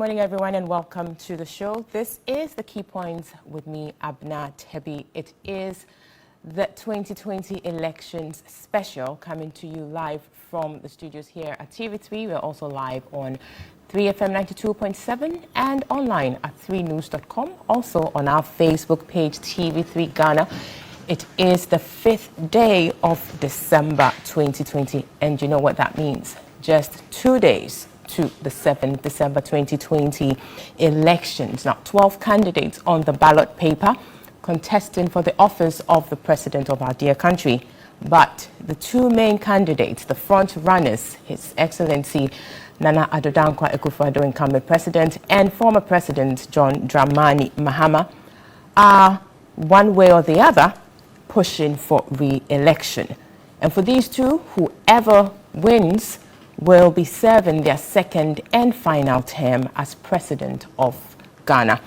morning, everyone, and welcome to the show. This is The Key Points with me, Abna Tebi. It is the 2020 elections special coming to you live from the studios here at TV3. We're also live on 3FM 92.7 and online at 3news.com. Also on our Facebook page, TV3 Ghana. It is the 5th day of December 2020, and you know what that means. Just 2 days to the 7th December 2020 elections. Now, 12 candidates on the ballot paper contesting for the office of the president of our dear country. But the two main candidates, the front runners, His Excellency Nana Addo Dankwa Akufo-Addo, incumbent president, and former President John Dramani Mahama, are one way or the other pushing for re-election. And for these two, whoever wins will be serving their second and final term as president of Ghana.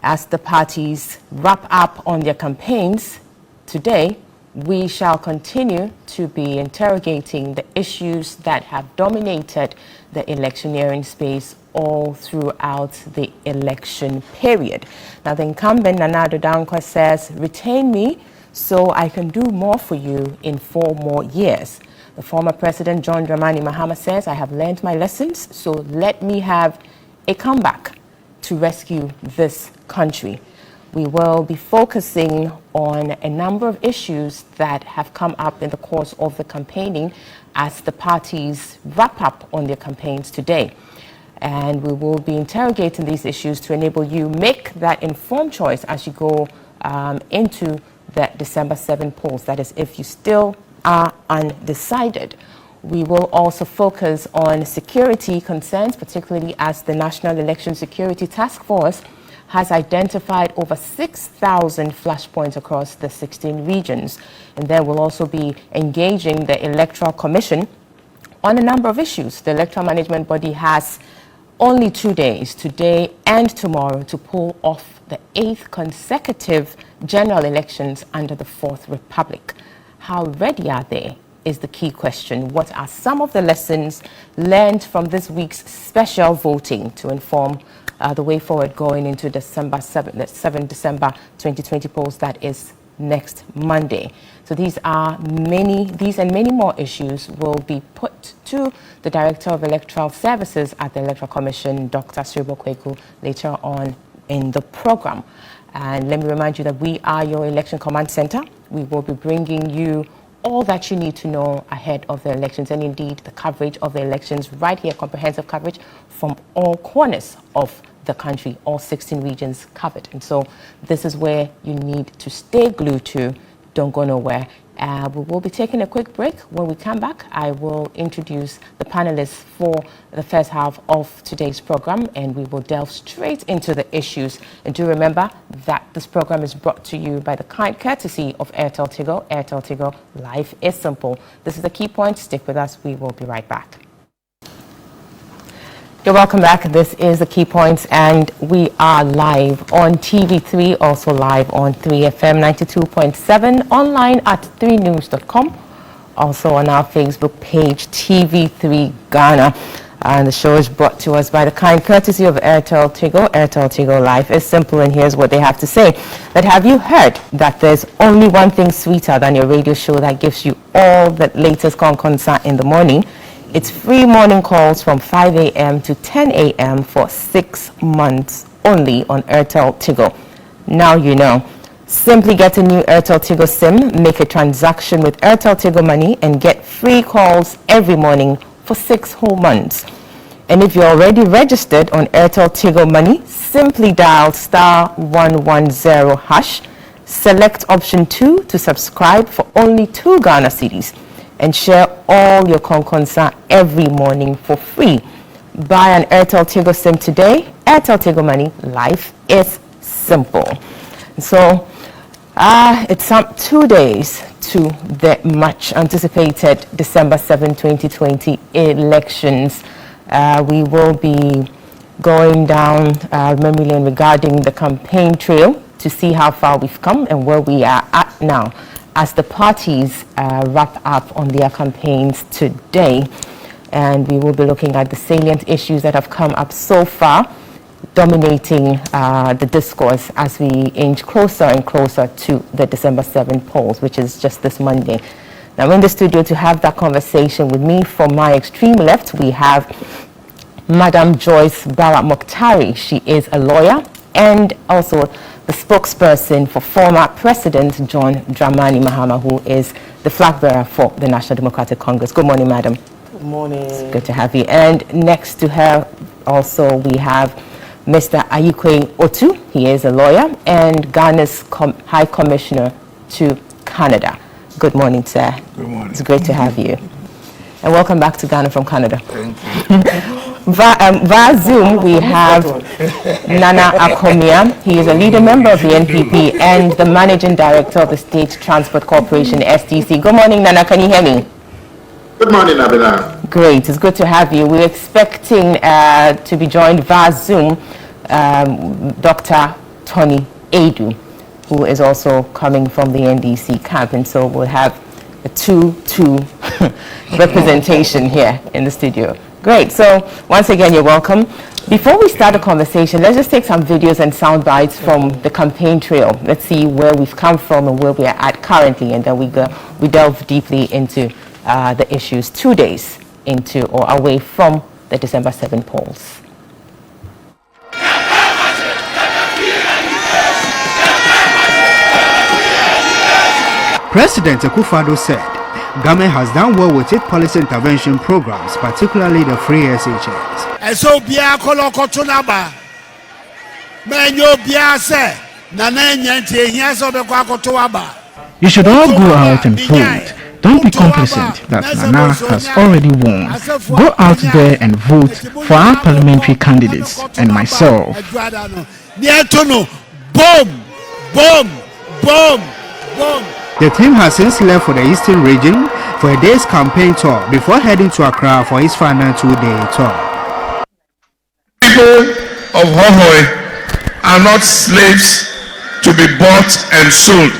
As the parties wrap up on their campaigns today, we shall continue to be interrogating the issues that have dominated the electioneering space all throughout the election period. Now, the incumbent Nana Addo Dankwa says, "Retain me so I can do more for you in 4 more years." The former President John Dramani Mahama says, "I have learned my lessons, so let me have a comeback to rescue this country." We will be focusing on a number of issues that have come up in the course of the campaigning as the parties wrap up on their campaigns today. And we will be interrogating these issues to enable you make that informed choice as you go into the December 7 polls. That is, if you still are undecided. We will also focus on security concerns, particularly as the National Election Security Task Force has identified over 6,000 flashpoints across the 16 regions. And then we'll also be engaging the Electoral Commission on a number of issues. The Electoral Management Body has only 2 days, today and tomorrow, to pull off the 8th consecutive general elections under the 4th Republic. How ready are they is the key question. What are some of the lessons learned from this week's special voting to inform the way forward going into December 7 December 2020 polls? That is next Monday. So these and many more issues will be put to the Director of Electoral Services at the Electoral Commission, Dr. Sribo Kweku, later on in the program. And let me remind you that we are your Election Command Center. We will be bringing you all that you need to know ahead of the elections, and indeed the coverage of the elections right here, comprehensive coverage from all corners of the country, all 16 regions covered. And so this is where you need to stay glued to. Don't go nowhere. We will be taking a quick break. When we come back, I will introduce the panelists for the first half of today's program, and we will delve straight into the issues. And do remember that this program is brought to you by the kind courtesy of Airtel Tigo. Airtel Tigo, life is simple. This is the key point. Stick with us. We will be right back. You're welcome back. This is The Key Points, and we are live on TV3, also live on 3FM 92.7, online at 3news.com, also on our Facebook page, TV3 Ghana. And the show is brought to us by the kind courtesy of Airtel Tigo. Airtel Tigo, life is simple, and here's what they have to say. That have you heard that there's only one thing sweeter than your radio show that gives you all the latest concert in the morning? It's free morning calls from 5 a.m. to 10 a.m. for 6 months only on Airtel Tigo. Now you know. Simply get a new Airtel Tigo SIM, make a transaction with Airtel Tigo Money, and get free calls every morning for 6 whole months. And if you're already registered on Airtel Tigo Money, simply dial *110#, select option 2 to subscribe for only 2 Ghana cedis, and share all your concert every morning for free. Buy an Airtel Tigo SIM today. Airtel Tigo Money, life is simple. So it's 2 days to the much anticipated December 7, 2020 elections. We will be going down memory lane regarding the campaign trail to see how far we've come and where we are at now as the parties wrap up on their campaigns today. And we will be looking at the salient issues that have come up so far dominating the discourse as we inch closer and closer to the December 7 polls, which is just this Monday. Now in the studio to have that conversation with me, from my extreme left, we have Madam Joyce Bawa Mokhtari. She is a lawyer and also the spokesperson for former President John Dramani Mahama, who is the flag bearer for the National Democratic Congress. Good morning, madam. Good morning. It's good to have you. And next to her also we have Mr. Ayikwe Otu. He is a lawyer and Ghana's High Commissioner to Canada. Good morning, sir. Good morning. It's great to have you. And welcome back to Ghana from Canada. Thank you. Via Zoom, we have Nana Akomia. He is a leading member of the NPP and the managing director of the State Transport Corporation, STC. Good morning, Nana. Can you hear me? Good morning, Abina. Great. It's good to have you. We're expecting to be joined via Zoom Dr. Tony Edu, who is also coming from the NDC camp. And so we'll have a 2-2 representation here in the studio. Great. So once again, you're welcome. Before we start the conversation, let's just take some videos and sound bites from the campaign trail. Let's see where we've come from and where we are at currently, and then we delve deeply into the issues 2 days into or away from the December 7 polls. President Akufo-Addo said government has done well with its policy intervention programs, particularly the free SHS. And so bia kolokotunaba menyo bia se na nyentie hia so be kwakotoaba. You should all go out and vote. Don't be complacent that Nana has already won. Go out there and vote for our parliamentary candidates and myself. Boom, boom, boom, boom. The team has since left for the Eastern region for a day's campaign tour before heading to Accra for his final 2-day tour. People of Hohoe are not slaves to be bought and sold.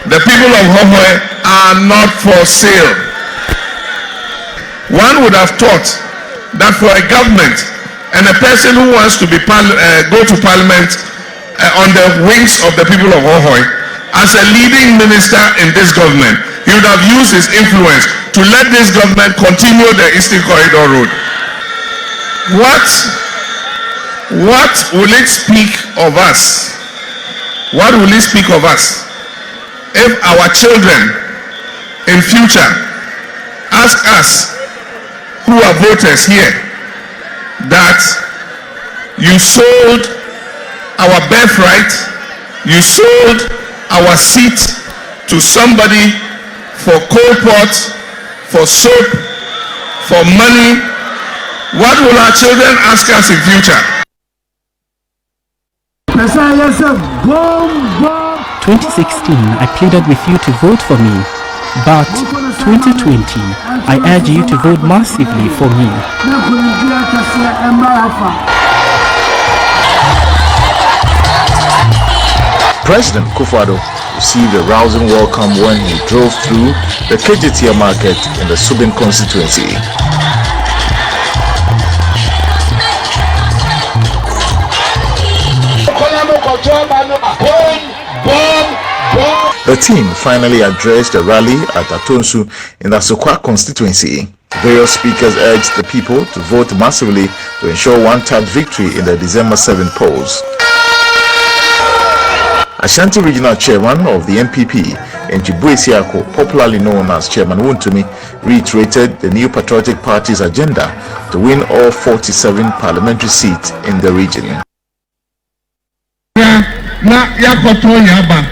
The people of Hohoe are not for sale. One would have thought that for a government and a person who wants to be go to parliament on the wings of the people of Hohoe, as a leading minister in this government, he would have used his influence to let this government continue the Eastern Corridor Road. What will it speak of us? What will it speak of us if our children in future ask us, who are voters here, that you sold our birthright, you sold our seat to somebody for coal pot, for soap, for money? What will our children ask us in future? 2016, I pleaded with you to vote for me. But 2020, I urge you to vote massively for me. President Akufo-Addo received a rousing welcome when he drove through the KJTL market in the Subin constituency. The team finally addressed a rally at Atonsu in the Asokwa constituency. Various speakers urged the people to vote massively to ensure one-third victory in the December 7 polls. Ashanti Regional Chairman of the NPP, Njibwe Siako, popularly known as Chairman Wontumi, reiterated the New Patriotic Party's agenda to win all 47 parliamentary seats in the region. Na yakoto yaba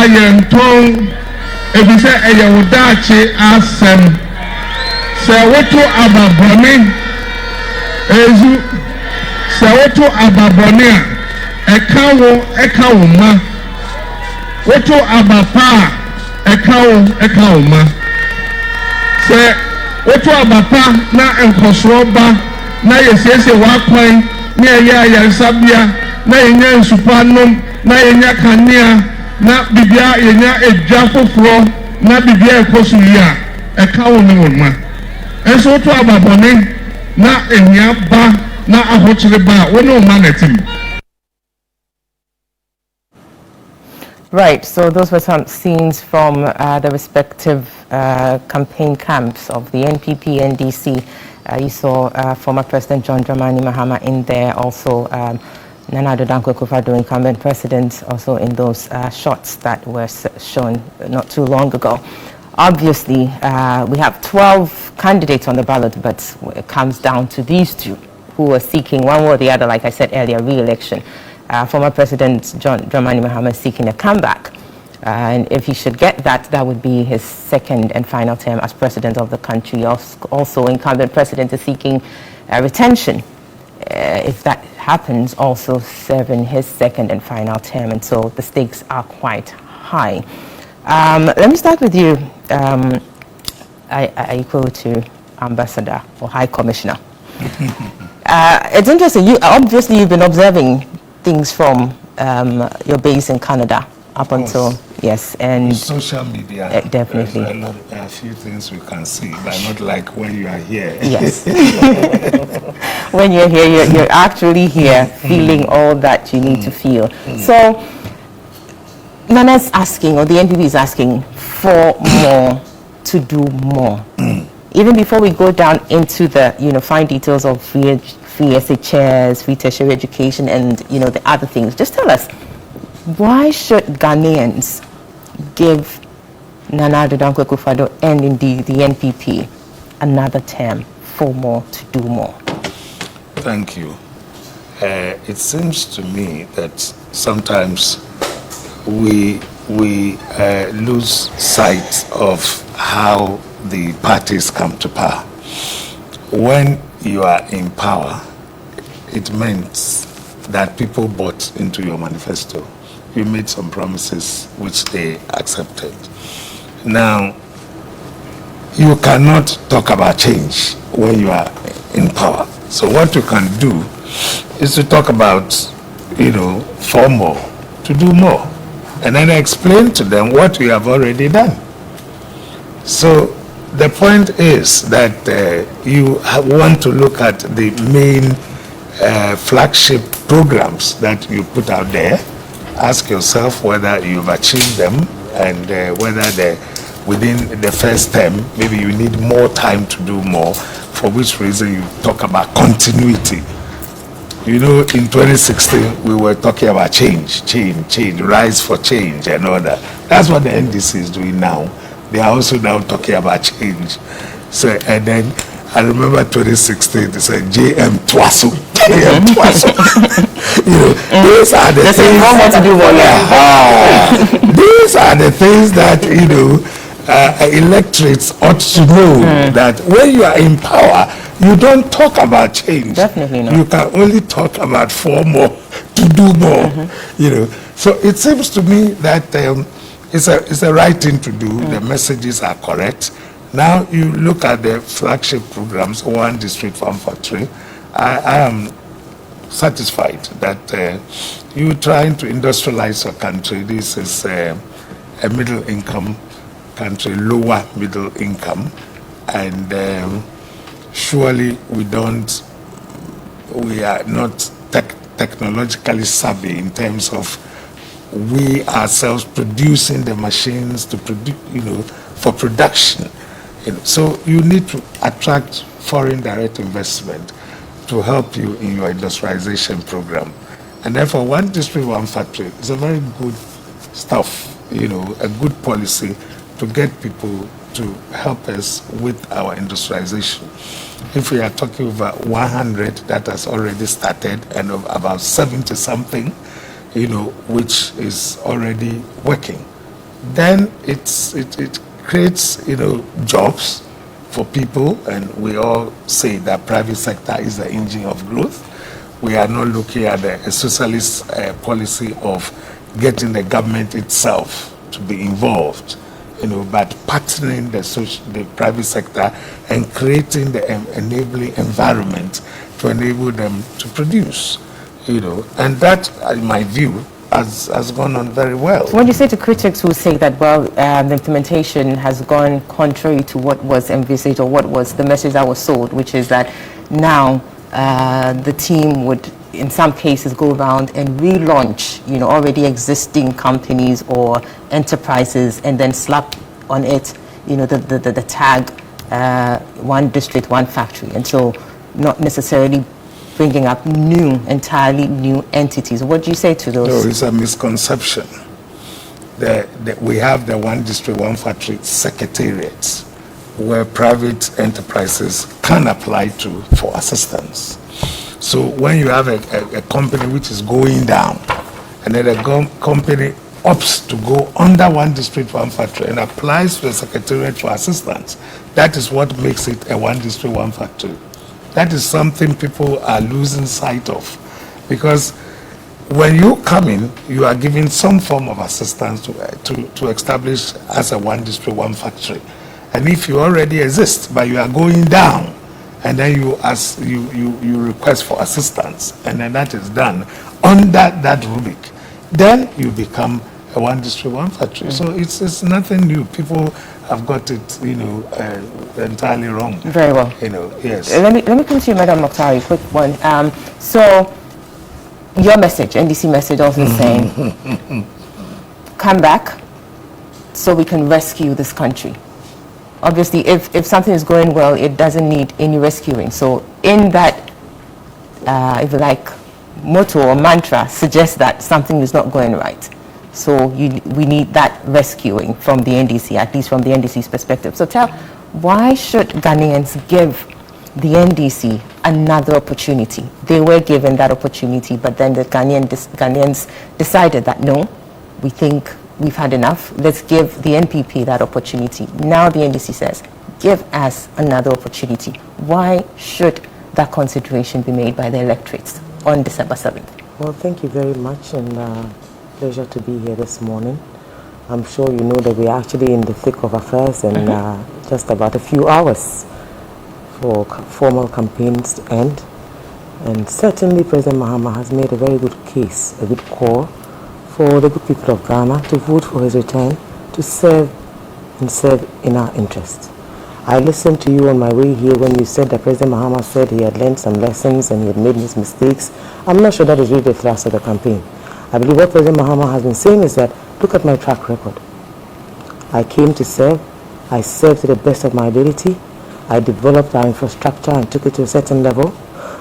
yenton ebise eyewudachi asem se woto ababone ezu se woto ababone ekawo ma woto abapa ekawo ma se woto abapa na enkoso ba na yesiese wakwan na yensabia na yenya nsupanom na yenya kanea na bibia yenya edwa foforo na bibia ekoso yi a ekawo ne woma enso woto ababone na ehia ba na ahokyere ba wo no manetim. Right, so those were some scenes from the respective campaign camps of the NPP, NDC. You saw former President John Dramani Mahama in there, also Nana Addo Dankwa Akufo-Addo, incumbent president, also in those shots that were shown not too long ago. Obviously, we have 12 candidates on the ballot, but it comes down to these two who are seeking one or the other, like I said earlier, re-election. Former President John Dramani Mahama is seeking a comeback. And if he should get that, that would be his second and final term as president of the country. Also, incumbent president is seeking retention. If that happens, also serving his second and final term. And so the stakes are quite high. Let me start with you. I equal to Ambassador or High Commissioner. It's interesting. Obviously, you've been observing things from your base in Canada up until, yes, and social media, definitely a few things we can see, but not like when you are here. Yes. When you're here, you're actually here feeling all that you need to feel. So Nana's asking, or the NPP is asking for more, to do more. Even before we go down into the fine details of free SHS, free tertiary education, and the other things, just tell us, why should Ghanaians give Nana Addo Dankwa Akufo-Addo and indeed the NPP another term for more, to do more? Thank you. It seems to me that sometimes we lose sight of how the parties come to power. When you are in power, it means that people bought into your manifesto. You made some promises which they accepted. Now, you cannot talk about change when you are in power. So what you can do is to talk about, for more, to do more. And then explain to them what we have already done. So the point is that you want to look at the main flagship programs that you put out there. Ask yourself whether you've achieved them, and whether within the first term, maybe you need more time to do more, for which reason you talk about continuity. In 2016, we were talking about change, rise for change and all that. That's what the NDC is doing now. They are also now talking about change. So, and then I remember 2016, they said JM Twaso. These are the things. These are the things that electorates ought to know, that when you are in power, you don't talk about change. Definitely not. You can only talk about for more, to do more. So it seems to me that it's a right thing to do. The messages are correct. Now you look at the flagship programs, One District, One Factory. I am satisfied that you're trying to industrialize your country. This is a middle income country, lower middle income, and surely we are not technologically savvy in terms of we ourselves producing the machines to produce, for production. So you need to attract foreign direct investment to help you in your industrialization program. And therefore, One District, One Factory is a very good stuff, a good policy to get people to help us with our industrialization. If we are talking about 100 that has already started, and of about 70 something, which is already working, then it creates, jobs for people, and we all say that private sector is the engine of growth. We are not looking at a socialist policy of getting the government itself to be involved, but partnering the private sector and creating the enabling environment to enable them to produce, and that, in my view, has gone on very well. When you say to critics who say that, the implementation has gone contrary to what was envisaged or what was the message that was sold, which is that now the team would, in some cases, go around and relaunch, already existing companies or enterprises, and then slap on it, the tag, one district, one factory, and so not necessarily bringing up entirely new entities. What do you say to those? No, it's a misconception. We have the one district, one factory secretariats where private enterprises can apply to for assistance. So when you have a company which is going down, and then a company opts to go under one district, one factory, and applies to a secretariat for assistance, that is what makes it a one district, one factory. That is something people are losing sight of, because when you come in, you are given some form of assistance to establish as a one district, one factory. And if you already exist, but you are going down, and then you request for assistance, and then that is done under that rubric, then you become a one district, one factory. So it's nothing new. People have got it, entirely wrong. Very well. Yes. Let me come to you, Madam Mokhtari, quick one. So your message, NDC message, also saying, come back so we can rescue this country. Obviously, if something is going well, it doesn't need any rescuing. So in that, if you like, motto or mantra suggests that something is not going right. So we need that rescuing from the NDC, at least from the NDC's perspective. So why should Ghanaians give the NDC another opportunity? They were given that opportunity, but then the Ghanaians decided that no, we think we've had enough. Let's give the NPP that opportunity. Now the NDC says, give us another opportunity. Why should that consideration be made by the electorates on December 7th? Well, thank you very much, and pleasure to be here this morning. I'm sure you know that we're actually in the thick of affairs, and just about a few hours for formal campaigns to end. And certainly President Mahama has made a very good case, a good call for the good people of Ghana to vote for his return, to serve and serve in our interest. I listened to you on my way here when you said that President Mahama said he had learned some lessons and he had made his mistakes. I'm not sure that is really the thrust of the campaign. I believe what President Mahama has been saying is that, look at my track record. I came to serve. I served to the best of my ability. I developed our infrastructure and took it to a certain level.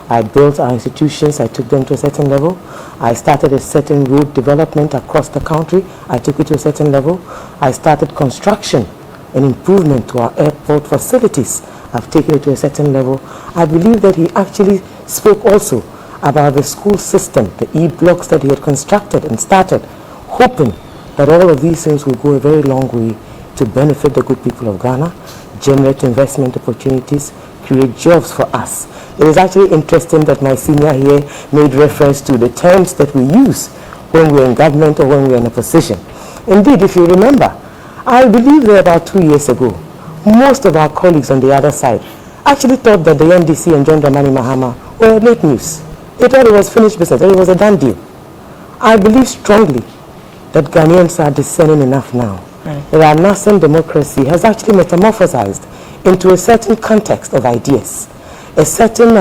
I built our institutions. I took them to a certain level. I started a certain road development across the country. I took it to a certain level. I started construction and improvement to our airport facilities. I've taken it to a certain level. I believe that he actually spoke also about the school system, the e-blocks that he had constructed and started, hoping that all of these things will go a very long way to benefit the good people of Ghana, generate investment opportunities, create jobs for us. It is actually interesting that my senior here made reference to the terms that we use when we're in government or when we're in opposition. Indeed, if you remember, I believe that about 2 years ago, most of our colleagues on the other side actually thought that the NDC and John Dramani Mahama were late news. They thought it was finished business, that it was a done deal. I believe strongly that Ghanaians are discerning enough now. That our nascent democracy has actually metamorphosized into a certain context of ideas, a certain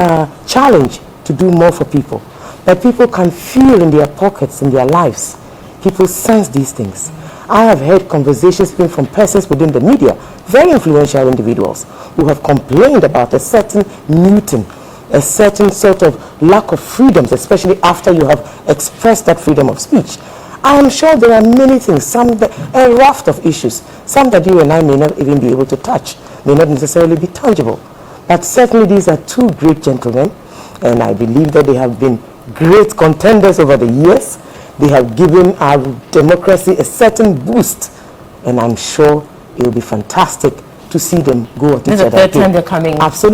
challenge to do more for people, that people can feel in their pockets, in their lives. People sense these things. I have heard conversations even from persons within the media, very influential individuals, who have complained about a certain muting, a certain sort of lack of freedoms, especially after you have expressed that freedom of speech. I am sure there are many things, a raft of issues, some that you and I may not even be able to touch, may not necessarily be tangible. But certainly these are two great gentlemen, and I believe that they have been great contenders over the years. They have given our democracy a certain boost, and I'm sure it will be fantastic to see them go at each other. This is the third time they're coming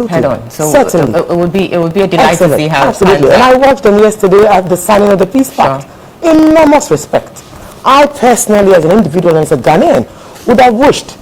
head on. So certainly. It would be a delight to see how. Absolutely. And I watched them yesterday at the signing of the Peace Pact. Enormous respect. I personally, as an individual and as a Ghanaian, would have wished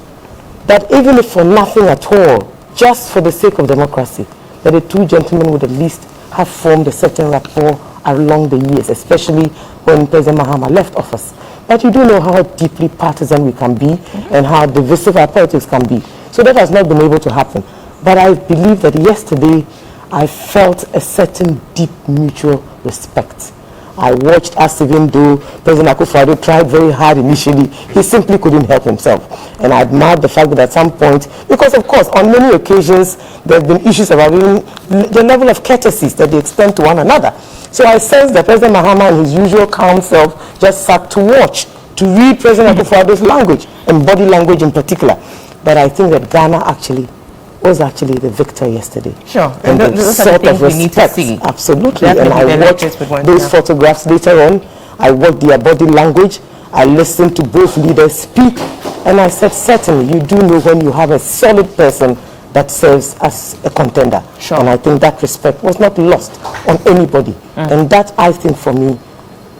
that even if for nothing at all, just for the sake of democracy, that the two gentlemen would at least have formed a certain rapport along the years, especially when President Mahama left office. But you do know how deeply partisan we can be and how divisive our politics can be. So that has not been able to happen. But I believe that yesterday, I felt a certain deep mutual respect. I watched as even though President Akufo-Addo tried very hard initially, he simply couldn't help himself. And I admired the fact that at some point, because of course on many occasions there have been issues about even the level of courtesies that they extend to one another. So I sensed that President Mahama in his usual calm self just sat to watch, to read President Akufo-Addo's language and body language in particular. But I think that Ghana was actually the victor yesterday. Sure, and those are the things we need to see. Absolutely, and I watched those photographs later on. I watched their body language. I listened to both leaders speak, and I said, certainly, you do know when you have a solid person that serves as a contender. Sure. And I think that respect was not lost on anybody. And that, I think, for me,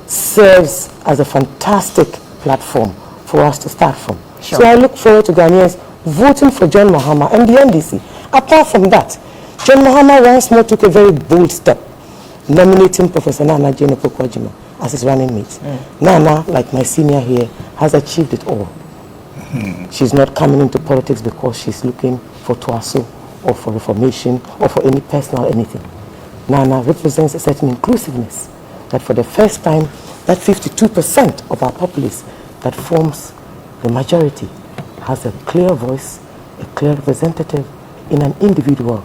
serves as a fantastic platform for us to start from. Sure. So I look forward to Ghanaians voting for John Mahama and the NDC. Apart from that, John Mahama once more took a very bold step, nominating Professor Nana Jane Opoku-Agyeman as his running mate. Nana, like my senior here, has achieved it all. She's not coming into politics because she's looking for Tuaso or for reformation or for any personal anything. Nana represents a certain inclusiveness that for the first time, that 52% of our populace that forms the majority has a clear voice, a clear representative in an individual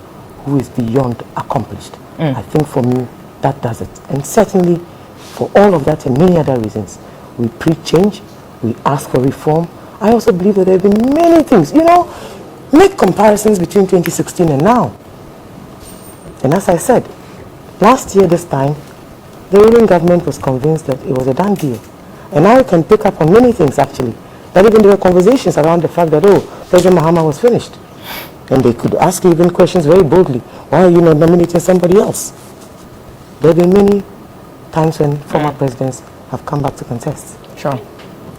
who is beyond accomplished. I think for me, that does it. And certainly, for all of that and many other reasons, we preach change, we ask for reform. I also believe that there have been many things, make comparisons between 2016 and now. And as I said, last year this time, the ruling government was convinced that it was a done deal. And now you can pick up on many things actually. That even there were conversations around the fact that, President Mahama was finished. And they could ask even questions very boldly. Why are you not nominating somebody else? There have been many times when former presidents have come back to contest. Sure.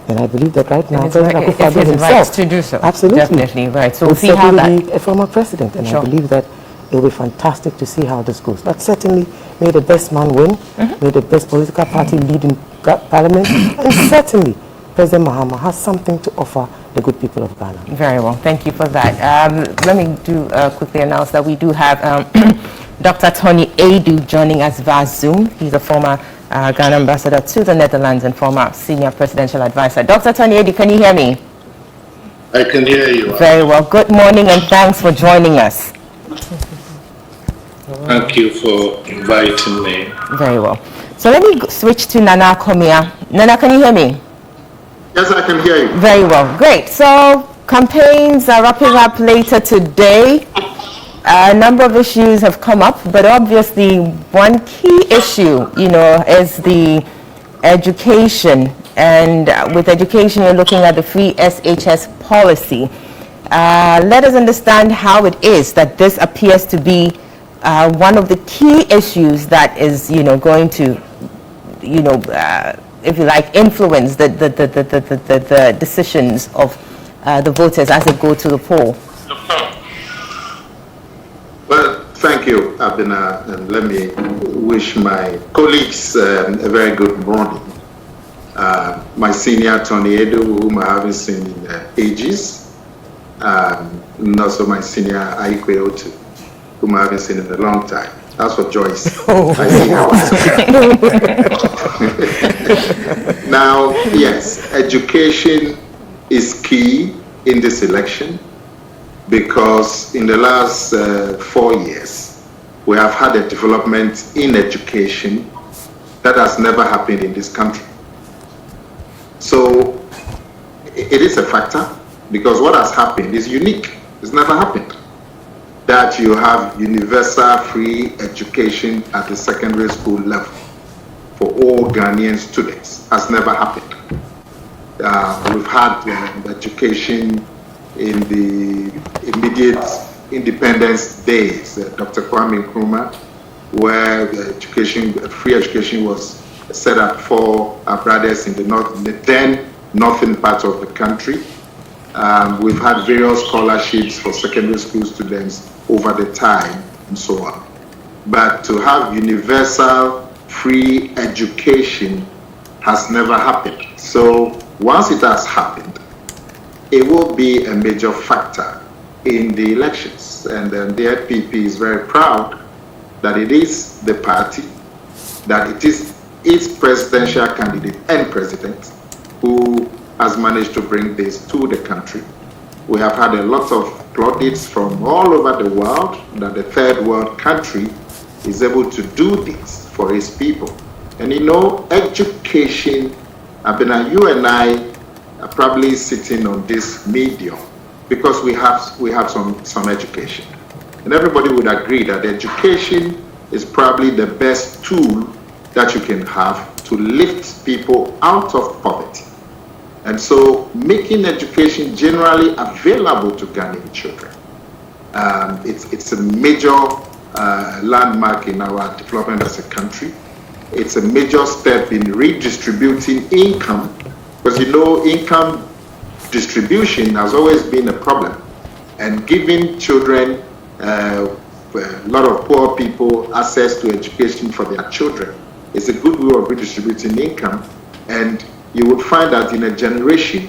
And I believe that right now, President Akufo-Addo himself right to do so. Absolutely. Definitely, right. So we'll see how that... a former president. And sure. I believe that it will be fantastic to see how this goes. But certainly, may the best man win. May the best political party lead in parliament. And certainly, President Mahama has something to offer the good people of Ghana. Very well. Thank you for that. Let me quickly announce that we do have Dr. Tony Adu joining us via Zoom. He's a former Ghana ambassador to the Netherlands and former senior presidential advisor. Dr. Tony Adu, can you hear me? I can hear you. Very well. Good morning and thanks for joining us. Thank you for inviting me. Very well. So let me switch to Nana Komia. Nana, can you hear me? Yes, I can hear you. Very well. Great. So campaigns are wrapping up later today. A number of issues have come up, but obviously one key issue, is the education. And with education, you're looking at the free SHS policy. Let us understand how it is that this appears to be one of the key issues that is, going to, if you like, influence the decisions of the voters as they go to the poll. Well, thank you, Abina, and let me wish my colleagues a very good morning. My senior, Tony Edu, whom I haven't seen in ages, and also my senior, Aikwe Otu, whom I haven't seen in a long time. That's for Joyce. I see how Now, yes, education is key in this election because in the last 4 years, we have had a development in education that has never happened in this country. So it is a factor because what has happened is unique. It's never happened. That you have universal free education at the secondary school level for all Ghanaian students has never happened. We've had education in the immediate independence days, Dr. Kwame Nkrumah, where the free education was set up for our brothers in the then northern part of the country. We've had various scholarships for secondary school students over the time and so on. But to have universal free education has never happened. So once it has happened, it will be a major factor in the elections. And the NPP is very proud that it is the party, that it is its presidential candidate and president who has managed to bring this to the country. We have had a lot of plaudits from all over the world that the third world country is able to do this for its people. And you know, education, Abena, you and I are probably sitting on this medium because we have some education. And everybody would agree that education is probably the best tool that you can have to lift people out of poverty. And so making education generally available to Ghanaian children, it's a major landmark in our development as a country. It's a major step in redistributing income, because you know income distribution has always been a problem, and giving children, a lot of poor people, access to education for their children is a good way of redistributing income. And you would find that in a generation,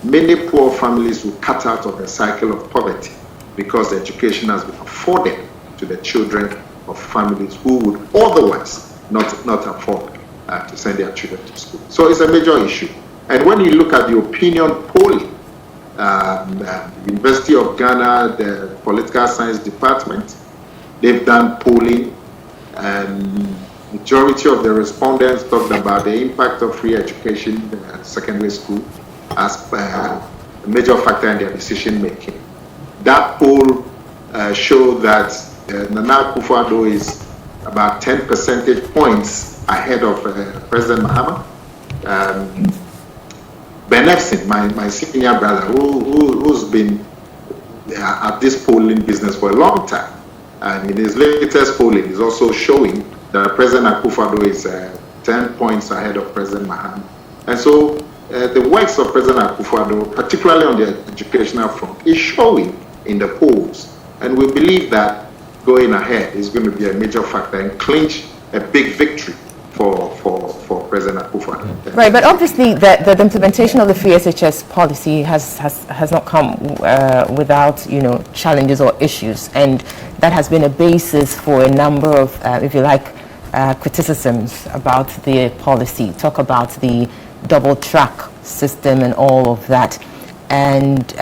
many poor families will cut out of the cycle of poverty because education has been afforded to the children of families who would otherwise not afford to send their children to school. So it's a major issue. And when you look at the opinion polling, the University of Ghana, the Political Science Department, they've done polling, and majority of the respondents talked about the impact of free education at secondary school as a major factor in their decision making. That poll showed that Nana Akufo-Addo is about 10 percentage points ahead of President Mahama. Ben Epson, my senior brother, who's been at this polling business for a long time, and in his latest polling is also showing that President Akufo-Addo is 10 points ahead of President Mahama. And so the works of President Akufo-Addo, particularly on the educational front, is showing in the polls. And we believe that going ahead is going to be a major factor and clinch a big victory for President Akufo-Addo. Right, but obviously the implementation of the free SHS policy has not come without, you know, challenges or issues, and that has been a basis for a number of, if you like, criticisms about the policy. Talk about the double track system and all of that, and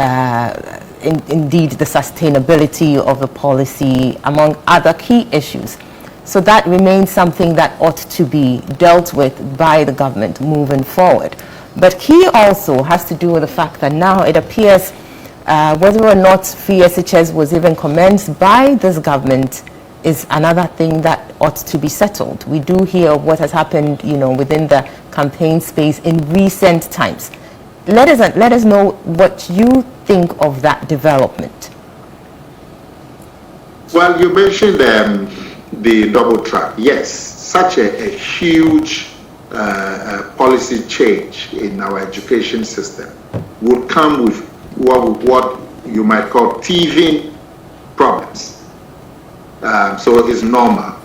indeed the sustainability of the policy, among other key issues. So that remains something that ought to be dealt with by the government moving forward. But key also has to do with the fact that now it appears whether or not free SHS was even commenced by this government is another thing that ought to be settled. We do hear of what has happened, you know, within the campaign space in recent times. Let us know what you think of that development. Well, you mentioned the double track. Yes, such a huge policy change in our education system would come with what you might call teething problems. So it's normal.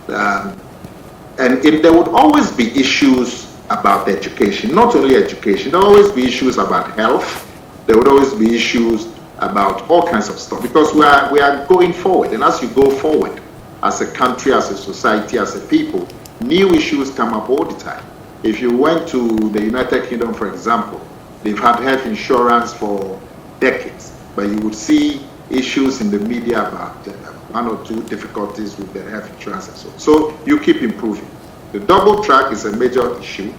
And there would always be issues about education, not only education, there will always be issues about health, there would always be issues about all kinds of stuff, because we are going forward, and as you go forward, as a country, as a society, as a people, new issues come up all the time. If you went to the United Kingdom, for example, they've had health insurance for decades, but you would see issues in the media about one or two difficulties with the health insurance and so on. So you keep improving. The double track is a major issue.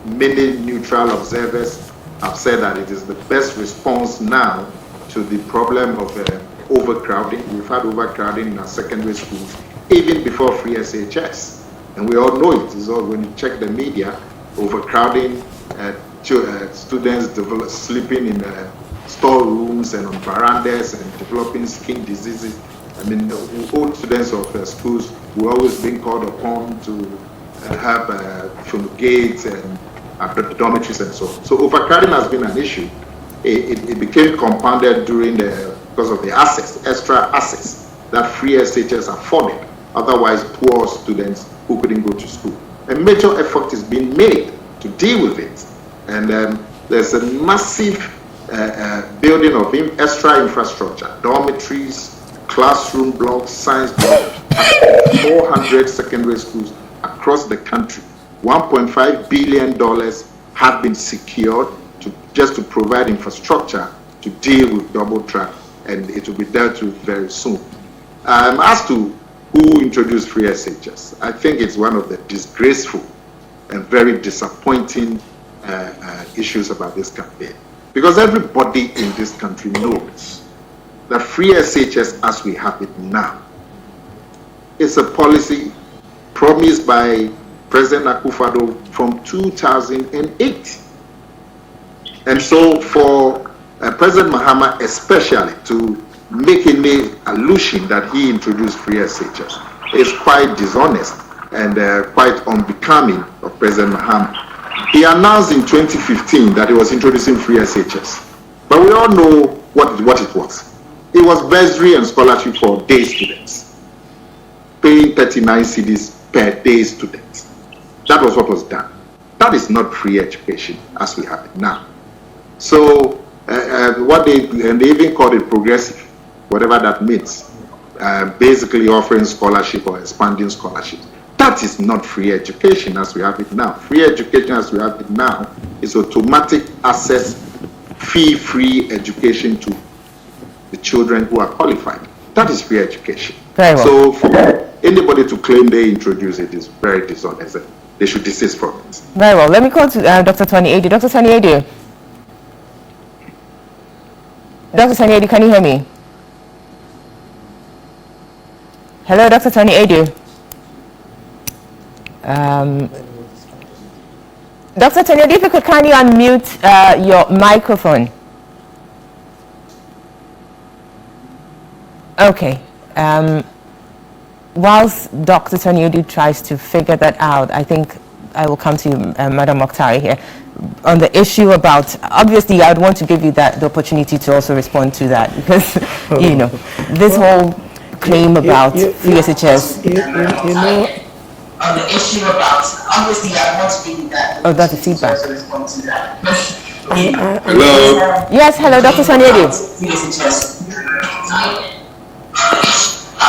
Many neutral observers have said that it is the best response now to the problem of overcrowding. We've had overcrowding in our secondary schools even before free SHS. And we all know it. It's all, when you check the media, overcrowding, students sleeping in storerooms and on verandas and developing skin diseases. I mean, old students of schools were always being called upon to have gates and dormitories and so on. So overcrowding has been an issue. It became compounded because of the extra access that free SHS afforded otherwise poor students who couldn't go to school. A major effort is being made to deal with it. And there's a massive building of extra infrastructure, dormitories, classroom blocks, science blocks, 400 secondary schools across the country. $1.5 billion have been secured just to provide infrastructure to deal with double track, and it will be dealt with very soon. As to who introduced free SHS, I think it's one of the disgraceful and very disappointing issues about this campaign. Because everybody in this country knows that free SHS as we have it now is a policy promised by President Akufo-Addo from 2008. And so for President Mahama especially to make any allusion that he introduced free SHS is quite dishonest and quite unbecoming of President Mahama. He announced in 2015 that he was introducing free SHS, but we all know what it was. It was bursary and scholarship for day students, paying 39 cedis per day student. That was what was done. That is not free education as we have it now. So what they even called it progressive, whatever that means, basically offering scholarship or expanding scholarship. That is not free education as we have it now. Free education as we have it now is automatic access, fee-free education to the children who are qualified. That is free education. Very well. So for anybody to claim they introduce it is very dishonest. They should desist from it. Very well. Let me call to Dr. Tony Adu. Dr. Tony Adu. Dr. Tony Adu, can you hear me? Hello, Dr. Tony Adu. Dr. Tony Adu, if you could kindly unmute your microphone. Okay. Whilst Dr. Tony Adu tries to figure that out, I think I will come to you, Madam Mokhtari here, on the issue about, obviously I would want to give you the opportunity to also respond to that, because, you know, this whole claim about free SHS. You know, On the issue about, obviously I want to give you that. Oh, that's the feedback. Hello. Yes, hello, Dr. Tony Adu.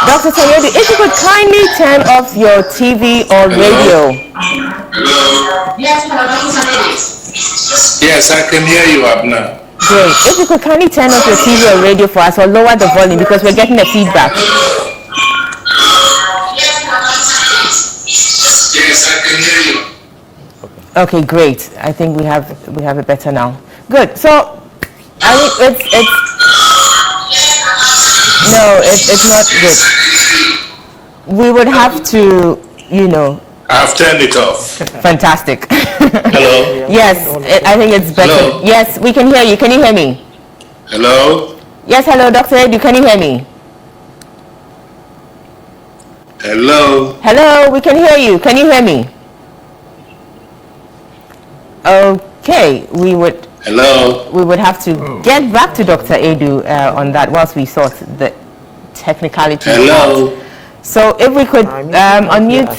Dr. Tony Adu, if you could kindly turn off your TV or radio. Hello. Yes, hello, Dr. Tony Adu. Yes, I can hear you, Abna. Great. If you could kindly turn off your TV or radio for us or lower the volume because we're getting a feedback. Yes, I can hear you. Okay, great. I think we have it better now. Good. So, I mean, it's not good. We would have to, you know. I've turned it off. Fantastic. Hello. Yes, I think it's better. Hello? Yes, we can hear you. Can you hear me? Hello. Yes, hello, Dr. Adu. Can you hear me? Hello. Hello, we can hear you. Can you hear me? Okay, we would have to get back to Dr. Adu on that whilst we sort the technicality out. So if we could unmute,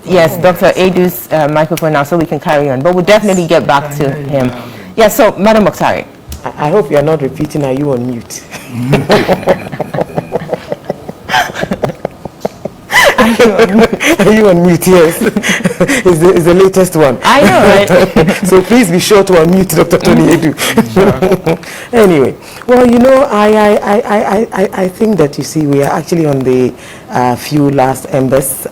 yes, Dr. Adu's microphone now so we can carry on, but we'll definitely get back to him. Yes, so Madam Mokhtari. I hope you are not repeating, are you on mute? Are you on mute? Yes. It's the latest one. I know, right? So please be sure to unmute Dr. Tony Adu. Anyway, well, you know, I think that, you see, we are actually on the few last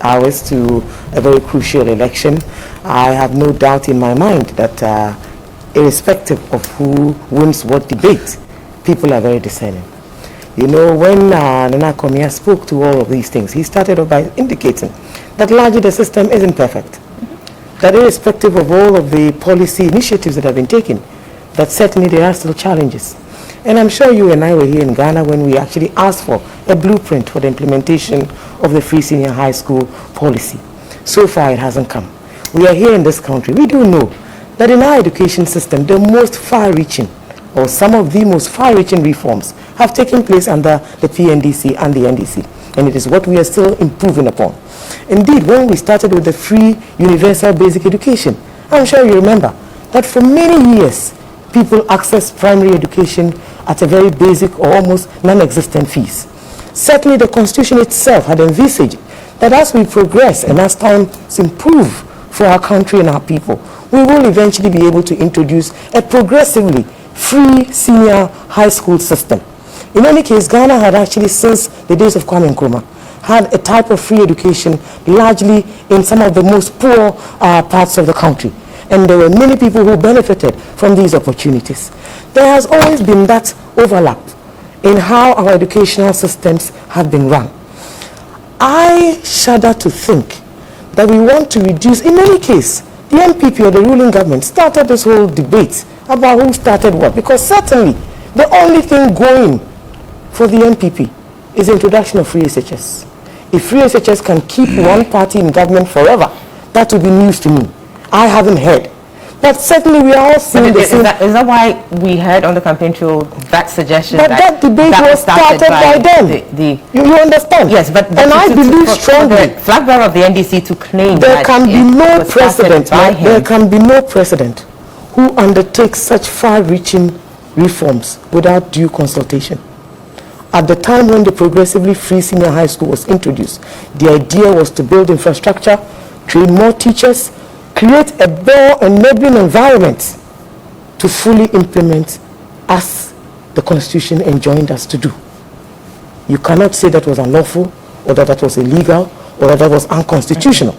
hours to a very crucial election. I have no doubt in my mind that irrespective of who wins what debate, people are very discerning. You know, when Nana Komia spoke to all of these things, he started off by indicating that largely the system isn't perfect. That irrespective of all of the policy initiatives that have been taken, that certainly there are still challenges. And I'm sure you and I were here in Ghana when we actually asked for a blueprint for the implementation of the free senior high school policy. So far it hasn't come. We are here in this country. We do know that in our education system, the most far-reaching or some of the most far-reaching reforms have taken place under the PNDC and the NDC, and it is what we are still improving upon. Indeed, when we started with the free universal basic education, I'm sure you remember that for many years, people accessed primary education at a very basic or almost non-existent fees. Certainly the Constitution itself had envisaged that as we progress and as times improve for our country and our people, we will eventually be able to introduce a progressively free senior high school system. In any case, Ghana had actually, since the days of Kwame Nkrumah, had a type of free education largely in some of the most poor parts of the country. And there were many people who benefited from these opportunities. There has always been that overlap in how our educational systems have been run. I shudder to think that we want to reduce, in any case, the MPP or the ruling government started this whole debate about who started what, because certainly the only thing going for the MPP is the introduction of free SHS. If free SHS can keep one party in government forever, that would be news to me. I haven't heard. But certainly we are all seeing the same. Is that why we heard on the campaign trail that suggestion? But that debate was started by them. You understand? Yes, but and I believe strongly. The flag bearer of the NDC to claim there can be no precedent. There can be no precedent who undertakes such far-reaching reforms without due consultation. At the time when the progressively free senior high school was introduced, the idea was to build infrastructure, train more teachers, create a more enabling environment to fully implement as the Constitution enjoined us to do. You cannot say that was unlawful, or that that was illegal, or that that was unconstitutional.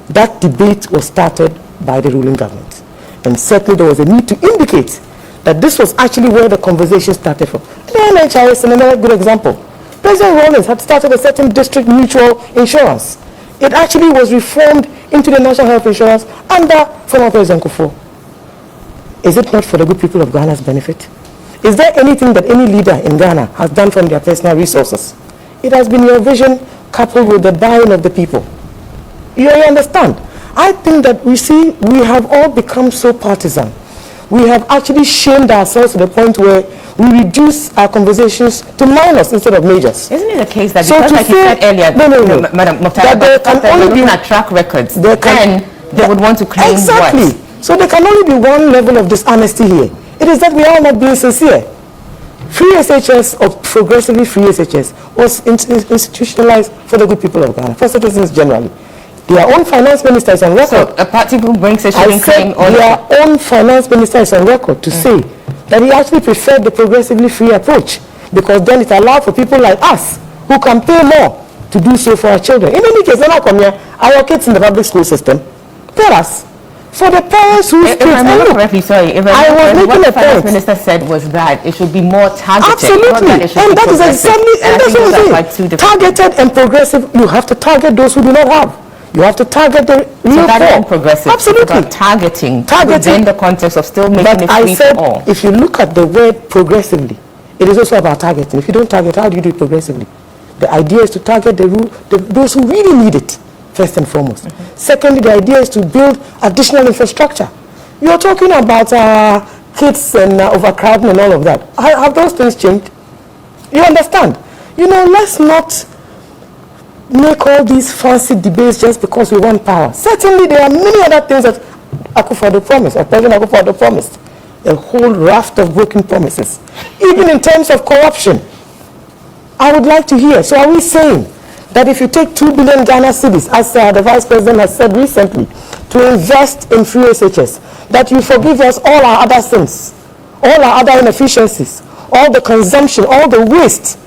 That debate was started by the ruling government. And certainly there was a need to indicate that this was actually where the conversation started from. The NHIS is another good example. President Rawlings had started a certain district mutual insurance. It actually was reformed into the national health insurance under former President Kufuor. Is it not for the good people of Ghana's benefit? Is there anything that any leader in Ghana has done from their personal resources? It has been your vision coupled with the buy-in of the people. You understand? I think that we have all become so partisan. We have actually shamed ourselves to the point where we reduce our conversations to minors instead of majors. Isn't it the case that because, like you said earlier, Madam Mukhtar, there can only be at track records, then they would want to claim exactly. What? So there can only be one level of dishonesty here. It is that we are not being sincere. Free SHS, or progressively free SHS, was institutionalized for the good people of Ghana, for citizens generally. Their own finance minister is on record. So a party who brings a shilling claim on their own finance minister is on record to say that he actually preferred the progressively free approach, because then it allowed for people like us who can pay more to do so for our children. In any case, when I come here, our kids in the public school system, tell us. For the parents who if I remember correctly, sorry, if I was making what the finance minister said was that it should be more targeted. Absolutely, and that is exactly, and that's what I'm saying. Targeted and progressive, you have to target those who do not have. You have to target the real so that is progressive. Absolutely. Targeting within the context of still making it free for all. If you look at the word progressively, it is also about targeting. If you don't target, how do you do it progressively? The idea is to target those who really need it, first and foremost. Secondly, the idea is to build additional infrastructure. You're talking about kids and overcrowding and all of that. Have those things changed? You understand? Let's not make all these fancy debates just because we want power. Certainly there are many other things that Akufo-Addo promised, or President Akufo-Addo promised. A whole raft of broken promises. Even in terms of corruption, I would like to hear. So are we saying that if you take 2 billion Ghana cedis, as the Vice President has said recently, to invest in free SHS, that you forgive us all our other sins, all our other inefficiencies, all the consumption, all the waste?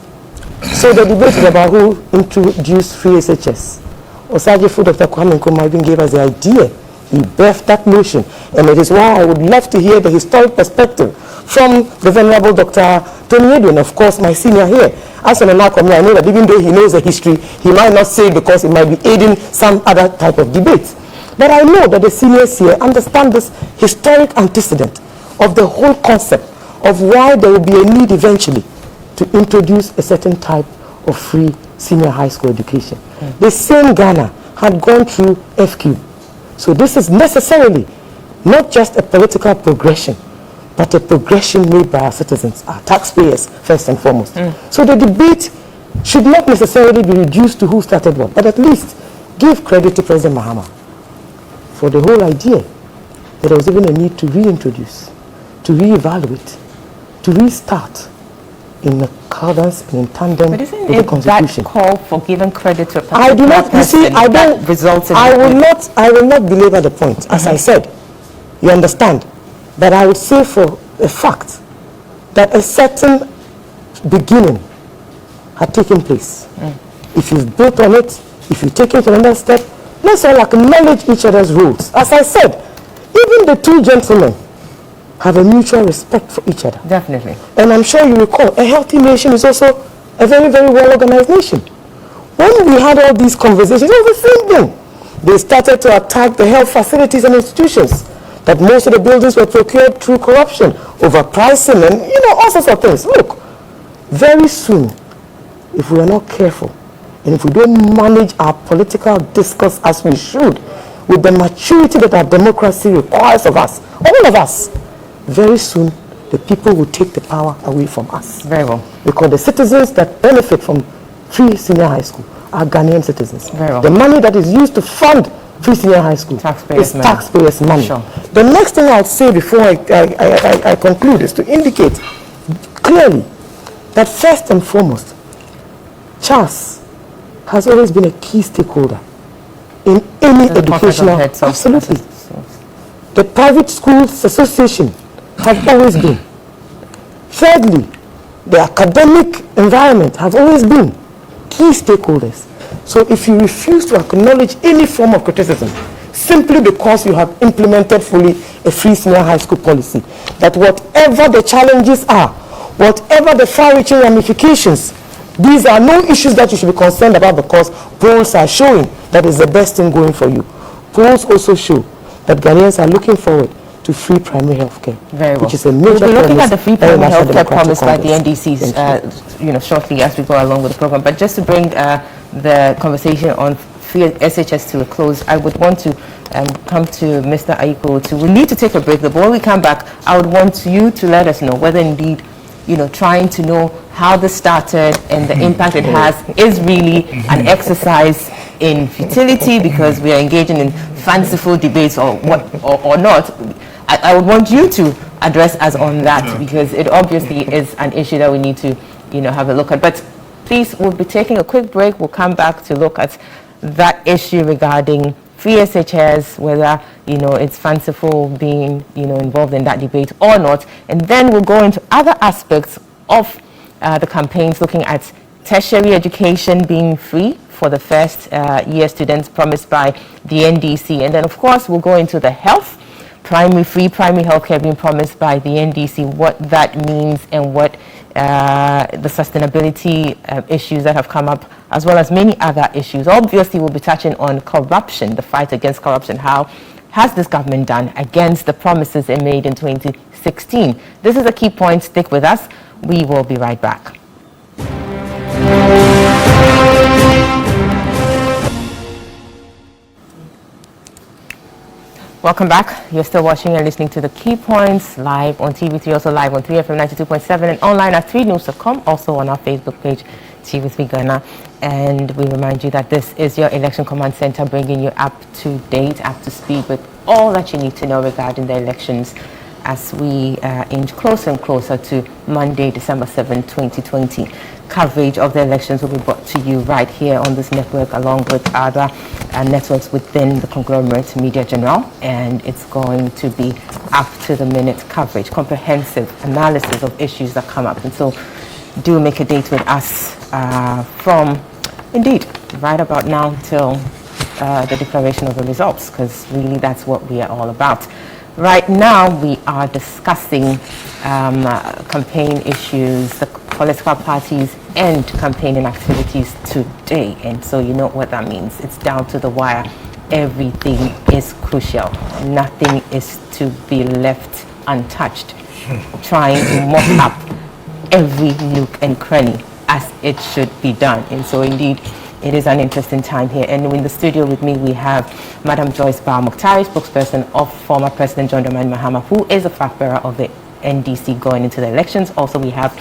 So the debate is about who introduced free SHS. Osagyefo Dr. Kwame Nkrumah even gave us the idea. He birthed that notion. And it is why I would love to hear the historic perspective from the Venerable Dr. Tony Edwin, of course, my senior here. As an Anakomi, I know that even though he knows the history, he might not say because it might be aiding some other type of debate. But I know that the seniors here understand this historic antecedent of the whole concept of why there will be a need eventually to introduce a certain type of free senior high school education. The same Ghana had gone through FQ. So this is necessarily not just a political progression, but a progression made by our citizens, our taxpayers, first and foremost. So the debate should not necessarily be reduced to who started what, but at least give credit to President Mahama for the whole idea that there was even a need to reintroduce, to reevaluate, to restart in accordance and in tandem But isn't with the it Constitution. that call for giving credit to a particular I do not, you see, person I that don't, results in I will not belabor the point. As I said, you understand, that I would say for a fact that a certain beginning had taken place. If you've built on it, if you take it to another step, let's all acknowledge each other's roles. As I said, even the two gentlemen have a mutual respect for each other. Definitely. And I'm sure you recall, a healthy nation is also a very, very well-organized nation. When we had all these conversations, it was the same thing. They started to attack the health facilities and institutions, that most of the buildings were procured through corruption, overpricing, and, all sorts of things. Look, very soon, if we are not careful, and if we don't manage our political discourse as we should, with the maturity that our democracy requires of us, all of us, very soon the people will take the power away from us. Very well. Because the citizens that benefit from free senior high school are Ghanaian citizens. Very well. The money that is used to fund free senior high school is taxpayers' money. Sure. The next thing I'll say before I conclude is to indicate clearly that first and foremost, Charles has always been a key stakeholder in any educational. Absolutely. The Private Schools Association have always been. Thirdly, the academic environment have always been key stakeholders. So if you refuse to acknowledge any form of criticism simply because you have implemented fully a free senior high school policy, that whatever the challenges are, whatever the far-reaching ramifications, these are no issues that you should be concerned about because polls are showing that is the best thing going for you. Polls also show that Ghanaians are looking forward to free primary health care. Very well. Which is a major We'll be looking at the free primary health care promised by the Congress. NDCs, shortly as we go along with the program. But just to bring the conversation on free SHS to a close, I would want to come to Mr. Aiko. We need to take a break. But when we come back, I would want you to let us know whether indeed, trying to know how this started and the impact it has is really an exercise in futility because we are engaging in fanciful debates or not. I would want you to address us on that because it obviously is an issue that we need to, have a look at. But please, we'll be taking a quick break. We'll come back to look at that issue regarding free SHS, whether, it's fanciful being, involved in that debate or not. And then we'll go into other aspects of the campaigns, looking at tertiary education being free for the first year students promised by the NDC. And then, of course, we'll go into the health, primary healthcare being promised by the NDC, what that means and what the sustainability issues that have come up, as well as many other issues. Obviously, we'll be touching on corruption, the fight against corruption. How has this government done against the promises it made in 2016? This is a key point. Stick with us. We will be right back. Welcome back. You're still watching and listening to the Key Points live on TV3, also live on 3FM 92.7 and online at 3news.com, also on our Facebook page, TV3 Ghana. And we remind you that this is your Election Command Center, bringing you up to date, up to speed with all that you need to know regarding the elections as we inch closer and closer to Monday, December 7, 2020. Coverage of the elections will be brought to you right here on this network, along with other networks within the conglomerate Media General, and it's going to be up-to-the-minute coverage, comprehensive analysis of issues that come up. And so do make a date with us from, indeed, right about now till the declaration of the results, because really that's what we are all about. Right now, we are discussing campaign issues, the political parties end campaigning activities today. And so you know what that means. It's down to the wire. Everything is crucial. Nothing is to be left untouched. Trying to mop up every nook and cranny as it should be done. And so indeed, it is an interesting time here. And in the studio with me, we have Madam Joyce Bar Mukhtari, spokesperson of former President John Dramani Mahama, who is a flag bearer of the NDC going into the elections. Also, we have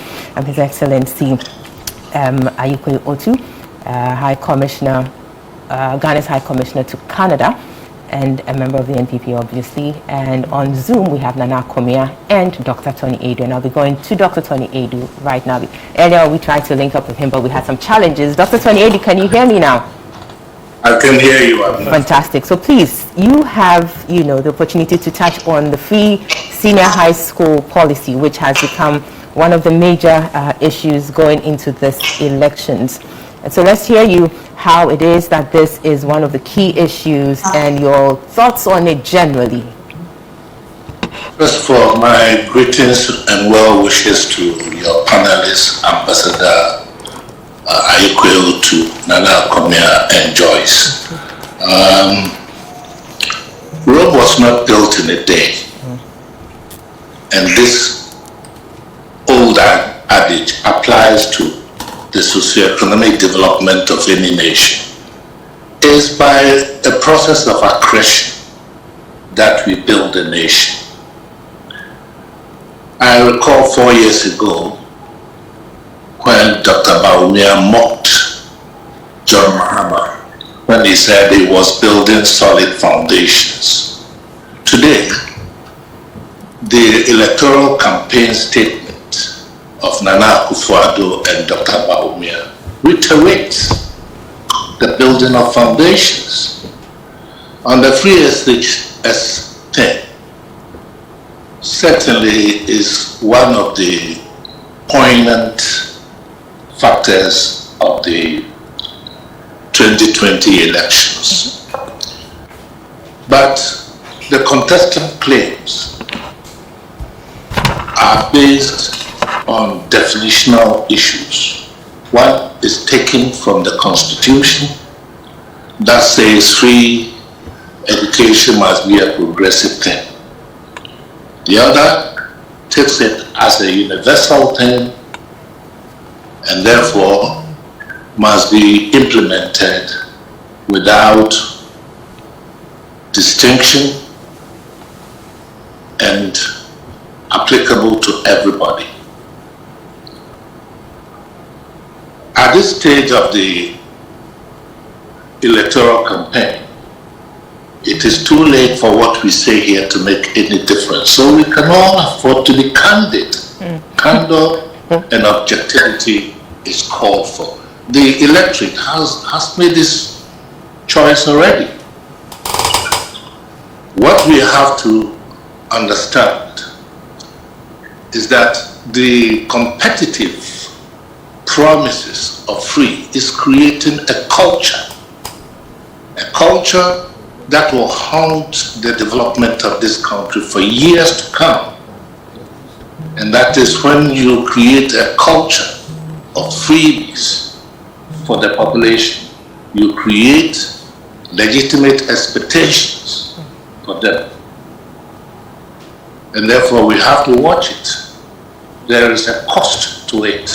His Excellency Aiko Otu, High Commissioner, Ghana's High Commissioner to Canada, and a member of the NPP, obviously. And on Zoom, we have Nana Komia and Dr. Tony Adu. And I'll be going to Dr. Tony Adu right now. Earlier, we tried to link up with him, but we had some challenges. Dr. Tony Adu, can you hear me now? I can hear you, Abna. Fantastic. So please, you have, the opportunity to touch on the free senior high school policy, which has become one of the major issues going into this elections. And so let's hear you how it is that this is one of the key issues and your thoughts on it generally. First of all, my greetings and well wishes to your panelists, Ambassador Ayikwe, to Nana Komia and Joyce. Rome was not built in a day. And this old adage applies to the socioeconomic development of any nation. It is by a process of accretion that we build a nation. I recall 4 years ago when Dr. Bawumia mocked John Mahama when he said he was building solid foundations. Today, the electoral campaign statement of Nana Akufo-Addo and Dr. Bawumia reiterates the building of foundations. On the free SHS thing, certainly is one of the poignant factors of the 2020 elections. But the contestant claims are based on definitional issues. One is taken from the Constitution that says free education must be a progressive thing. The other takes it as a universal thing and therefore must be implemented without distinction and applicable to everybody. At this stage of the electoral campaign, it is too late for what we say here to make any difference. So we can all afford to be candid. Candor and objectivity is called for. The electorate has made this choice already. What we have to understand is that the competitive promises of free is creating a culture that will haunt the development of this country for years to come. And that is when you create a culture of freebies for the population, you create legitimate expectations for them. And therefore we have to watch it. There is a cost to it,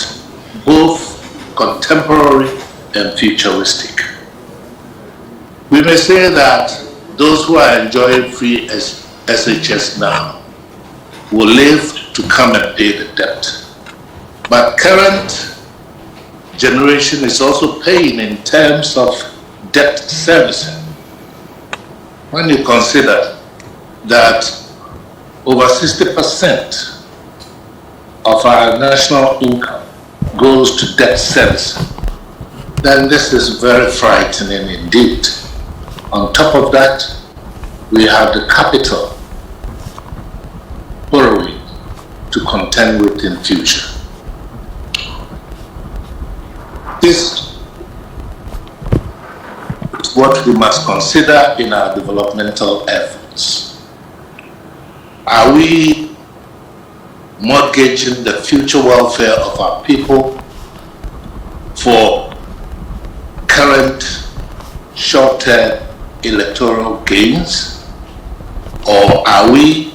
both contemporary and futuristic. We may say that those who are enjoying free SHS now will live to come and pay the debt. But current generation is also paying in terms of debt servicing. When you consider that over 60% of our national income goes to debt servicing, then this is very frightening indeed. On top of that, we have the capital borrowing to contend with in future. This is what we must consider in our developmental efforts. Are we mortgaging the future welfare of our people for current short-term electoral gains, or are we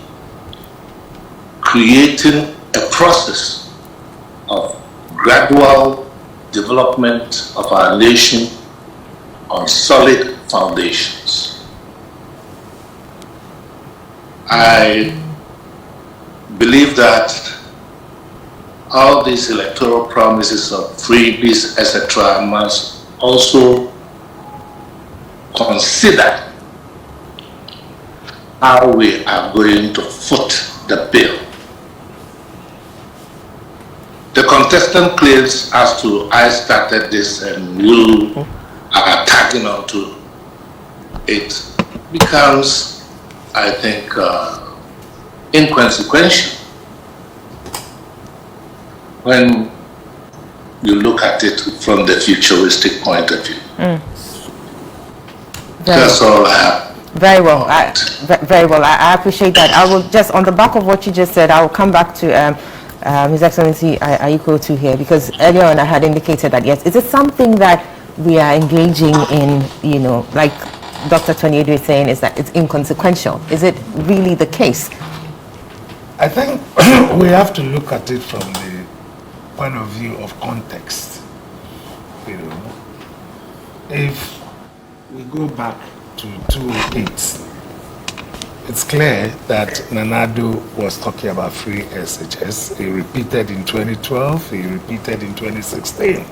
creating a process of gradual development of our nation on solid foundations? I believe that all these electoral promises of freebies, etc., must also consider how we are going to foot the bill. The contestant claims as to I started this and you are tagging on to it becomes, I think, inconsequential when you look at it from the futuristic point of view. That's all I have. Very well. Very well. I appreciate that. I will just, on the back of what you just said, I will come back to His Excellency Ayiko too here, because earlier on I had indicated that yes, is it something that we are engaging in, you know, like Dr. Tony is saying, is that it's inconsequential? Is it really the case? I think we have to look at it from the point of view of context. You know, if we go back to 2008, it's clear that Nanado was talking about free SHS. He repeated in 2012, he repeated in 2016.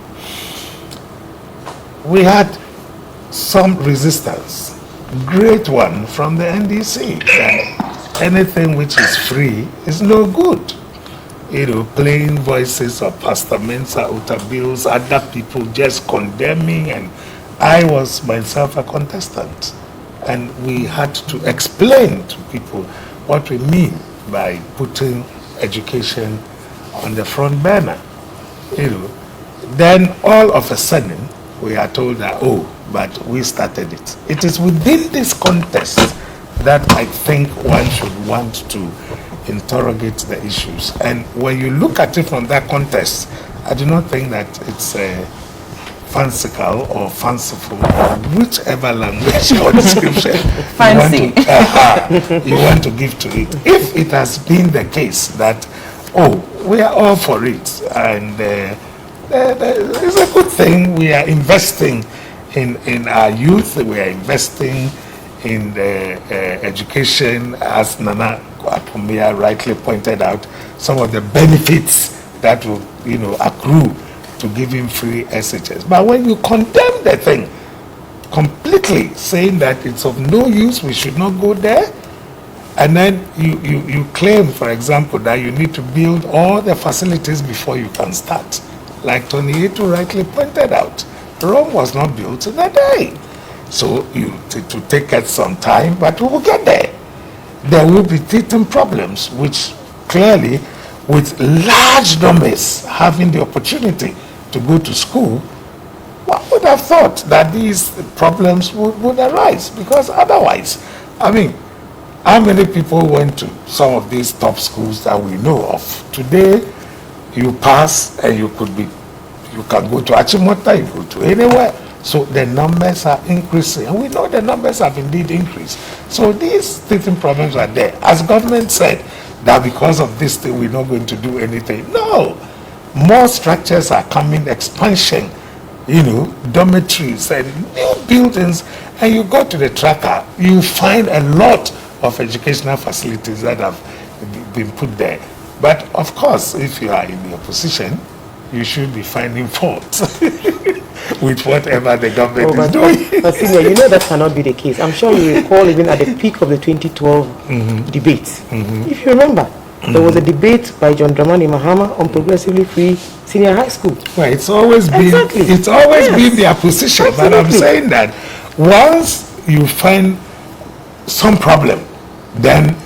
We had some resistance, great one from the NDC, that anything which is free is no good. You know, playing voices of Pastor Mensa Utabil's, other people just condemning, and I was myself a contestant. And we had to explain to people what we mean by putting education on the front burner. You know, then all of a sudden we are told that, oh, but we started it. It is within this context that I think one should want to interrogate the issues. And when you look at it from that context, I do not think that it's fanciful or fanciful, or whichever language or description you want to give to it. If it has been the case that, oh, we are all for it, and it's a good thing, we are investing in our youth, we are investing in the education, as Nana Akumia rightly pointed out, some of the benefits that will, you know, accrue to giving free SHS. But when you condemn the thing completely, saying that it's of no use, we should not go there, and then you claim, for example, that you need to build all the facilities before you can start. Like Tony Etu rightly pointed out, Rome was not built in a day. So it will take us some time, but we will get there. There will be teething problems, which clearly, with large numbers having the opportunity to go to school, one would have thought that these problems would arise, because otherwise, I mean, how many people went to some of these top schools that we know of? Today, you pass and you can go to Achimota, you go to anywhere. So the numbers are increasing, and we know the numbers have indeed increased. So these teething problems are there. As government said that because of this thing we're not going to do anything. No, more structures are coming, expansion, you know, dormitories and new buildings, and you go to the tracker, you find a lot of educational facilities that have been put there. But of course, if you are in the opposition, you should be finding fault with whatever the government is doing. But Senior, you know that cannot be the case. I'm sure you recall even at the peak of the 2012 debate. If you remember, there was a debate by John Dramani Mahama on progressively free senior high school. Well, it's always been been their position. Absolutely. But I'm saying that once you find some problem, then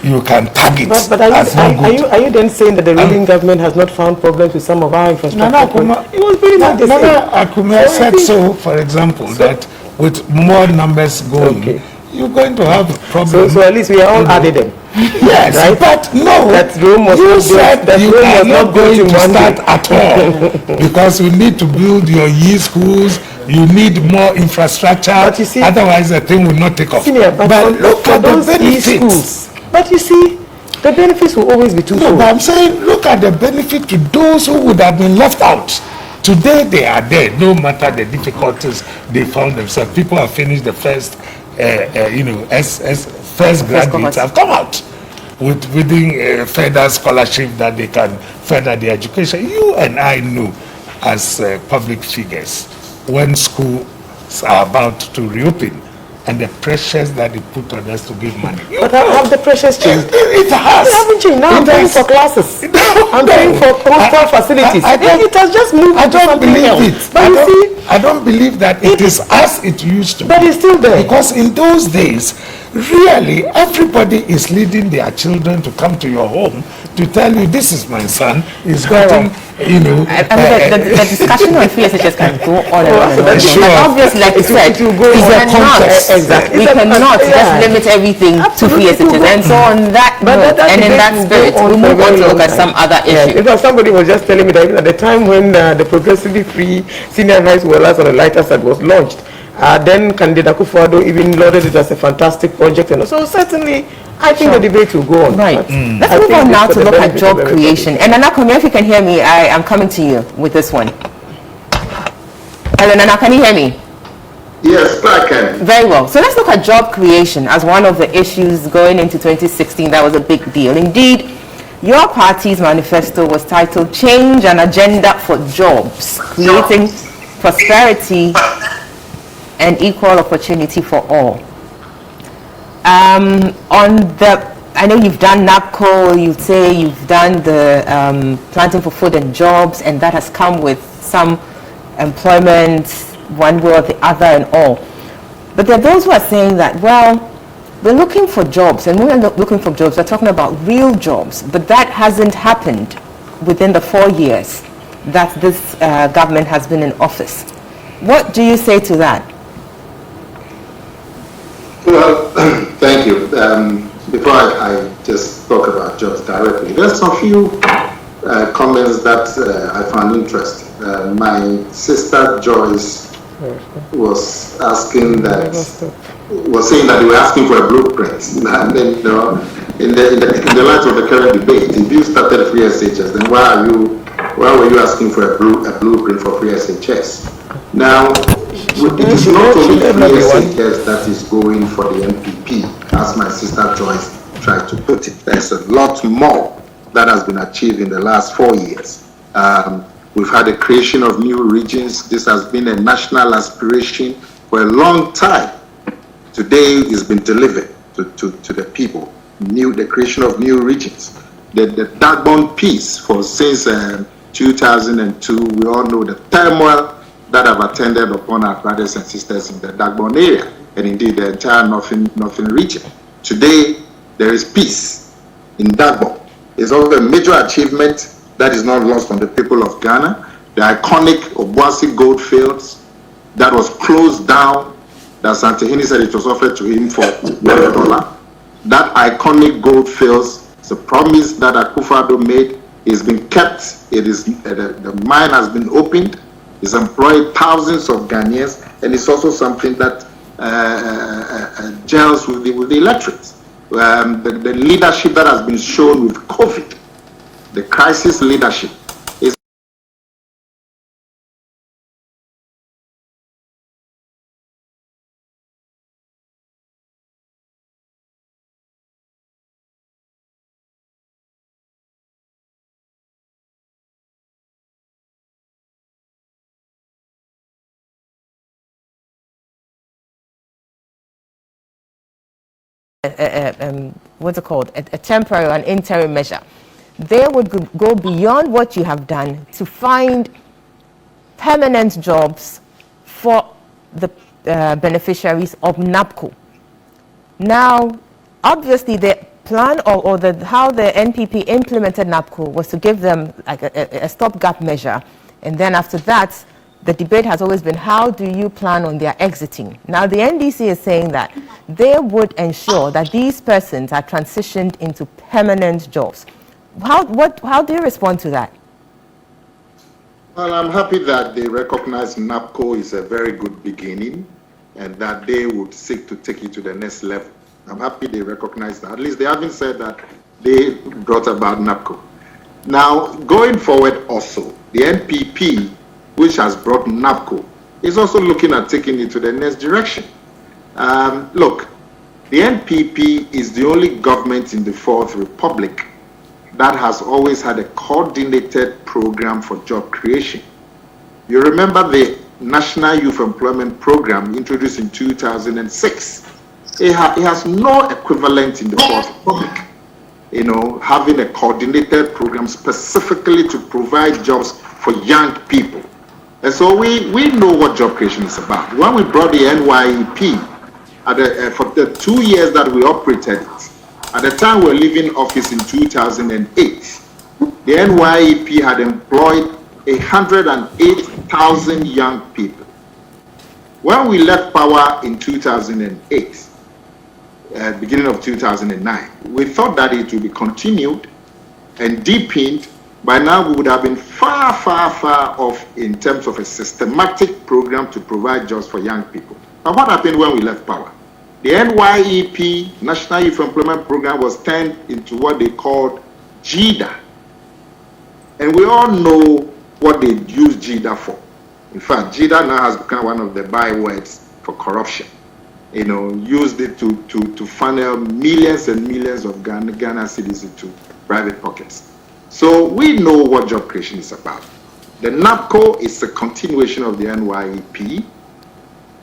you can tag it. But are you then saying that the ruling government has not found problems with some of our infrastructure? It was pretty much the same. Akuma said so, for example, that with more numbers going, you're going to have problems. So at least we are all added them. Yes, right? But no, you said that you are not going to start at all, because you need to build your year schools, you need more infrastructure, but you see, otherwise the thing will not take off. Senior, but look at the benefits. But you see, the benefits will always be twofold. No, but I'm saying, look at the benefit to those who would have been left out. Today they are there, no matter the difficulties they found themselves. People have finished the first, first graduates have come out within further scholarship that they can further their education. You and I know, as public figures, when schools are about to reopen, and the pressures that they put on us to give money. But have the pressures changed? It has. They haven't changed. Now I'm paying for classes. I'm paying for hostel facilities. It has just moved. I don't believe it. But you see, I don't believe that it is as it used to be. But it's still there. Because in those days, really, everybody is leading their children to come to your home to tell you, this is my son, he's gotten, you know. The discussion on free SHS can go on and on and on. Sure. But obviously, like you said, we cannot just limit everything to free SHS. And so on that note, and in that spirit, we move on to look at some other issues. Because somebody was just telling me that even at the time when the progressively free senior high school on the lighter side was launched, then candidate Akufo-Addo even lauded it as a fantastic project. And so certainly, I think the debate will go on. Right. Let's move on now to look at job creation. And Nana, if you can hear me, I am coming to you with this one. Hello, Nana, can you hear me? Yes, I can. Very well. So let's look at job creation as one of the issues going into 2016. That was a big deal. Indeed, your party's manifesto was titled Change an Agenda for Jobs, Creating Prosperity and Equal Opportunity for All. I know you've done NAPCO, you say you've done the planting for food and jobs, and that has come with some employment, one way or the other and all. But there are those who are saying that, well, we're looking for jobs, and when we're looking for jobs, we're talking about real jobs, but that hasn't happened within the 4 years that this government has been in office. What do you say to that? Well, thank you. Before I just talk about jobs directly, there's a few comments that I found interesting. My sister Joyce was saying that they were asking for a blueprint. And then, in the light of the current debate, if you started free SHS, then why were you asking for a blueprint for free SHS? Now, it is not only free SHS that is going for the NPP, as my sister Joyce tried to put it. There's a lot more that has been achieved in the last 4 years. We've had the creation of new regions. This has been a national aspiration for a long time. Today it's been delivered to the people. The creation of new regions. The backbone piece since 2002, we all know the turmoil that have attended upon our brothers and sisters in the Dagbon area, and indeed the entire northern region. Today, there is peace in Dagbon. It's also a major achievement that is not lost on the people of Ghana. The iconic Obuasi gold fields that was closed down, that Santehini said it was offered to him for $1. That iconic gold fields is a promise that Akufo-Addo made. It's been kept. It is the mine has been opened. It's employed thousands of Ghanaians, and it's also something that gels with the electorate. The leadership that has been shown with COVID, the crisis leadership, is what's it called? A temporary, an interim measure. They would go beyond what you have done to find permanent jobs for the beneficiaries of NAPCO. Now, obviously, the plan or how the NPP implemented NAPCO was to give them like a stopgap measure, and then after that, the debate has always been, how do you plan on their exiting? Now, the NDC is saying that they would ensure that these persons are transitioned into permanent jobs. How do you respond to that? Well, I'm happy that they recognize NAPCO is a very good beginning and that they would seek to take it to the next level. I'm happy they recognize that. At least they haven't said that they brought about NAPCO. Now, going forward also, the NPP, which has brought NAPCO, is also looking at taking it to the next direction. Look, the NPP is the only government in the Fourth Republic that has always had a coordinated program for job creation. You remember the National Youth Employment Program introduced in 2006. It has no equivalent in the fourth republic. You know, having a coordinated program specifically to provide jobs for young people. And so we know what job creation is about. When we brought the NYEP, for the 2 years that we operated it, at the time we were leaving office in 2008, the NYEP had employed 108,000 young people. When we left power in 2008, beginning of 2009, we thought that it would be continued and deepened. By now we would have been far off in terms of a systematic program to provide jobs for young people. But what happened when we left power? The NYEP, National Youth Employment Program, was turned into what they called GIDA. And we all know what they use GIDA for. In fact, GIDA now has become one of the bywords for corruption. You know, used it to funnel millions and millions of Ghana citizens into private pockets. So we know what job creation is about. The NAPCO is a continuation of the NYEP,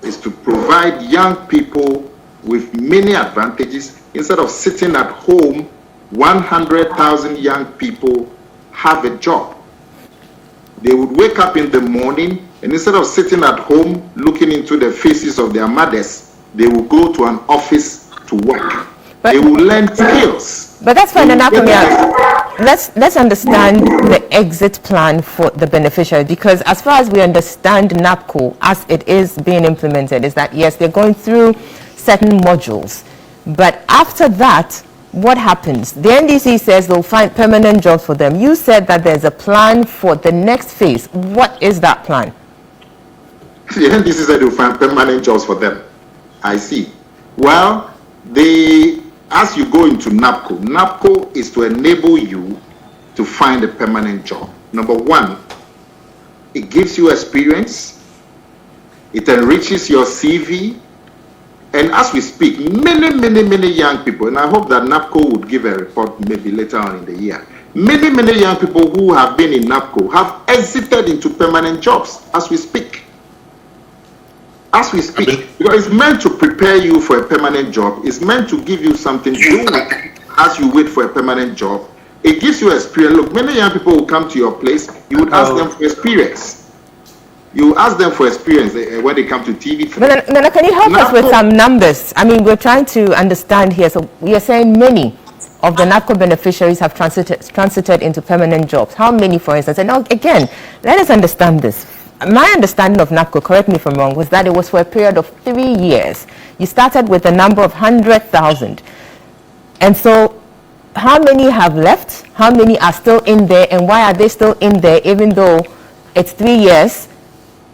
is to provide young people with many advantages. Instead of sitting at home, 100,000 young people have a job. They would wake up in the morning, and instead of sitting at home looking into the faces of their mothers, they will go to an office to work. They will learn skills. But that's fine. Let's understand the exit plan for the beneficiary, because as far as we understand NAPCO as it is being implemented, is that yes, they're going through certain modules, but after that, what happens? The NDC says they'll find permanent jobs for them. You said that there's a plan for the next phase. What is that plan? The NDC said they'll find permanent jobs for them. I see. Well, as you go into NAPCO, NAPCO is to enable you to find a permanent job. Number one, it gives you experience, it enriches your CV, and as we speak, many young people, and I hope that NAPCO would give a report maybe later on in the year, many young people who have been in NAPCO have exited into permanent jobs as we speak. As we speak, because it's meant to prepare you for a permanent job. It's meant to give you something to do as you wait for a permanent job. It gives you experience. Look, many young people will come to your place. You would ask them for experience. You ask them for experience when they come to TV. Nana, can you help us with some numbers? I mean, we're trying to understand here. So we are saying many of the NAPCO beneficiaries have transited into permanent jobs. How many, for instance? And now, again, let us understand this. My understanding of NAPCO, correct me if I'm wrong, was that it was for a period of 3 years. You started with a number of 100,000. And so how many have left? How many are still in there? And why are they still in there even though it's 3 years?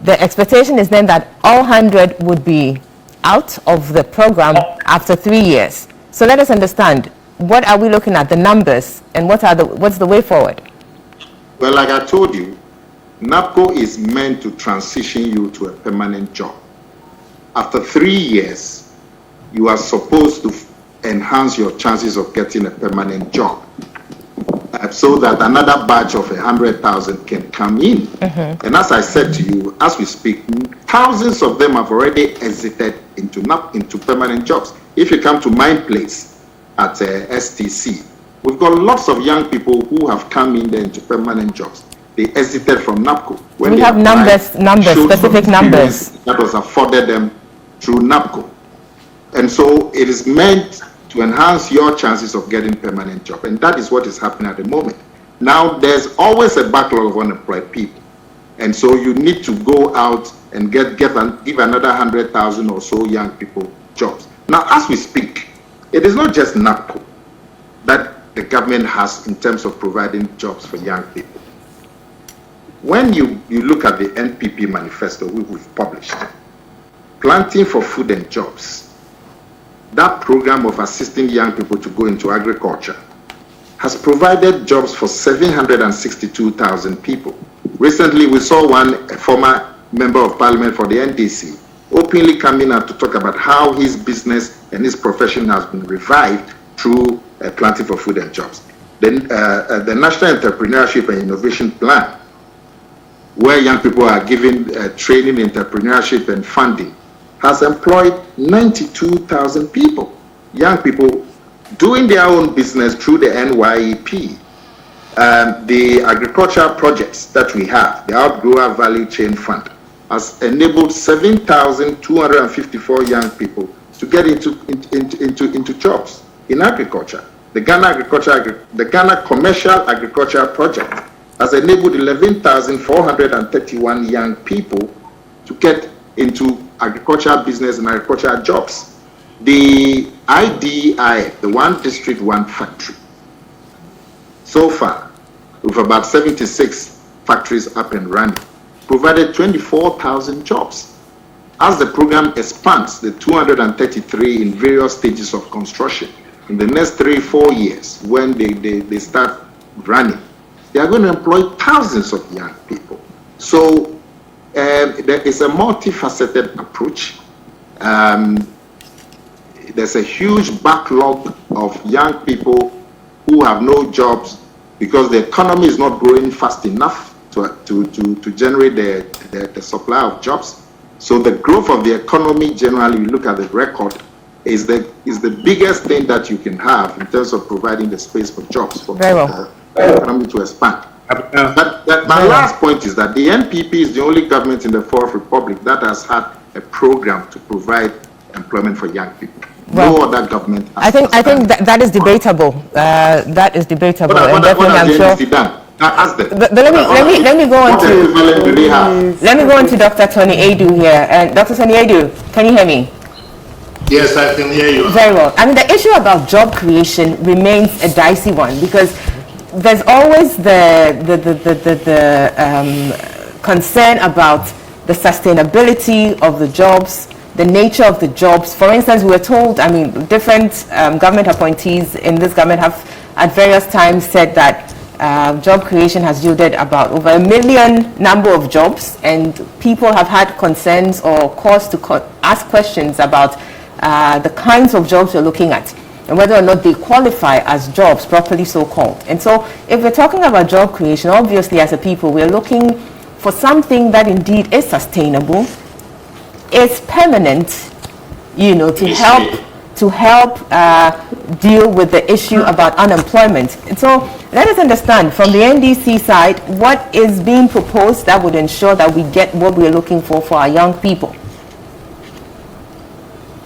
The expectation is then that all 100 would be out of the program after 3 years. So let us understand, what are we looking at, the numbers, and what's the way forward? Well, like I told you, NAPCO is meant to transition you to a permanent job. After 3 years, you are supposed to enhance your chances of getting a permanent job, so that another batch of 100,000 can come in. And as I said to you, as we speak, thousands of them have already exited into permanent jobs. If you come to my place at STC, we've got lots of young people who have come in there into permanent jobs. They exited from NAPCO. When we have numbers, specific numbers that was afforded them through NAPCO. And so it is meant to enhance your chances of getting permanent job. And that is what is happening at the moment. Now, there's always a backlog of unemployed people. And so you need to go out and give another 100,000 or so young people jobs. Now, as we speak, it is not just NAPCO that the government has in terms of providing jobs for young people. When you look at the NPP manifesto we've published, Planting for Food and Jobs, that program of assisting young people to go into agriculture has provided jobs for 762,000 people. Recently, we saw a former member of parliament for the NDC, openly coming out to talk about how his business and his profession has been revived through Planting for Food and Jobs. Then the National Entrepreneurship and Innovation Plan where young people are given training, entrepreneurship, and funding, has employed 92,000 people, young people doing their own business through the NYEP. The agricultural projects that we have, the Outgrower Value Chain Fund, has enabled 7,254 young people to get into jobs in agriculture. The Ghana Commercial Agriculture Project has enabled 11,431 young people to get into agricultural business and agricultural jobs. The IDI, the One District, One Factory, so far, with about 76 factories up and running, provided 24,000 jobs. As the program expands, the 233 in various stages of construction, in the next 3-4 years, when they start running, they are going to employ thousands of young people. So there is a multifaceted approach. There's a huge backlog of young people who have no jobs because the economy is not growing fast enough to generate the supply of jobs. So the growth of the economy, generally, you look at the record, is the biggest thing that you can have in terms of providing the space for jobs for the economy to expand. My last point is that the NPP is the only government in the Fourth Republic that has had a program to provide employment for young people. Well, no other government. I think that is debatable. That is debatable. And definitely, I'm sure. But let me go on to Dr. Tony Adu here. And Dr. Tony Adu, can you hear me? Yes, I can hear you. Very well. I mean, the issue about job creation remains a dicey one because there's always the concern about the sustainability of the jobs, the nature of the jobs. For instance, we were told, I mean, different government appointees in this government have at various times said that job creation has yielded about over 1 million number of jobs, and people have had concerns or cause to ask questions about the kinds of jobs we're looking at and whether or not they qualify as jobs, properly so called. And so if we're talking about job creation, obviously as a people, we're looking for something that indeed is sustainable, is permanent, you know, to help deal with the issue about unemployment. And so let us understand from the NDC side what is being proposed that would ensure that we get what we're looking for our young people.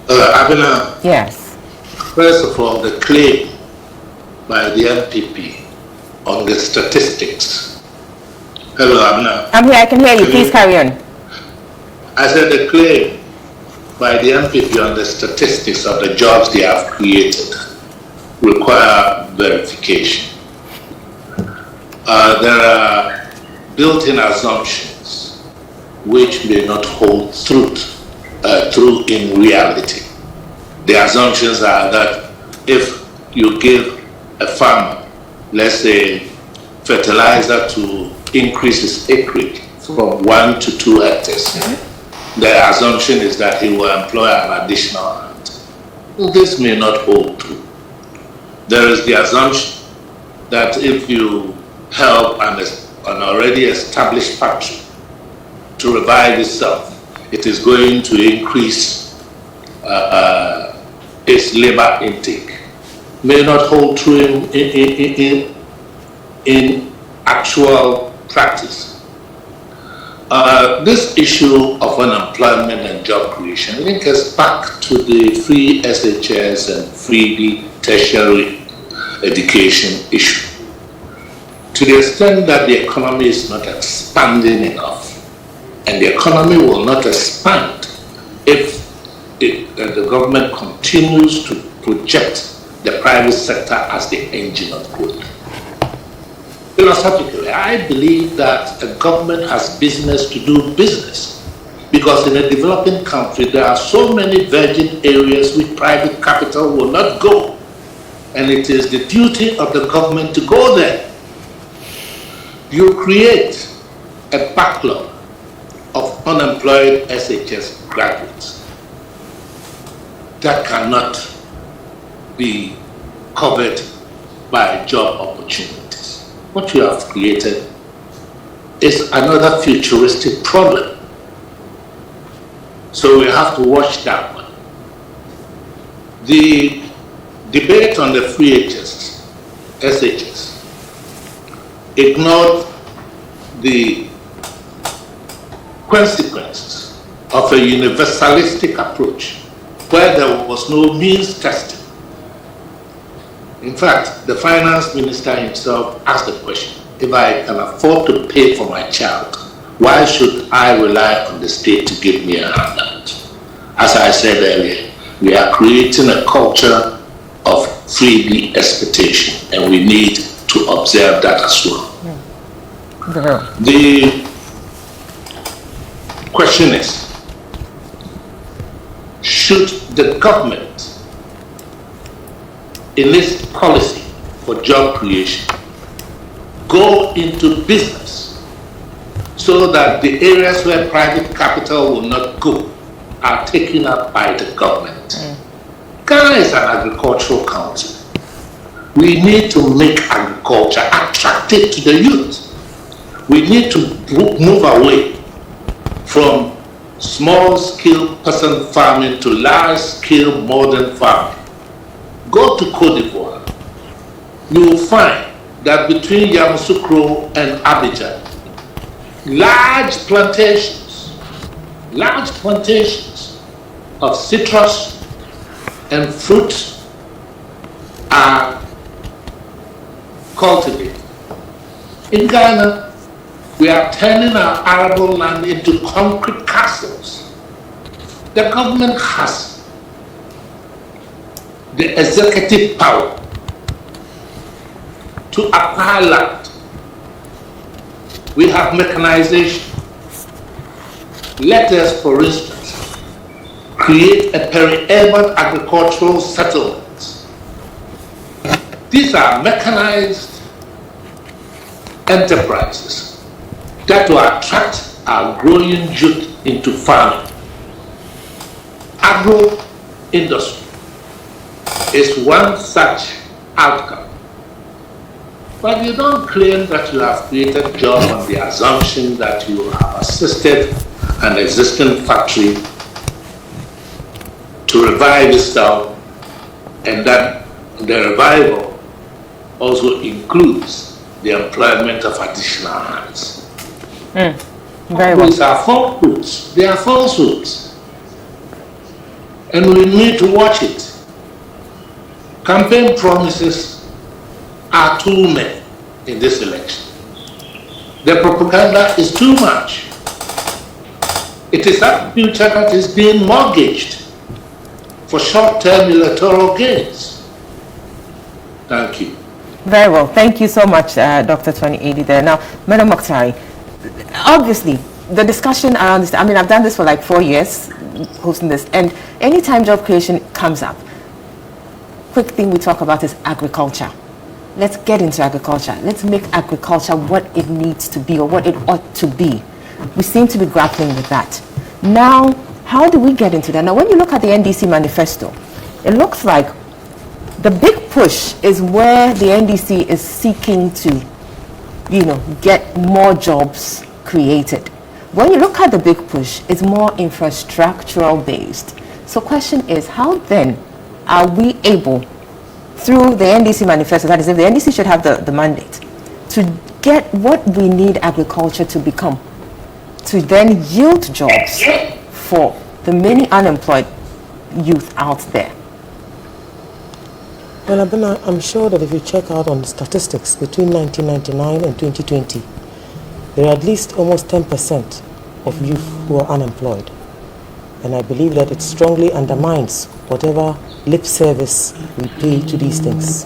Abena, yes. First of all, the claim by the NPP on the statistics. Hello, Abena. I'm here, I can hear you. Please carry on. I said the claim by the NPP on the statistics of the jobs they have created require verification. There are built-in assumptions which may not hold true in reality. The assumptions are that if you give a farmer, let's say, fertilizer to increase his acreage from 1 to 2 hectares, the assumption is that he will employ an additional hand. This may not hold true. There is the assumption that if you help an already established factory to revive itself, it is going to increase its labor intake. May not hold true in actual practice. This issue of unemployment and job creation links us back to the free SHS and free tertiary education issue. To the extent that the economy is not expanding enough, and the economy will not expand if the government continues to project the private sector as the engine of growth. Philosophically, I believe that a government has business to do business, because in a developing country there are so many virgin areas which private capital will not go, and it is the duty of the government to go there. You create a backlog of unemployed SHS graduates that cannot be covered by job opportunities. What you have created is another futuristic problem. So we have to watch that one. The debate on the free SHS ignored the consequences of a universalistic approach where there was no means testing. In fact, the finance minister himself asked the question, if I can afford to pay for my child, why should I rely on the state to give me a handout? As I said earlier, we are creating a culture of freebie expectation, and we need to observe that as well. Yeah. The question is, should the government, in its policy for job creation, go into business so that the areas where private capital will not go are taken up by the government? Ghana is an agricultural country. We need to make agriculture attractive to the youth. We need to move away from small-scale peasant farming to large-scale modern farming. Go to Cote d'Ivoire. You will find that between Yamoussoukro and Abidjan, large plantations of citrus and fruit are cultivated. In Ghana, we are turning our arable land into concrete castles. The government has the executive power to acquire land. We have mechanization. Let us, for instance, create a peri-urban agricultural settlement. These are mechanized enterprises that will attract our growing youth into farming. Agro-industry is one such outcome. But you don't claim that you have created jobs on the assumption that you have assisted an existing factory to revive itself, and that the revival also includes the employment of additional hands. Very well. These are falsehoods. They are falsehoods. And we need to watch it. Campaign promises are too many in this election. The propaganda is too much. It is that future that is being mortgaged for short-term electoral gains. Thank you. Very well. Thank you so much, Dr. Tony Adi there. Now, Madam Mokhtari, obviously, the discussion around this, I mean, I've done this for like 4 years, hosting this, and anytime job creation comes up, quick thing we talk about is agriculture. Let's get into agriculture. Let's make agriculture what it needs to be or what it ought to be. We seem to be grappling with that. Now, how do we get into that? Now, when you look at the NDC manifesto, it looks like the big push is where the NDC is seeking to, get more jobs created. When you look at the big push, it's more infrastructural based. So question is, how then are we able, through the NDC manifesto, that is, if the NDC should have the mandate, to get what we need agriculture to become, to then yield jobs for the many unemployed youth out there? Well, Abena, I'm sure that if you check out on the statistics between 1999 and 2020, there are at least almost 10% of youth who are unemployed. And I believe that it strongly undermines whatever lip service we pay to these things.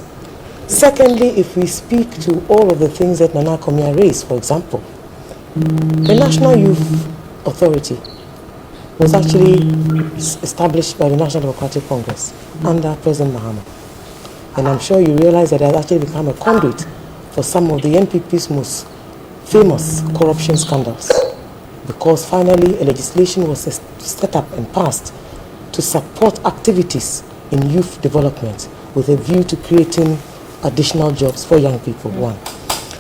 Secondly, if we speak to all of the things that Nana Komia raised, for example, the National Youth Authority was actually established by the National Democratic Congress under President Mahama. And I'm sure you realize that it has actually become a conduit for some of the NPP's most famous corruption scandals, because finally a legislation was set up and passed to support activities in youth development with a view to creating additional jobs for young people, one.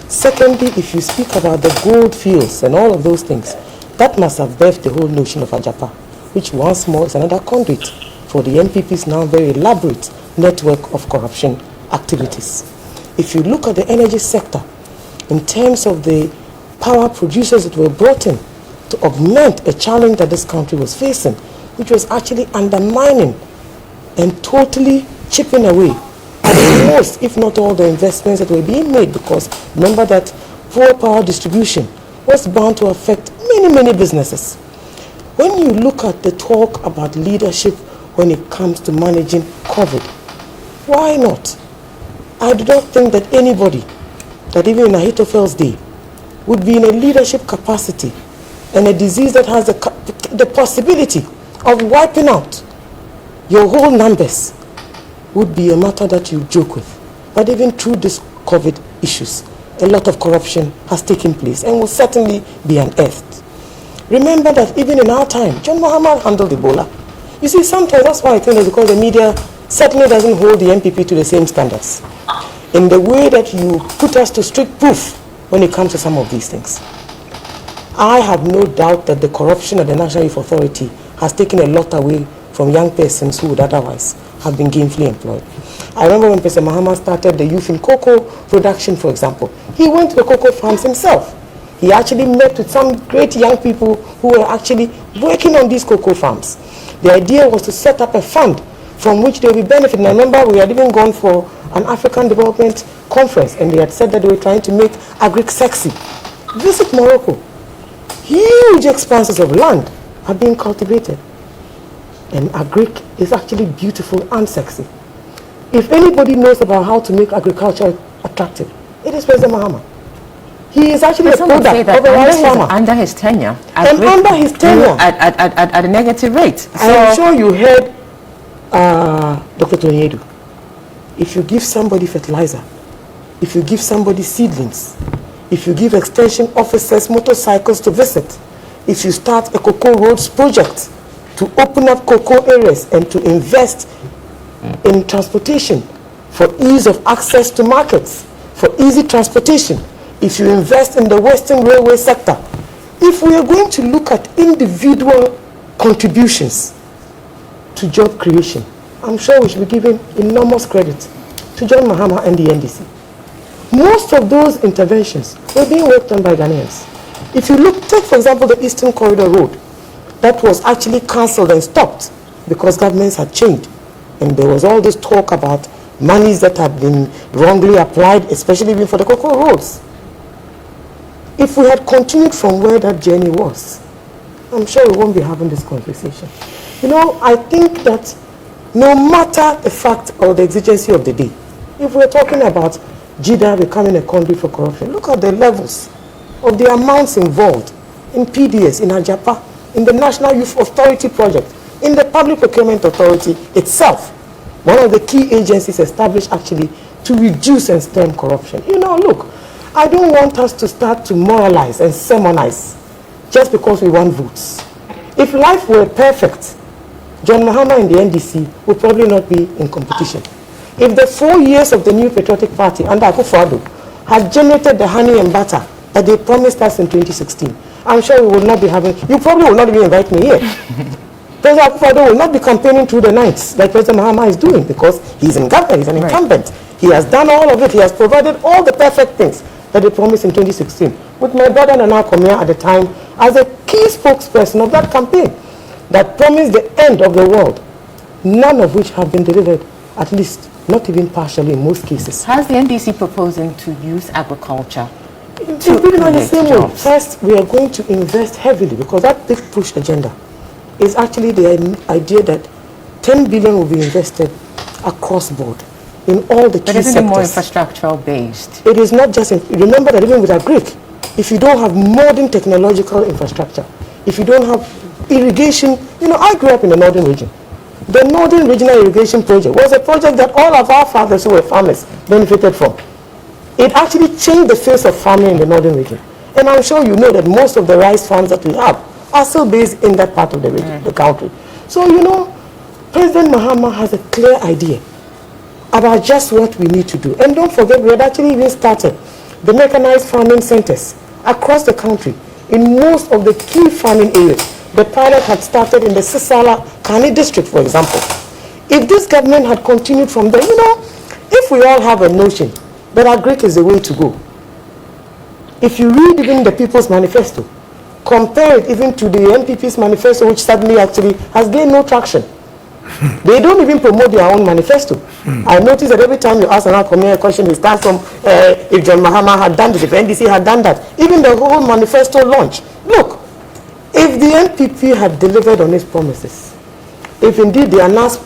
Secondly, if you speak about the gold fields and all of those things, that must have birthed the whole notion of Ajapa, which once more is another conduit for the MPP's now very elaborate network of corruption activities. If you look at the energy sector, in terms of the power producers that were brought in to augment a challenge that this country was facing, which was actually undermining and totally chipping away at most, if not all, the investments that were being made, because remember that poor power distribution was bound to affect many businesses. When you look at the talk about leadership when it comes to managing COVID, why not? I do not think that anybody, that even in Ahithophel's day, would be in a leadership capacity and a disease that has the possibility of wiping out your whole numbers would be a matter that you joke with. But even through these COVID issues, a lot of corruption has taken place and will certainly be unearthed. Remember that even in our time, John Mahama handled Ebola. You see, sometimes that's why I think it's because the media certainly doesn't hold the MPP to the same standards in the way that you put us to strict proof when it comes to some of these things. I have no doubt that the corruption at the National Youth Authority has taken a lot away from young persons who would otherwise have been gainfully employed. I remember when President Mahama started the youth in cocoa production, for example. He went to the cocoa farms himself. He actually met with some great young people who were actually working on these cocoa farms. The idea was to set up a fund from which they will be benefiting. I remember we had even gone for an African development conference, and they had said that they were trying to make agric sexy. Visit Morocco. Huge expanses of land are being cultivated. And agric is actually beautiful and sexy. If anybody knows about how to make agriculture attractive, it is President Mahama. He is actually a product of a rice farmer. Under his tenure. And under his tenure. At a negative rate. So I'm sure you heard Dr. Tonyedu. If you give somebody fertilizer, if you give somebody seedlings, if you give extension officers motorcycles to visit, if you start a cocoa roads project to open up cocoa areas and to invest in transportation for ease of access to markets, for easy transportation, if you invest in the Western Railway sector, if we are going to look at individual contributions to job creation, I'm sure we should be giving enormous credit to John Mahama and the NDC. Most of those interventions were being worked on by Ghanaians. If you look, take for example the Eastern Corridor Road, that was actually cancelled and stopped because governments had changed. And there was all this talk about monies that had been wrongly applied, especially even for the cocoa roads. If we had continued from where that journey was, I'm sure we won't be having this conversation. You know, I think that no matter the fact or the exigency of the day, if we're talking about JIDA becoming a conduit for corruption, look at the levels of the amounts involved in PDS, in Ajapa, in the National Youth Authority project, in the Public Procurement Authority itself, one of the key agencies established actually to reduce and stem corruption. You know, look, I don't want us to start to moralize and sermonize just because we want votes. If life were perfect, John Mahama and the NDC would probably not be in competition. If the 4 years of the New Patriotic Party under Akufo-Addo had generated the honey and butter that they promised us in 2016, I'm sure we will not be having, you probably will not even invite me here. President Akufo-Addo will not be campaigning through the nights like President Mahama is doing because he's in government, he's an incumbent. He has done all of it, he has provided all the perfect things that they promised in 2016, with my brother Nana Komia at the time as a key spokesperson of that campaign that promised the end of the world, none of which have been delivered, at least not even partially in most cases. Has the NDC proposing to use agriculture to pretty much the same way. First, we are going to invest heavily because that big push agenda is actually the idea that 10 billion will be invested across board in all the key sectors. But isn't it more infrastructural based? It is not just, remember that even with agric, if you don't have modern technological infrastructure, if you don't have irrigation, you know, I grew up in the northern region. The Northern Regional Irrigation Project was a project that all of our fathers who were farmers benefited from. It actually changed the face of farming in the northern region. And I'm sure you know that most of the rice farms that we have are still based in that part of the region, the country. So, you know, President Mahama has a clear idea about just what we need to do. And don't forget, we had actually even started the mechanized farming centers across the country in most of the key farming areas. The pilot had started in the Sisala Kani district, for example. If this government had continued from there, if we all have a notion that agric is the way to go, if you read even the People's Manifesto, compare it even to the NPP's manifesto, which suddenly actually has gained no traction. They don't even promote their own manifesto. I noticed that every time you ask an a question, it starts from if John Mahama had done this, if NDC had done that. Even the whole manifesto launch. Look, if the NPP had delivered on its promises, if indeed the announced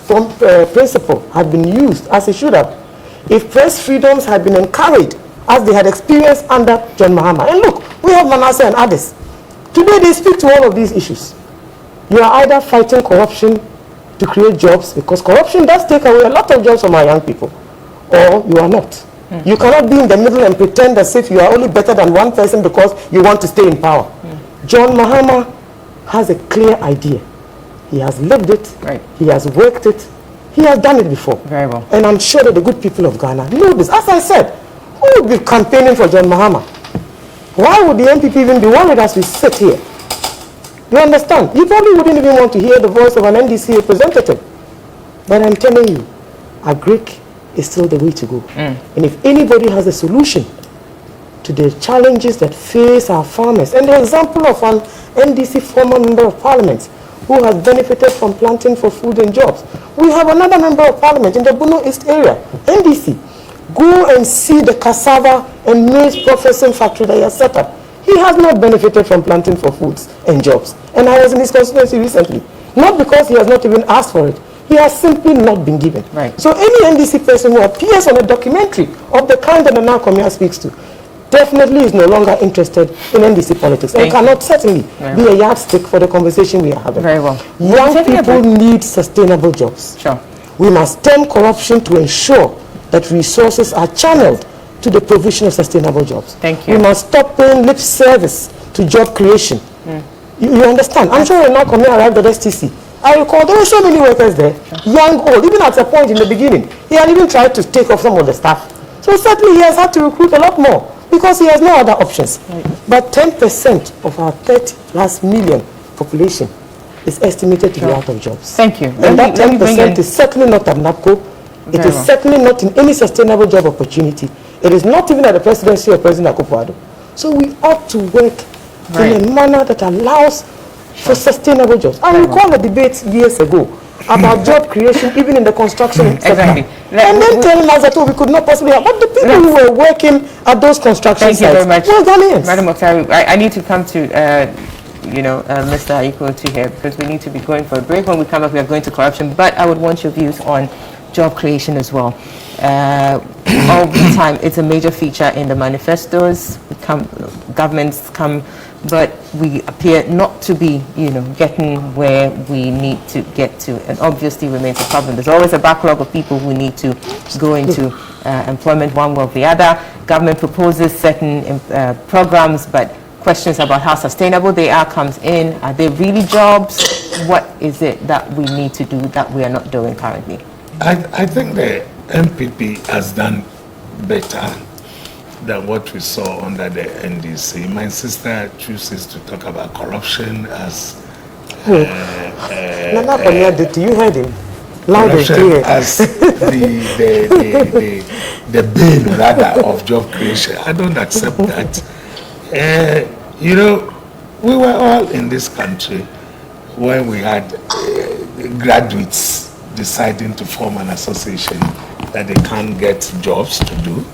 principle had been used as it should have, if press freedoms had been encouraged as they had experienced under John Mahama. And look, we have Manasseh and others. Today they speak to all of these issues. You are either fighting corruption to create jobs, because corruption does take away a lot of jobs from our young people, or you are not. You cannot be in the middle and pretend as if you are only better than one person because you want to stay in power. John Mahama has a clear idea. He has lived it, he has worked it, he has done it before. Very well. And I'm sure that the good people of Ghana know this. As I said, who would be campaigning for John Mahama? Why would the NPP even be worried as we sit here? You understand? You probably wouldn't even want to hear the voice of an NDC representative. But I'm telling you, agric is still the way to go. And if anybody has a solution to the challenges that face our farmers, and the example of an NDC former member of parliament who has benefited from planting for food and jobs. We have another member of parliament in the Bono East area, NDC. Go and see the cassava and maize processing factory that he has set up. He has not benefited from planting for foods and jobs. And I was in his constituency recently. Not because he has not even asked for it. He has simply not been given. Right. So any NDC person who appears on a documentary of the kind that Nana Komia speaks to definitely is no longer interested in NDC politics and cannot certainly be a yardstick for the conversation we are having. Very well. Young people need sustainable jobs. Sure. We must stem corruption to ensure that resources are channeled to the provision of sustainable jobs. Thank you. We must stop paying lip service to job creation. You understand? I'm sure when Nakomi arrived at STC, I recall there were so many workers there, young, old, even at a point in the beginning. He had even tried to take off some of the staff. So certainly he has had to recruit a lot more because he has no other options. But 10% of our 30+ million population is estimated to be out of jobs. Thank you. And that 10% is certainly not at NAPCO. It is certainly not in any sustainable job opportunity. It is not even at the presidency of President Akufo-Addo. So we ought to work in a manner that allows for sustainable jobs. I recall a debate years ago about job creation, even in the construction sector. And then telling us that we could not possibly have. But the people who were working at those construction sites were Ghanaians. Madam Oktari, I need to come to Mr. Aiko to here because we need to be going for a break. When we come back, we are going to corruption. But I would want your views on job creation as well. All the time, it's a major feature in the manifestos. Governments come, but we appear not to be, getting where we need to get to, and obviously remains a problem. There's always a backlog of people who need to go into employment one way or the other. Government proposes certain programs, but questions about how sustainable they are comes in. Are they really jobs? What is it that we need to do that we are not doing currently? I think the MPP has done better than what we saw under the NDC. My sister chooses to talk about corruption as Nana Konya, did you heard him? Loud and clear. As the bane rather of job creation. I don't accept that. We were all in this country when we had graduates deciding to form an association that they can't get jobs to do.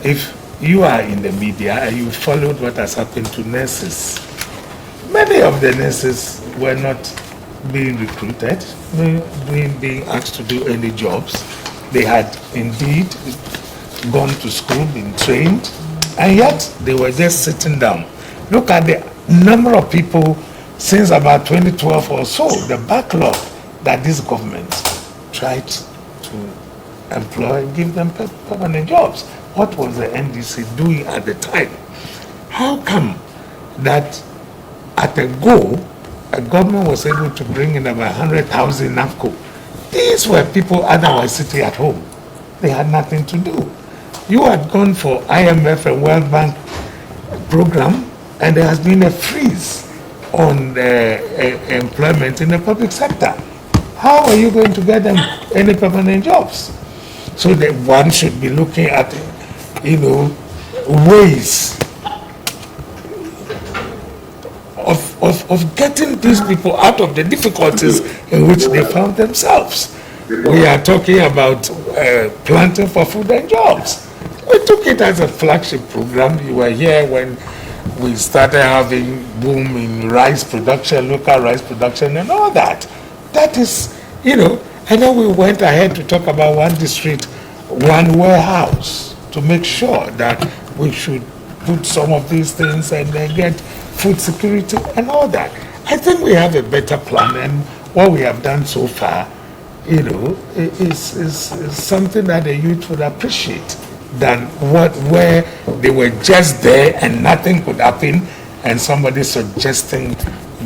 If you are in the media and you followed what has happened to nurses, many of the nurses were not being recruited, being asked to do any jobs. They had indeed gone to school, been trained, and yet they were just sitting down. Look at the number of people since about 2012 or so, the backlog that this government tried to employ, give them permanent jobs. What was the NDC doing at the time? How come that at a go, a government was able to bring in about 100,000 NAFCO? These were people otherwise sitting at home. They had nothing to do. You had gone for IMF and World Bank program, and there has been a freeze on employment in the public sector. How are you going to get them any permanent jobs? So that one should be looking at, ways of getting these people out of the difficulties in which they found themselves. We are talking about planting for food and jobs. We took it as a flagship program. You were here when we started having boom in rice production, local rice production and all that. That is, and then we went ahead to talk about one district, one warehouse, to make sure that we should put some of these things and then get food security and all that. I think we have a better plan, and what we have done so far, is something that the youth would appreciate than where they were just there and nothing could happen, and somebody suggesting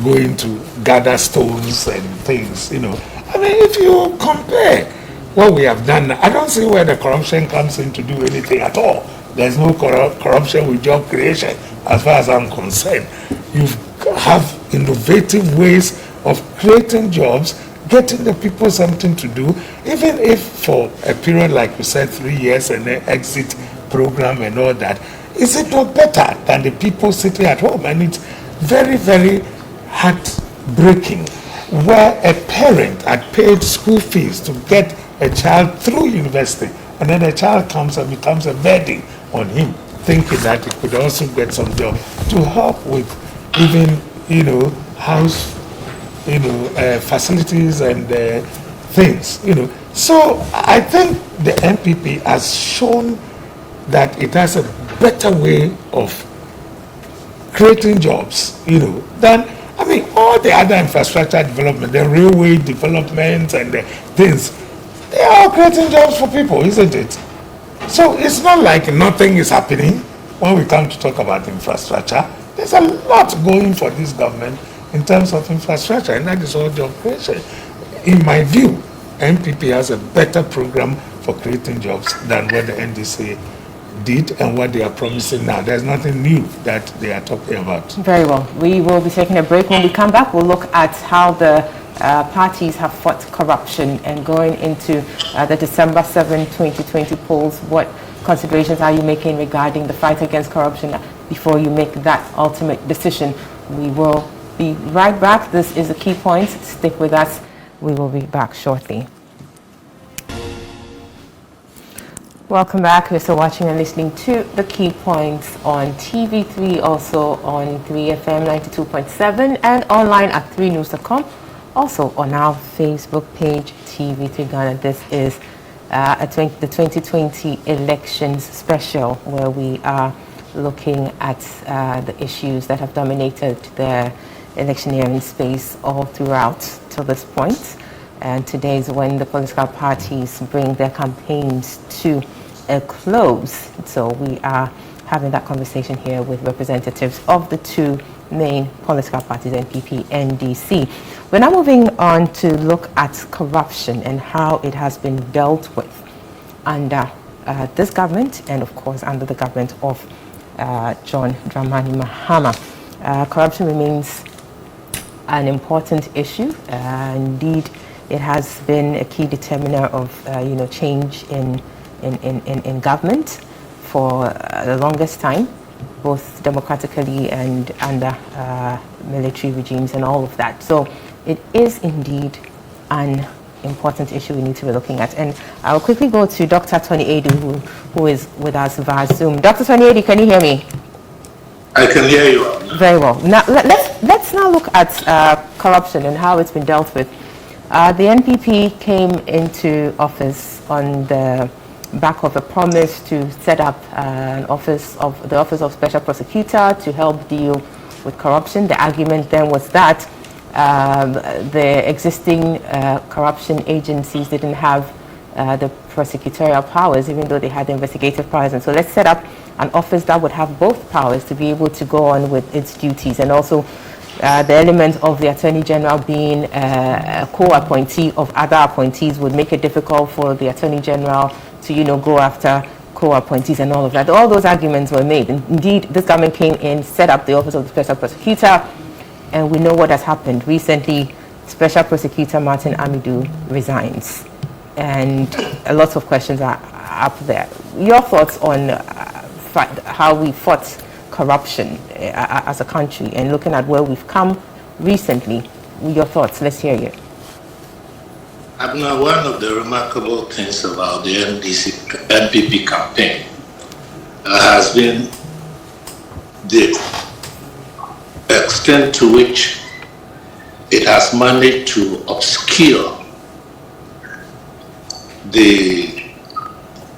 going to gather stones and things, I mean, if you compare what we have done, I don't see where the corruption comes in to do anything at all. There's no corruption with job creation, as far as I'm concerned. You have innovative ways of creating jobs, getting the people something to do, even if for a period, like you said, 3 years and then exit program and all that. Is it not better than the people sitting at home? And it's very, very heartbreaking where a parent had paid school fees to get a child through university, and then the child comes and becomes a burden on him, thinking that he could also get some job to help with even, house, facilities and things, So I think the NPP has shown that it has a better way of creating jobs, than, all the other infrastructure development, the railway development and the things, they are all creating jobs for people, isn't it? So it's not like nothing is happening when we come to talk about infrastructure. There's a lot going for this government in terms of infrastructure, and that is all job creation. In my view, NPP has a better program for creating jobs than what the NDC did and what they are promising now. There's nothing new that they are talking about. Very well. We will be taking a break. When we come back, we'll look at how the parties have fought corruption, and going into the December 7, 2020 polls, what considerations are you making regarding the fight against corruption before you make that ultimate decision? We will be right back. This is the Key Points. Stick with us. We will be back shortly. Welcome back. We're still watching and listening to the Key Points on TV3, also on 3FM 92.7 and online at 3news.com. Also on our Facebook page, TV3 Ghana. This is the 2020 elections special, where we are looking at the issues that have dominated the electioneering space all throughout to this point. And today is when the political parties bring their campaigns to a close. So we are having that conversation here with representatives of the two main political parties, NPP, NDC. We're now moving on to look at corruption and how it has been dealt with under this government, and of course under the government of John Dramani Mahama. Corruption remains an important issue. Indeed, it has been a key determiner of change in government for the longest time, both democratically and under military regimes and all of that. So it is indeed an important issue we need to be looking at. And I'll quickly go to Dr. Tony Edu, who is with us via Zoom. Dr. Tony Edu, can you hear me? I can hear you. Very well. Now let's now look at corruption and how it's been dealt with. The NPP came into office on the back of a promise to set up the office of Special Prosecutor to help deal with corruption. The argument then was that the existing corruption agencies didn't have the prosecutorial powers, even though they had the investigative powers. And so let's set up an office that would have both powers to be able to go on with its duties. And also the element of the Attorney General being a co-appointee of other appointees would make it difficult for the Attorney General to, go after co-appointees and all of that. All those arguments were made. And indeed, this government came in, set up the Office of the Special Prosecutor, and we know what has happened. Recently, Special Prosecutor Martin Amidu resigns, and a lot of questions are up there. Your thoughts on how we fought corruption as a country, and looking at where we've come recently, your thoughts, let's hear you. Abna, one of the remarkable things about the NPP campaign has been the extent to which it has managed to obscure the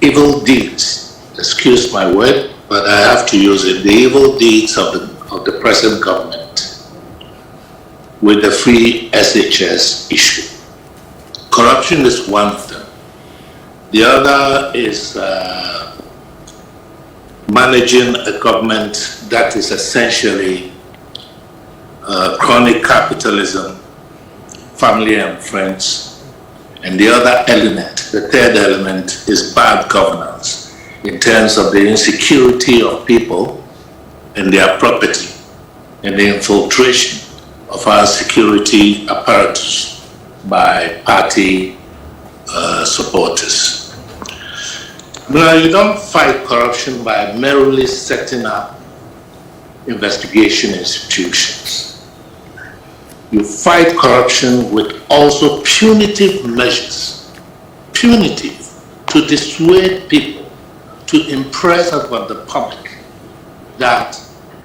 evil deeds, excuse my word, but I have to use it, the evil deeds of the present government with the free SHS issue. Corruption is one of them. The other is managing a government that is essentially chronic capitalism, family and friends. And the other element, the third element, is bad governance in terms of the insecurity of people and their property and the infiltration of our security apparatus by party supporters. Now, you don't fight corruption by merely setting up investigation institutions. You fight corruption with also punitive measures, punitive, to dissuade people, to impress upon the public that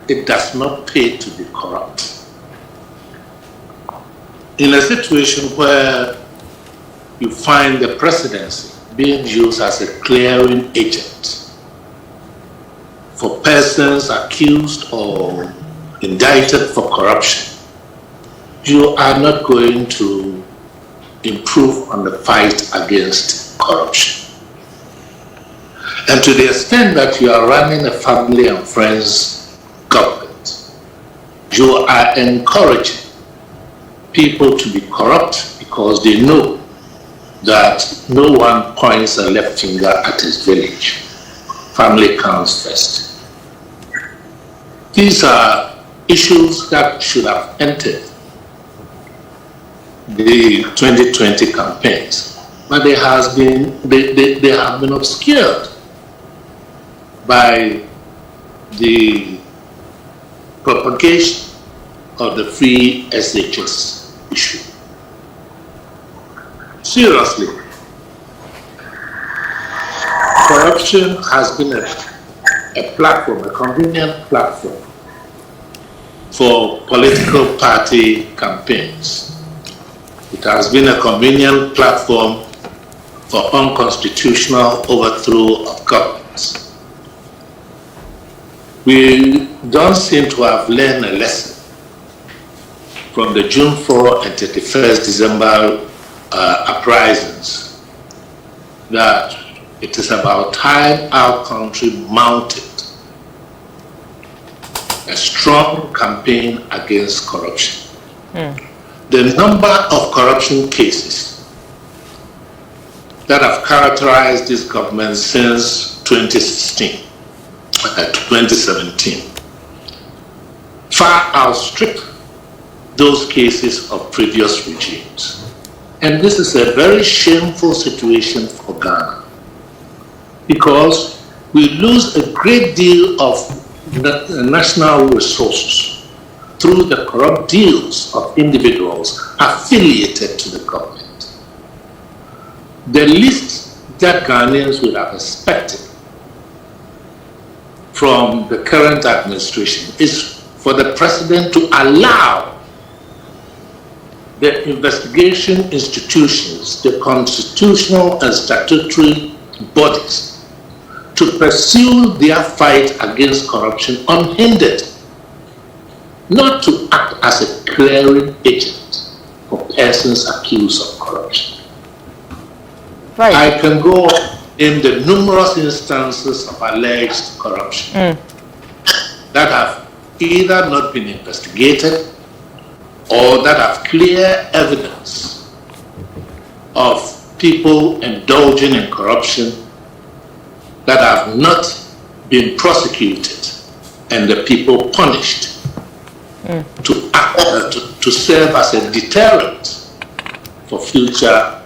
it does not pay to be corrupt. In a situation where you find the presidency being used as a clearing agent for persons accused or indicted for corruption, you are not going to improve on the fight against corruption. And to the extent that you are running a family and friends government, you are encouraging people to be corrupt because they know that no one points a left finger at his village. Family comes first. These are issues that should have entered the 2020 campaigns, but they have been obscured by the propagation of the free SHS issue. Seriously, corruption has been a platform, a convenient platform for political party campaigns. It has been a convenient platform for unconstitutional overthrow of governments. We don't seem to have learned a lesson from the June 4 and 31st December uprisings that it is about time our country mounted a strong campaign against corruption. The number of corruption cases that have characterized this government since 2017 far outstrip those cases of previous regimes. And this is a very shameful situation for Ghana because we lose a great deal of national resources through the corrupt deals of individuals affiliated to the government. The least that Ghanaians would have expected from the current administration is for the president to allow the investigation institutions, the constitutional and statutory bodies, to pursue their fight against corruption unhindered, not to act as a clearing agent for persons accused of corruption. Right. I can go in the numerous instances of alleged corruption that have either not been investigated or that have clear evidence of people indulging in corruption that have not been prosecuted and the people punished to serve as a deterrent for future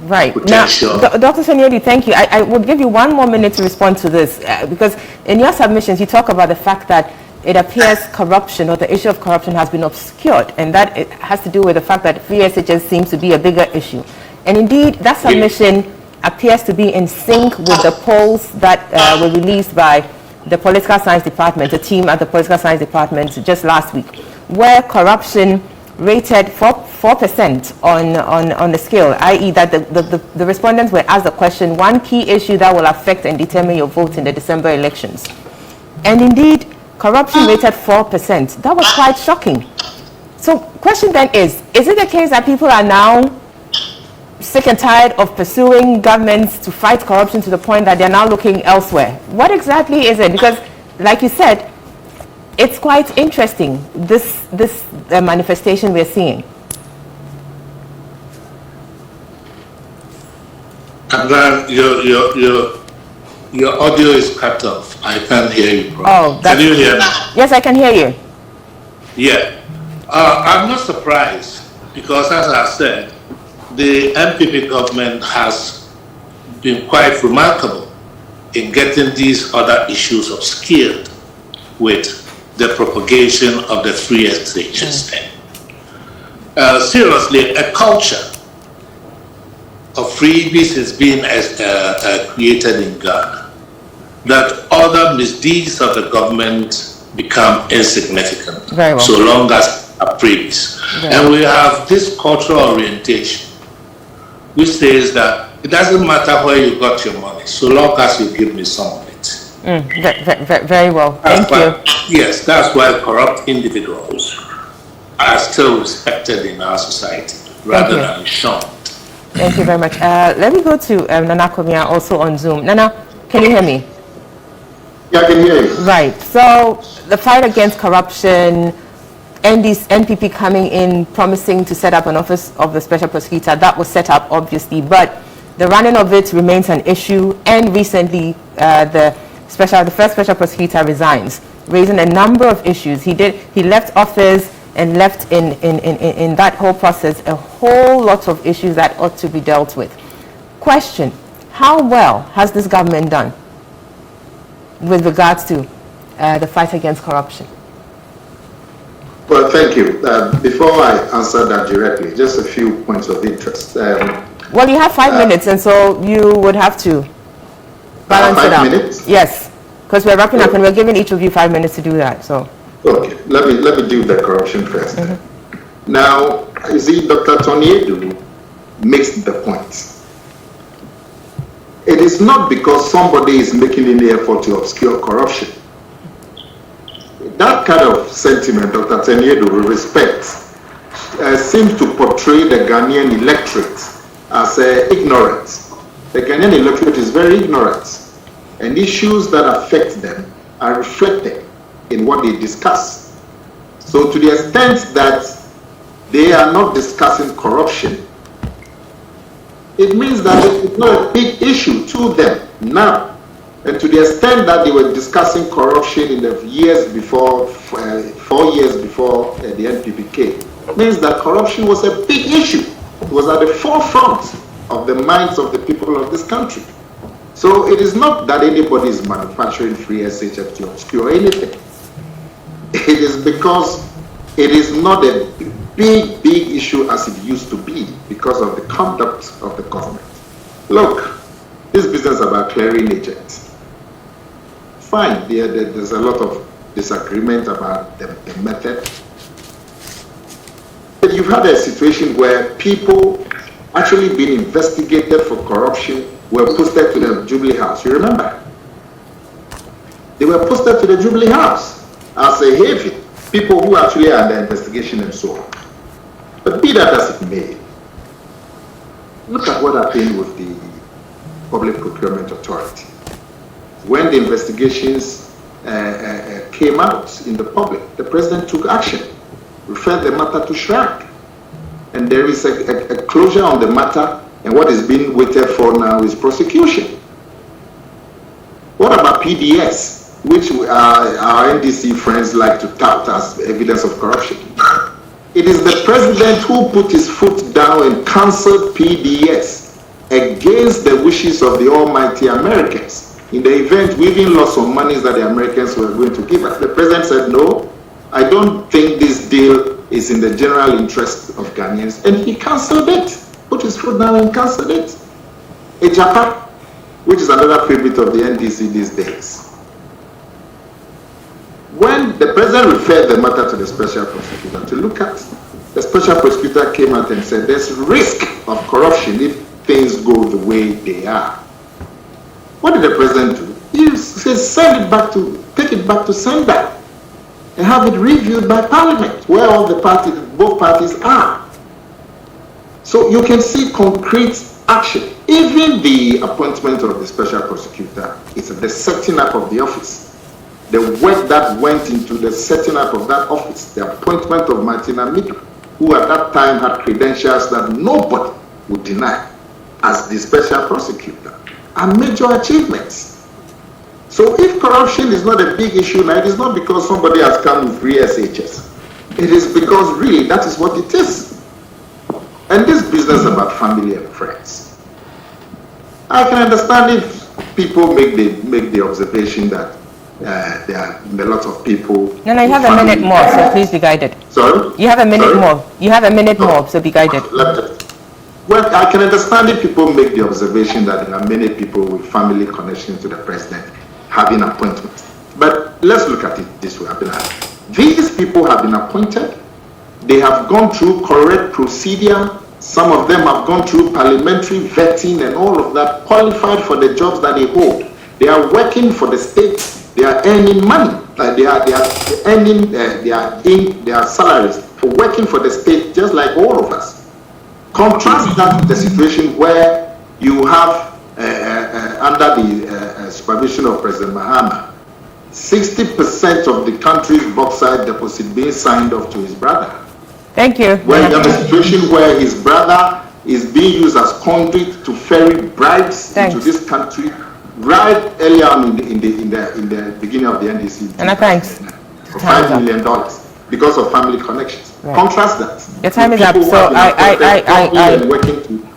potential. Now, Dr. Sanyeri, thank you. I would give you 1 more minute to respond to this because in your submissions you talk about the fact that it appears corruption or the issue of corruption has been obscured, and that it has to do with the fact that free SHS seems to be a bigger issue. And indeed, that submission appears to be in sync with the polls that were released by the Political Science Department, a team at the Political Science Department just last week, where corruption rated 4% on the scale, i.e. that the respondents were asked the question, one key issue that will affect and determine your vote in the December elections. And indeed, corruption rated 4%. That was quite shocking. So question then is it the case that people are now sick and tired of pursuing governments to fight corruption to the point that they're now looking elsewhere? What exactly is it? Because like you said, it's quite interesting, this manifestation we're seeing. And then your audio is cut off. I can't hear you properly. Can you hear me? Yes, I can hear you. Yeah. I'm not surprised because, as I said, the MPP government has been quite remarkable in getting these other issues obscured with the propagation of the free SHS thing. Seriously, a culture of freebies is being created in Ghana, that other misdeeds of the government become insignificant, so long as are freebies. And we have this cultural orientation which says that it doesn't matter where you got your money, so long as you give me some of it. Very well. Thank you. Yes, that's why corrupt individuals are still respected in our society rather than shunned. Thank you very much. Let me go to Nana Komia also on Zoom. Nana, can you hear me? Yeah, I can hear you. Right. So the fight against corruption, NPP coming in promising to set up an office of the special prosecutor, that was set up obviously, but the running of it remains an issue. And recently, the first special prosecutor resigns, raising a number of issues. He left office and left in that whole process a whole lot of issues that ought to be dealt with. Question: how well has this government done with regards to the fight against corruption? Well, thank you. Before I answer that directly, just a few points of interest. Well, you have 5 minutes, and so you would have to balance it out. 5 minutes? Yes, because we're wrapping up, and we're giving each of you 5 minutes to do that. So. Okay, let me do the corruption first. Now, you see, Dr. Toniedu makes the point. It is not because somebody is making any effort to obscure corruption. That kind of sentiment, Dr. Toniedu, will respect, seems to portray the Ghanaian electorate as ignorant. The Ghanaian electorate is very ignorant, and issues that affect them are reflected in what they discuss. So to the extent that they are not discussing corruption, it means that it's not a big issue to them now. And to the extent that they were discussing corruption in the years before, 4 years before the NPP came, means that corruption was a big issue. It was at the forefront of the minds of the people of this country. So it is not that anybody is manufacturing free SHF to obscure anything. It is because it is not a big issue as it used to be because of the conduct of the government. Look, this business about clearing agents, fine, there's a lot of disagreement about the method. But you've had a situation where people actually being investigated for corruption were posted to the Jubilee House. You remember? They were posted to the Jubilee House as a heavy people who actually are under investigation and so on. But be that as it may, look at what happened with the Public Procurement Authority. When the investigations came out in the public, the president took action, referred the matter to SHRAC. And there is a closure on the matter, and what is being waited for now is prosecution. PDS, which our NDC friends like to tout as evidence of corruption. It is the president who put his foot down and cancelled PDS against the wishes of the almighty Americans. In the event, we even lost some money that the Americans were going to give us. The president said, no, I don't think this deal is in the general interest of Ghanaians, and he cancelled it. Put his foot down and cancelled it. A Japan, which is another favorite of the NDC these days. When the president referred the matter to the special prosecutor to look at, the special prosecutor came out and said there's risk of corruption if things go the way they are. What did the president do? He said take it back to sender and have it reviewed by Parliament, where all the parties, both parties are. So you can see concrete action. Even the appointment of the special prosecutor is the setting up of the office. The work that went into the setting up of that office, the appointment of Martina Midu, who at that time had credentials that nobody would deny as the special prosecutor, are major achievements. So if corruption is not a big issue now, it is not because somebody has come with free SHS. It is because really that is what it is. And this business about family and friends, I can understand if people make the observation that there are a lot of people. No, you have a minute more, so please be guided. Sorry? You have a minute more. You have a minute more, so be guided. Well, I can understand if people make the observation that there are many people with family connection to the president having appointments. But let's look at it this way. These people have been appointed. They have gone through correct procedure. Some of them have gone through parliamentary vetting and all of that, qualified for the jobs that they hold. They are working for the state. They are earning money. They are earning their salaries for working for the state, just like all of us. Contrast that with the situation where you have, under the supervision of President Mahama, 60% of the country's bauxite deposit being signed off to his brother. Thank you. When you have a situation where his brother is being used as conduit to ferry bribes into this country, right early on in the beginning of the NDC. And thanks. For $5 million because of family connections. Right. Contrast that. Your time is up. So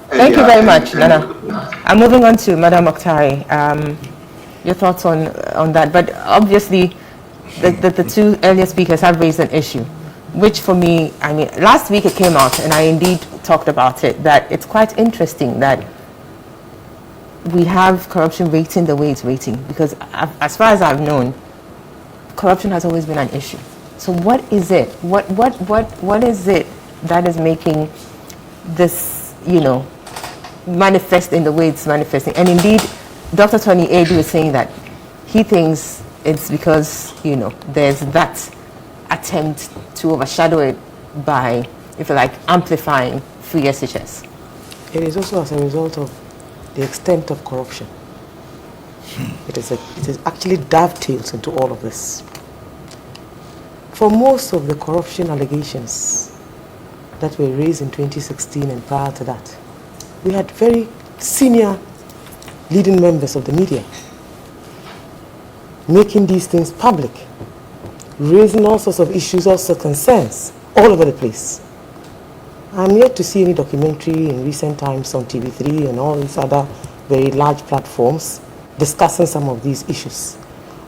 thank you very much, Nana. I'm moving on to Madam Okhtari. Your thoughts on that? But obviously, the two earlier speakers have raised an issue, which for me, I mean, last week it came out, and I indeed talked about it, that it's quite interesting that we have corruption rating the way it's rating, because as far as I've known, corruption has always been an issue. So what is it? What is it that is making this, manifest in the way it's manifesting? And indeed, Dr. Tony Adu is saying that he thinks it's because, there's that attempt to overshadow it by, if you like, amplifying free SHS. It is also as a result of the extent of corruption. It is actually dovetails into all of this. For most of the corruption allegations that were raised in 2016 and prior to that, we had very senior leading members of the media making these things public, raising all sorts of issues, all sorts of concerns, all over the place. I'm yet to see any documentary in recent times on TV3 and all these other very large platforms discussing some of these issues.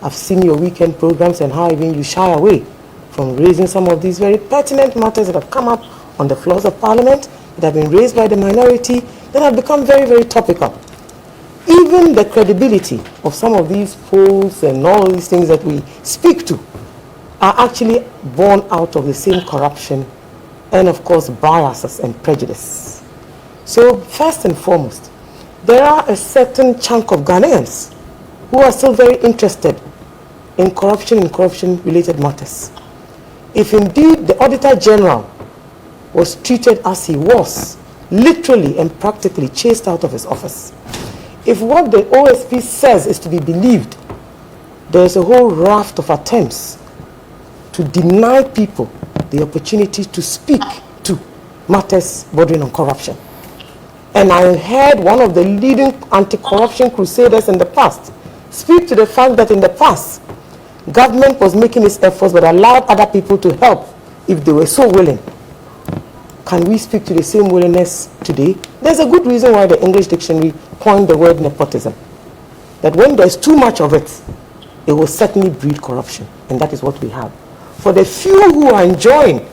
I've seen your weekend programs and how even you shy away from raising some of these very pertinent matters that have come up on the floors of Parliament, that have been raised by the minority, that have become very, very topical. Even the credibility of some of these polls and all these things that we speak to are actually born out of the same corruption and, of course, biases and prejudice. So, first and foremost, there are a certain chunk of Ghanaians who are still very interested in corruption and corruption-related matters. If indeed the Auditor General was treated as he was, literally and practically chased out of his office, if what the OSP says is to be believed, there's a whole raft of attempts to deny people the opportunity to speak to matters bordering on corruption. And I heard one of the leading anti-corruption crusaders in the past speak to the fact that in the past, government was making its efforts but allowed other people to help if they were so willing. Can we speak to the same willingness today? There's a good reason why the English dictionary coined the word nepotism. That when there's too much of it, it will certainly breed corruption. And that is what we have. For the few who are enjoying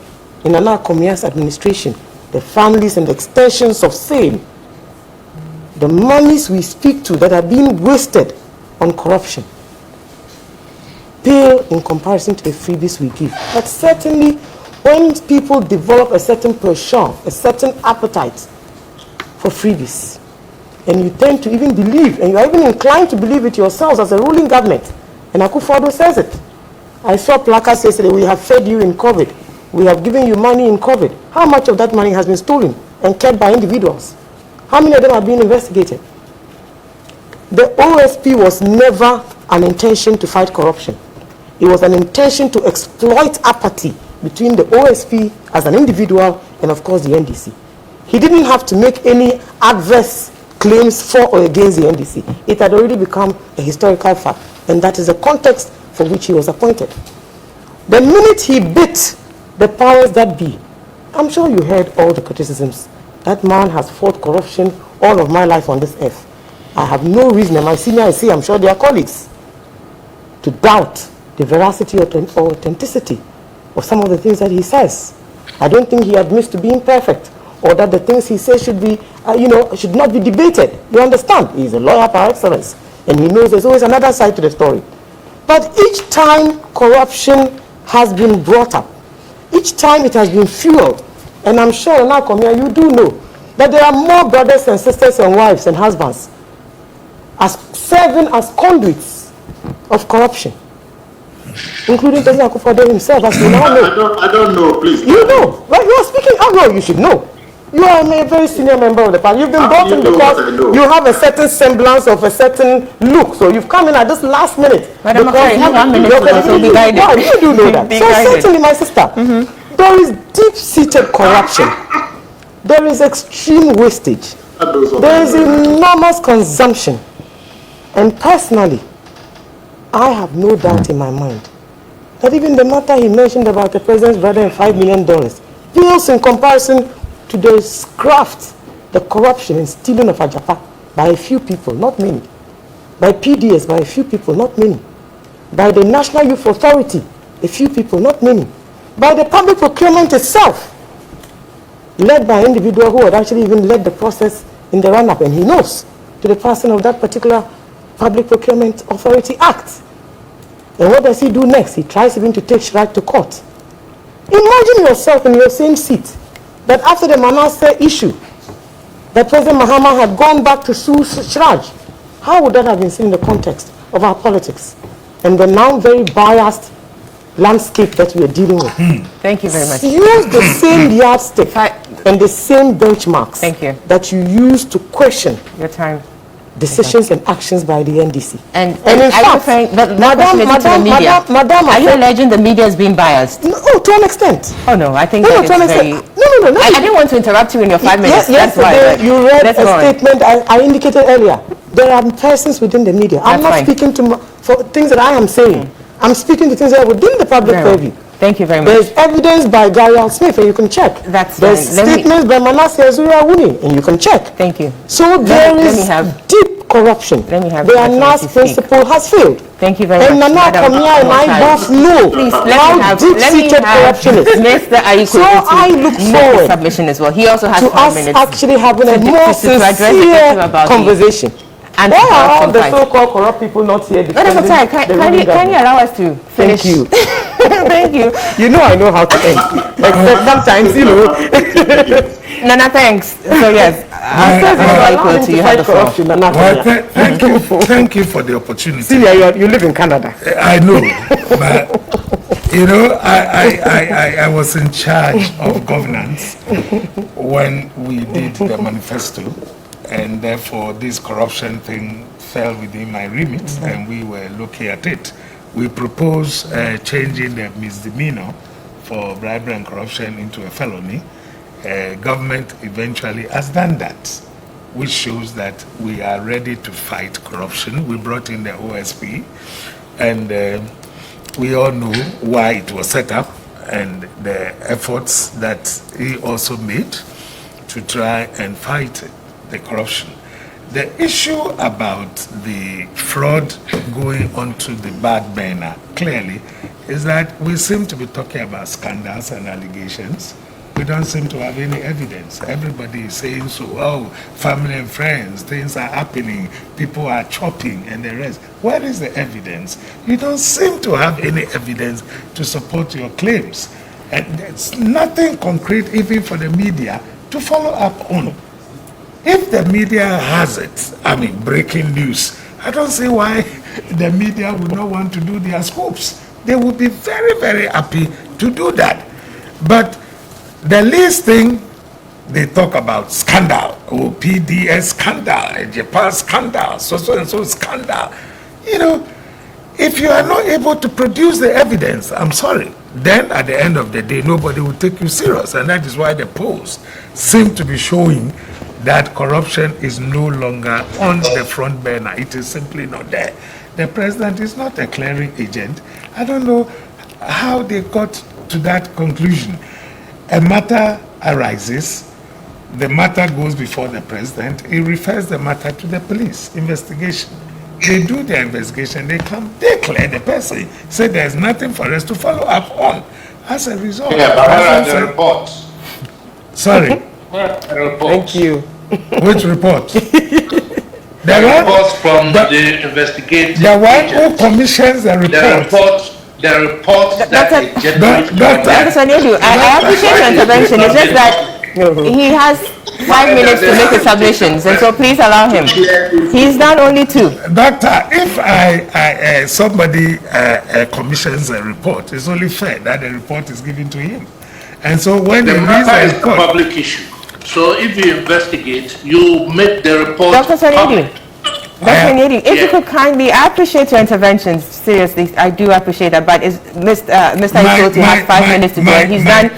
in Nana Komia's administration, the families and the extensions of same, the monies we speak to that are being wasted on corruption, pale in comparison to the freebies we give. But certainly, when people develop a certain penchant, a certain appetite for freebies, and you tend to even believe, and you are even inclined to believe it yourselves as a ruling government, and Akufo-Addo says it. I saw placards yesterday, we have fed you in COVID. We have given you money in COVID. How much of that money has been stolen and kept by individuals? How many of them are being investigated? The OSP was never an intention to fight corruption. It was an intention to exploit apathy between the OSP as an individual and, of course, the NDC. He didn't have to make any adverse claims for or against the NDC. It had already become a historical fact, and that is the context for which he was appointed. The minute he bit the powers that be, I'm sure you heard all the criticisms. That man has fought corruption all of my life on this earth. I have no reason, and my senior IC, I'm sure their colleagues, to doubt the veracity or authenticity of some of the things that he says. I don't think he admits to being perfect, or that the things he says should be, should not be debated. You understand? He's a lawyer par excellence, and he knows there's always another side to the story. But each time corruption has been brought up, each time it has been fueled, and I'm sure now, Komia, you do know that there are more brothers and sisters and wives and husbands as serving as conduits of corruption, including President Akufo-Addo himself, as you now know. I don't know, please. You know, right? You are speaking. Oh no, you should know. You are a very senior member of the party. You've been brought in because you have a certain semblance of a certain look. So you've come in at this last minute. Madam, you have 1 minute to also be guided. Yeah, you do know that. So certainly, my sister, there is deep-seated corruption. There is extreme wastage. There is enormous consumption. And personally, I have no doubt in my mind that even the matter he mentioned about the president's brother and $5 million pales in comparison to the graft, the corruption and stealing of Ajapa by a few people, not many. By PDS, by a few people, not many. By the National Youth Authority, a few people, not many. By the public procurement itself, led by an individual who had actually even led the process in the run-up, and he knows, to the passing of that particular Public Procurement Authority Act. And what does he do next? He tries even to take Shraj to court. Imagine yourself in your same seat, that after the Manasseh issue, that President Mahama had gone back to sue Shraj. How would that have been seen in the context of our politics and the now very biased landscape that we are dealing with? Thank you very much. Use the same yardstick and the same benchmarks that you use to question your time. Decisions and actions by the NDC. And in fact, Madam, are you alleging the media is being biased? No, to an extent. Oh no, I think that is very... No. I didn't want to interrupt you in your 5 minutes. Yesterday you read a statement I indicated earlier. There are persons within the media. I'm not speaking for things that I am saying. I'm speaking to things that are within the public purview. Thank you very much. There's evidence by Gary Smith, and you can check. There's statements by Manasseh Azuri, and you can check. Thank you. So there is deep corruption. The ANAS principle has failed. Thank you very much. And Nana Komia and I both know how deep-seated corruption is. Mr. Aiko, so I look forward submission as well. He also has to 5 minutes actually having a more sincere conversation. And why are all the so-called corrupt people not here defending can you allow us to finish? Thank you. Thank you. You know I know how to end. Except sometimes, you know. Nana, thanks. So yes, thank you for the opportunity. Celia, you live in Canada. I know, but you know, I was in charge of governance when we did the manifesto. And therefore, this corruption thing fell within my remit, and we were looking at it. We proposed changing the misdemeanor for bribery and corruption into a felony. Government eventually has done that. which shows that we are ready to fight corruption. We brought in the OSP, and we all know why it was set up and the efforts that he also made to try and fight the corruption. The issue about the fraud going onto the back burner, clearly, is that we seem to be talking about scandals and allegations. We don't seem to have any evidence. Everybody is saying so, oh, family and friends, things are happening, people are chopping and the rest. Where is the evidence? You don't seem to have any evidence to support your claims. And there's nothing concrete even for the media to follow up on. If the media has it, I mean, breaking news, I don't see why the media would not want to do their scoops. They would be very, very happy to do that. But the least thing they talk about scandal, PDS scandal, Japan scandal, so and so scandal. You know, if you are not able to produce the evidence, I'm sorry, then at the end of the day, nobody will take you serious. And that is why the polls seem to be showing that corruption is no longer on the front burner. It is simply not there. The president is not a clearing agent. I don't know how they got to that conclusion. A matter arises, the matter goes before the president, he refers the matter to the police investigation. They do their investigation, they come, they clear the person, say there's nothing for us to follow up on. As a result, yeah, but where are the reports? Sorry. Where are the reports? Thank you. Which report? The reports from the investigative The one agent. who commissions the report. The report that is generated. Dr. Sanedu, I appreciate your intervention. It's just that he has 5 minutes to make his submissions, and so please allow him. He's done only 2. Doctor, if somebody commissions a report, it's only fair that the report is given to him. And so when The he reads matter is the a report, public issue. So if you investigate, you make the report Dr. Sanedu, public. Dr. Sanedu, if Yeah. you could kindly, I appreciate your interventions. Seriously, I do appreciate that. But is Mr. Ikoti has 5 minutes to do it. He's done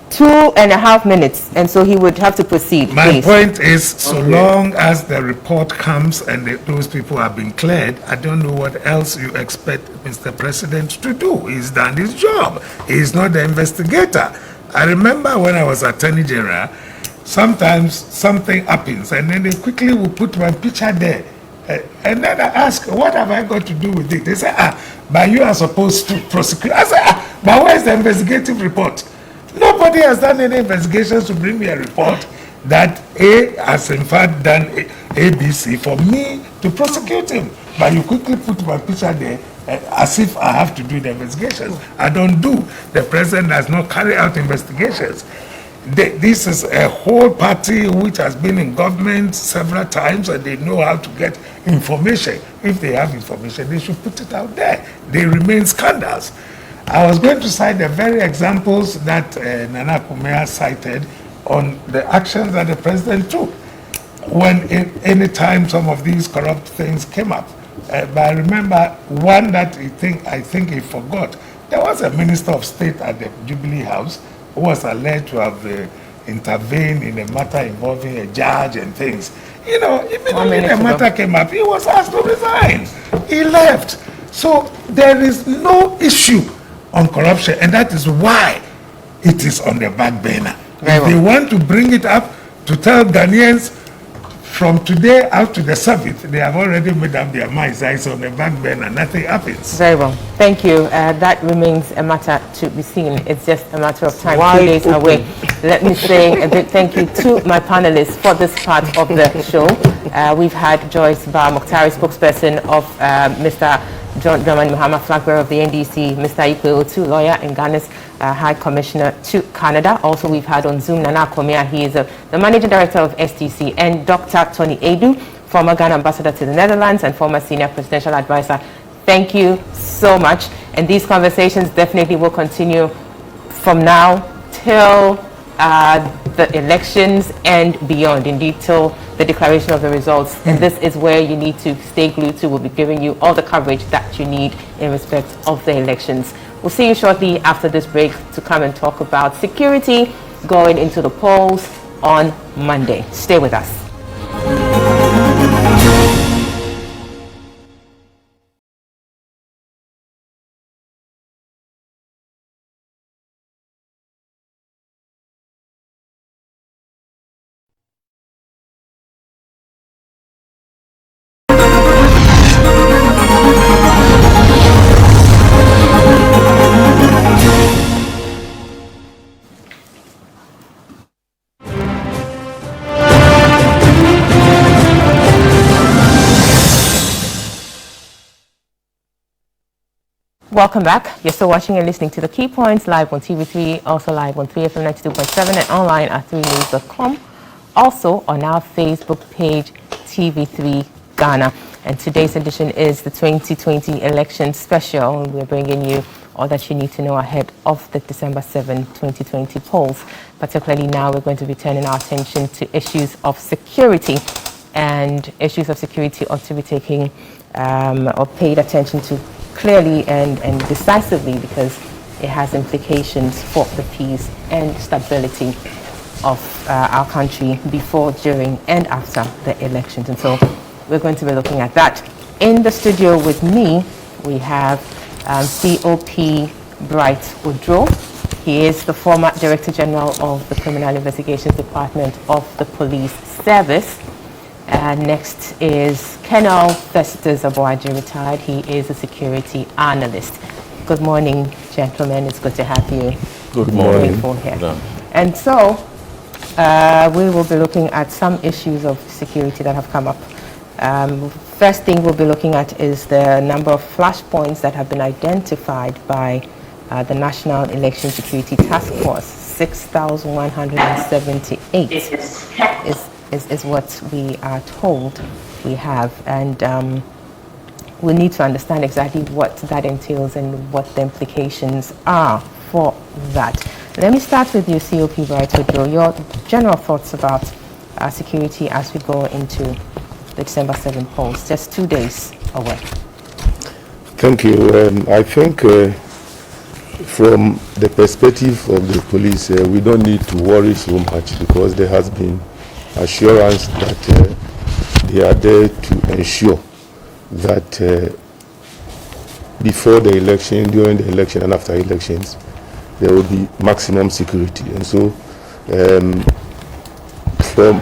2.5 minutes, and so he would have to proceed. my Please. point is, so long as the report comes and those people have been cleared, I don't know what else you expect Mr. President to do. He's done his job. He's not the investigator. I remember when I was Attorney General, sometimes something happens and then they quickly will put my picture there. And then I ask, what have I got to do with it? They say, but you are supposed to prosecute. I say, but where's the investigative report? Nobody has done any investigations to bring me a report that A has in fact done ABC for me to prosecute him. But you quickly put my picture there as if I have to do the investigations. I don't do. The president does not carry out investigations. This is a whole party which has been in government several times and they know how to get information. If they have information, they should put it out there. They remain scandals. I was going to cite the very examples that Nana Kumea cited on the actions that the president took when any time some of these corrupt things came up. But I remember one that I think he forgot. There was a minister of state at the Jubilee House who was alleged to have intervened in a matter involving a judge and things. You know, even when the matter came up, he was asked to resign. He left. So there is no issue on corruption, and that is why it is on the back burner. If they want to bring it up to tell Ghanaians from today out to the 7th, they have already made up their minds that it's on the back burner, nothing happens. Very well. Thank you. That remains a matter to be seen. It's just a matter of time, Wide 2 days open. away. Let me say a big thank you to my panelists for this part of the show. We've had Joyce Ba Mokhtari, spokesperson of Mr. John Dramani Mahama, flag bearer of the NDC, Mr. Ikwe Otu, lawyer and Ghana's High Commissioner to Canada. Also, we've had on Zoom Nana Komea, he is the Managing Director of STC, and Dr. Tony Edu, former Ghana Ambassador to the Netherlands and former Senior Presidential Advisor. Thank you so much. And these conversations definitely will continue from now till the elections and beyond, indeed till the declaration of the results. And this is where you need to stay glued to. We'll be giving you all the coverage that you need in respect of the elections. We'll see you shortly after this break to come and talk about security going into the polls on Monday. Stay with us. Welcome back. You're still watching and listening to The Key Points live on TV3, also live on 3FM 92.7 and online at 3news.com. Also on our Facebook page, TV3 Ghana. And today's edition is the 2020 election special. We're bringing you all that you need to know ahead of the December 7, 2020 polls. Particularly now, we're going to be turning our attention to issues of security. And issues of security ought to be taken or paid attention to clearly and decisively, because it has implications for the peace and stability of our country before, during, and after the elections. And so we're going to be looking at that. In the studio with me, we have COP Bright Udro. He is the former Director General of the Criminal Investigations Department of the Police Service. Next is Colonel Festus Aboaji, retired. He is a security analyst. Good morning, gentlemen. It's good to have you. Good morning. Here. And so we will be looking at some issues of security that have come up. First thing we'll be looking at is the number of flashpoints that have been identified by the National Election Security Task Force. 6,178 is what we are told we have. And we need to understand exactly what that entails and what the implications are for that. Let me start with you, COP Bright Udro. Your general thoughts about security as we go into the December 7 polls, just 2 days away. Thank you. I think from the perspective of the police, we don't need to worry so much, because there has been assurance that they are there to ensure that before the election, during the election, and after elections, there will be maximum security. And so from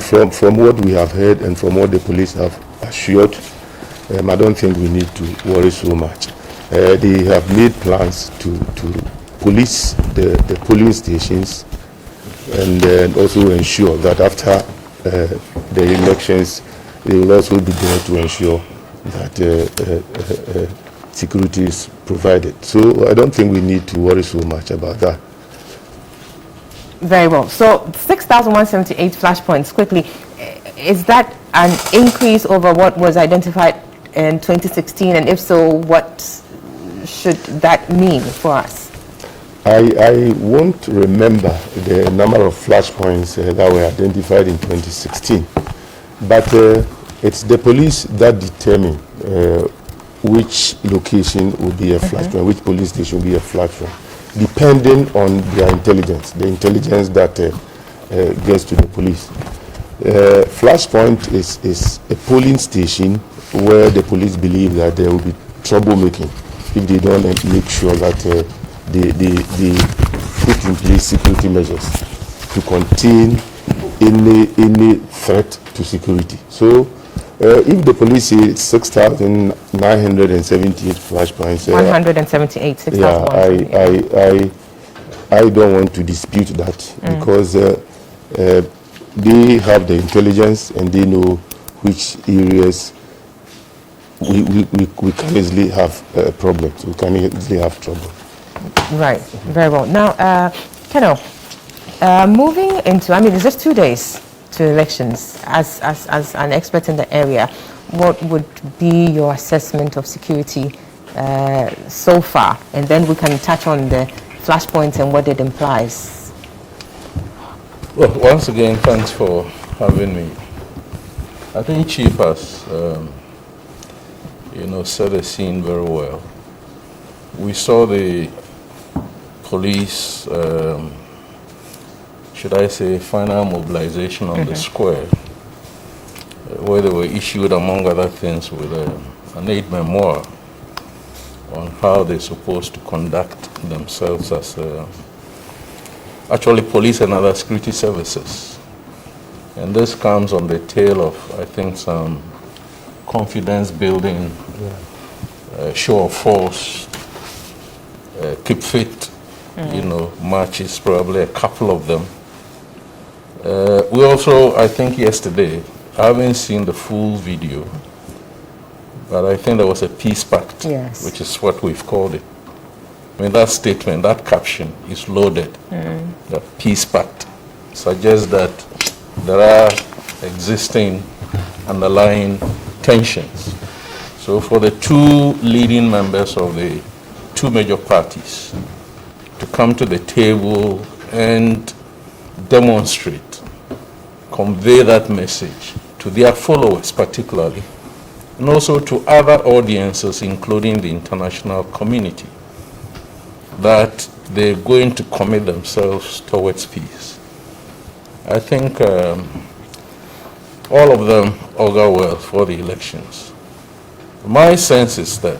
what we have heard and from what the police have assured, I don't think we need to worry so much. They have made plans to police the polling stations, and also ensure that after the elections, they will also be there to ensure that security is provided. So I don't think we need to worry so much about that. Very well. So 6,178 flashpoints, quickly. Is that an increase over what was identified in 2016? And if so, what should that mean for us? I won't remember the number of flashpoints that were identified in 2016, but it's the police that determine which location will be a flashpoint, which police station will be a flashpoint, depending on their intelligence, the intelligence that gets to the police. Flashpoint is a polling station where the police believe that there will be troublemaking if they don't make sure that they put in place security measures to contain any threat to security. So if the police say 6,978 flashpoints, 178, 6,178. I don't want to dispute that, because they have the intelligence and they know which areas we can easily have problems. We can easily have trouble. Right, very well. Now, Colonel, moving into, it's just 2 days to elections. As an expert in the area, what would be your assessment of security so far? And then we can touch on the flashpoints and what it implies. Well, once again, thanks for having me. I think Chief has, set the scene very well. We saw the police, should I say, final mobilization on the square, where they were issued, among other things, with an aid memoir on how they're supposed to conduct themselves as actually police and other security services. And this comes on the tail of, I think, some confidence building, show of force, keep fit, marches, probably a couple of them. We also, I think yesterday, I haven't seen the full video, but I think there was a peace pact, which is what we've called it. I mean, that statement, that caption is loaded. The peace pact suggests that there are existing underlying tensions. So for the two leading members of the two major parties to come to the table and demonstrate, convey that message to their followers particularly, and also to other audiences, including the international community, that they're going to commit themselves towards peace. I think all of them augur well for the elections. My sense is that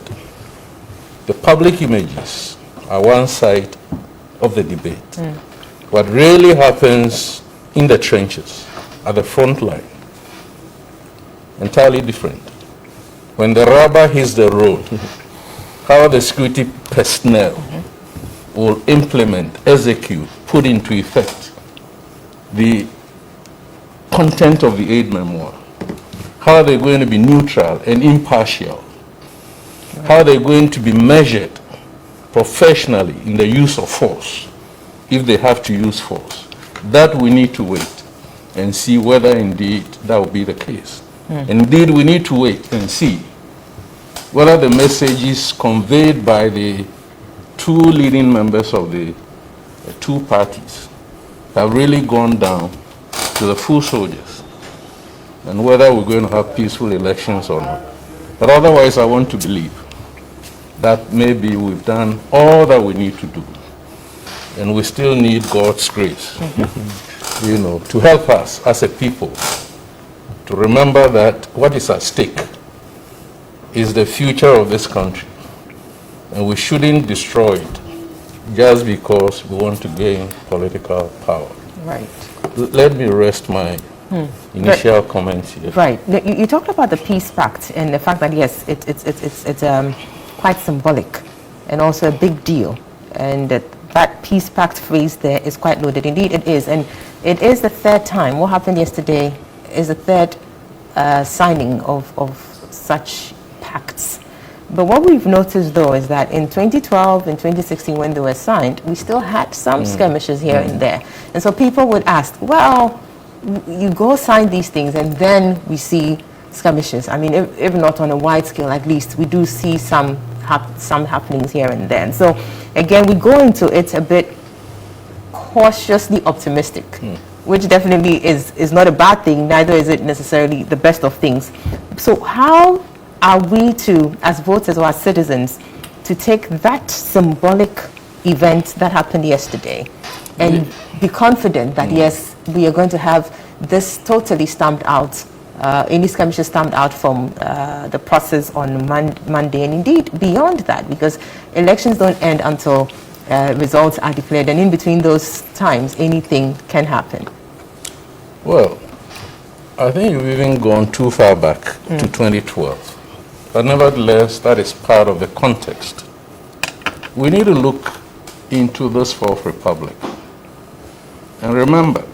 the public images are one side of the debate. What really happens in the trenches, at the front line, entirely different. When the rubber hits the road, how the security personnel will implement, execute, put into effect the content of the aid memoir. How are they going to be neutral and impartial? How are they going to be measured professionally in the use of force, if they have to use force? That we need to wait and see whether indeed that will be the case. Indeed, we need to wait and see whether the messages conveyed by the two leading members of the two parties have really gone down to the full soldiers, and whether we're going to have peaceful elections or not. But otherwise, I want to believe that maybe we've done all that we need to do, and we still need God's grace, you know, to help us as a people to remember that what is at stake is the future of this country, and we shouldn't destroy it just because we want to gain political power. Right. Let me rest my initial comments here. Right. You talked about the peace pact and the fact that yes, it's quite symbolic and also a big deal, and that peace pact phrase there is quite loaded. Indeed, it is, and it is the third time. What happened yesterday is the third signing of such pacts. But what we've noticed, though, is that in 2012 and 2016, when they were signed, we still had some skirmishes here and there. And so people would ask, well, you go sign these things, and then we see skirmishes. I mean, if not on a wide scale, at least we do see some happenings here and there. And so, again, we go into it a bit cautiously optimistic, which definitely is not a bad thing, neither is it necessarily the best of things. So how are we to, as voters or as citizens, to take that symbolic event that happened yesterday and be confident that, yes, we are going to have this totally stamped out, any skirmishes stamped out from the process on Monday, and indeed beyond that, because elections don't end until results are declared, and in between those times, anything can happen? Well, I think you've even gone too far back to 2012. But nevertheless, that is part of the context. We need to look into this Fourth Republic and remember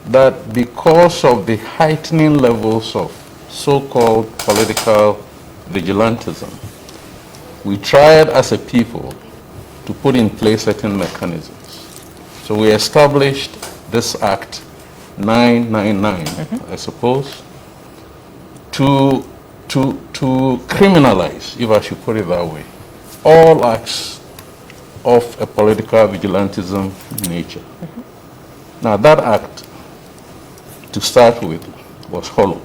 that because of the heightening levels of so-called political vigilantism, we tried as a people to put in place certain mechanisms. So we established this Act 999, I suppose, to criminalize, if I should put it that way, all acts of a political vigilantism nature. Now that act, to start with, was hollow.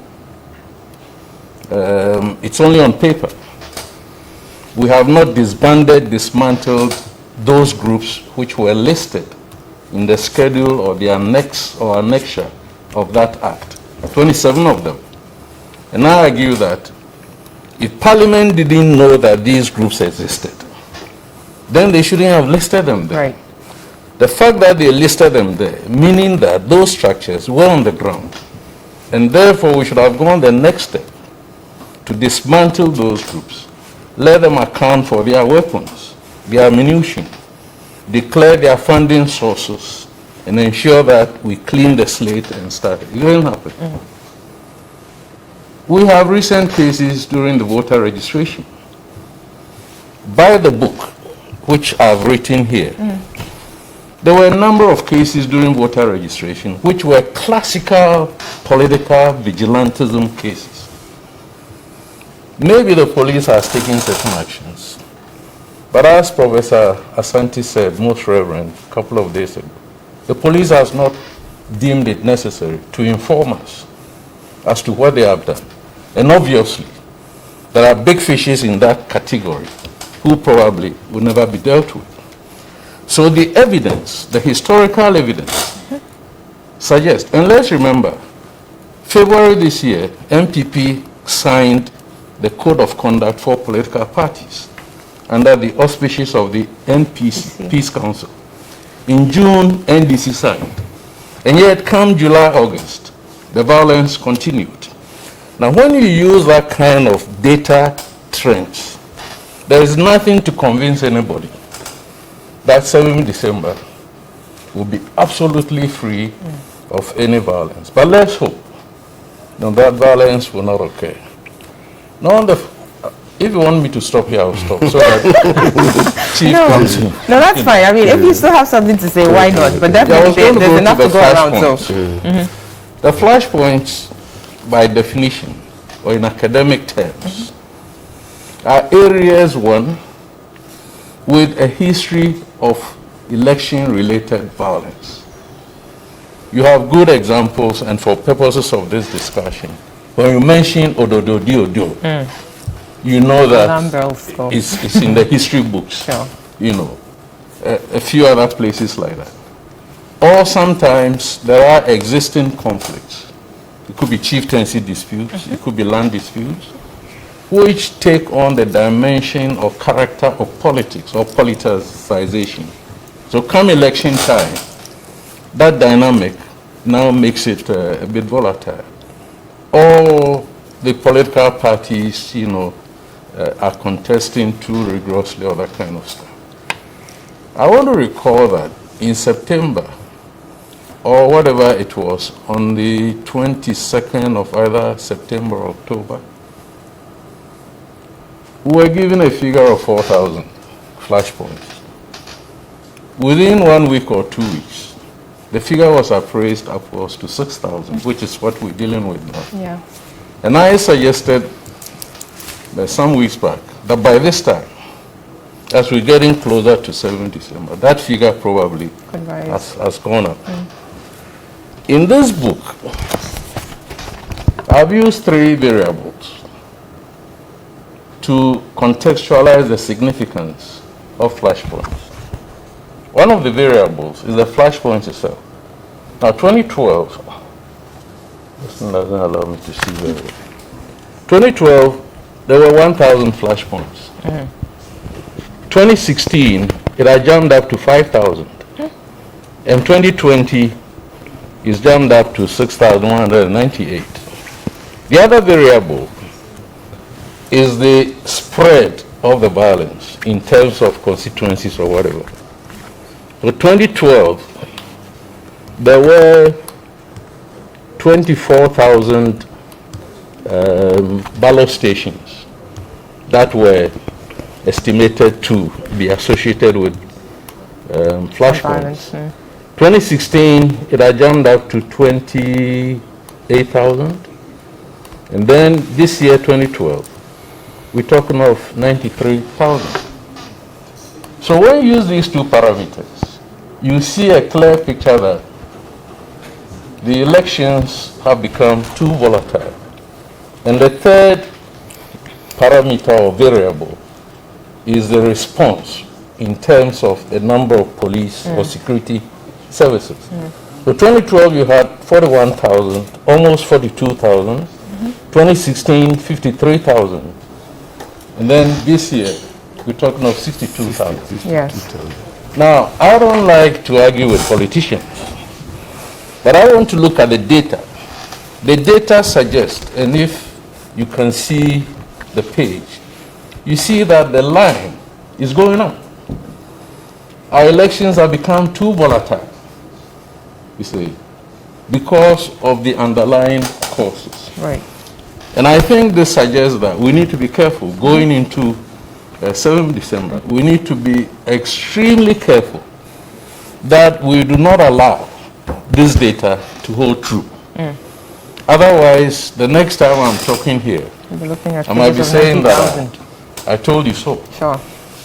It's only on paper. We have not dismantled those groups which were listed in the schedule or the annex or annexure of that act, 27 of them. And I argue that if Parliament didn't know that these groups existed, then they shouldn't have listed them there. Right. The fact that they listed them there, meaning that those structures were on the ground, and therefore we should have gone the next step to dismantle those groups, let them account for their weapons, their ammunition, declare their funding sources, and ensure that we clean the slate and start. It didn't happen. We have recent cases during the voter registration. By the book, which I've written here, there were a number of cases during voter registration which were classical political vigilantism cases. Maybe the police has taken certain actions, but as Professor Asante said, most reverend, a couple of days ago, the police has not deemed it necessary to inform us as to what they have done. And obviously, there are big fishes in that category who probably will never be dealt with. So the evidence, the historical evidence, suggests, and let's remember, February this year, MPP signed the Code of Conduct for Political Parties under the auspices of the NPC, Peace Council. In June, NDC signed. And yet, come July, August, the violence continued. Now, when you use that kind of data trends, there is nothing to convince anybody that 7 December will be absolutely free of any violence. But let's hope that violence will not occur. Now, if you want me to stop here, I'll stop. So that Chief comes in. No, that's fine. I mean, if you still have something to say, why not? But definitely there's enough to go around. So. The flashpoints, by definition, or in academic terms, are areas, one, with a history of election-related violence. You have good examples, and for purposes of this discussion, when you mention Ododo Diodio, you know that it's in the history books, you know, a few other places like that. Or sometimes there are existing conflicts. It could be chieftaincy disputes, it could be land disputes, which take on the dimension or character of politics or politicization. So come election time, that dynamic now makes it a bit volatile. Or the political parties, you know, are contesting too rigorously or that kind of stuff. I want to recall that in September, or whatever it was, on the 22nd of either September or October, we were given a figure of 4,000 flashpoints. Within 1 week or 2 weeks, the figure was appraised upwards to 6,000, which is what we're dealing with now. Yeah. And I suggested some weeks back that by this time, as we're getting closer to 7 December, that figure probably has gone up. In this book, I've used 3 variables to contextualize the significance of flashpoints. One of the variables is the flashpoint itself. Now, 2012, this thing doesn't allow me to see very well. 2012, there were 1,000 flashpoints. 2016, it had jumped up to 5,000. And 2020 is jumped up to 6,198. The other variable is the spread of the violence in terms of constituencies or whatever. For 2012, there were 24,000 ballot stations that were estimated to be associated with flashpoints. 2016, it had jumped up to 28,000. And then this year, 2012, we're talking of 93,000. So when you use these 2 parameters, you see a clear picture that the elections have become too volatile. And the third parameter or variable is the response in terms of the number of police or security services. So 2012, you had 41,000, almost 42,000. 2016, 53,000. And then this year, we're talking of 62,000. Yes. Now, I don't like to argue with politicians, but I want to look at the data. The data suggests, and if you can see the page, you see that the line is going up. Our elections have become too volatile, you see, because of the underlying causes. Right. And I think this suggests that we need to be careful going into 7th December, we need to be extremely careful that we do not allow this data to hold true. Otherwise, the next time I'm talking here, I might be saying that I told you so. Sure.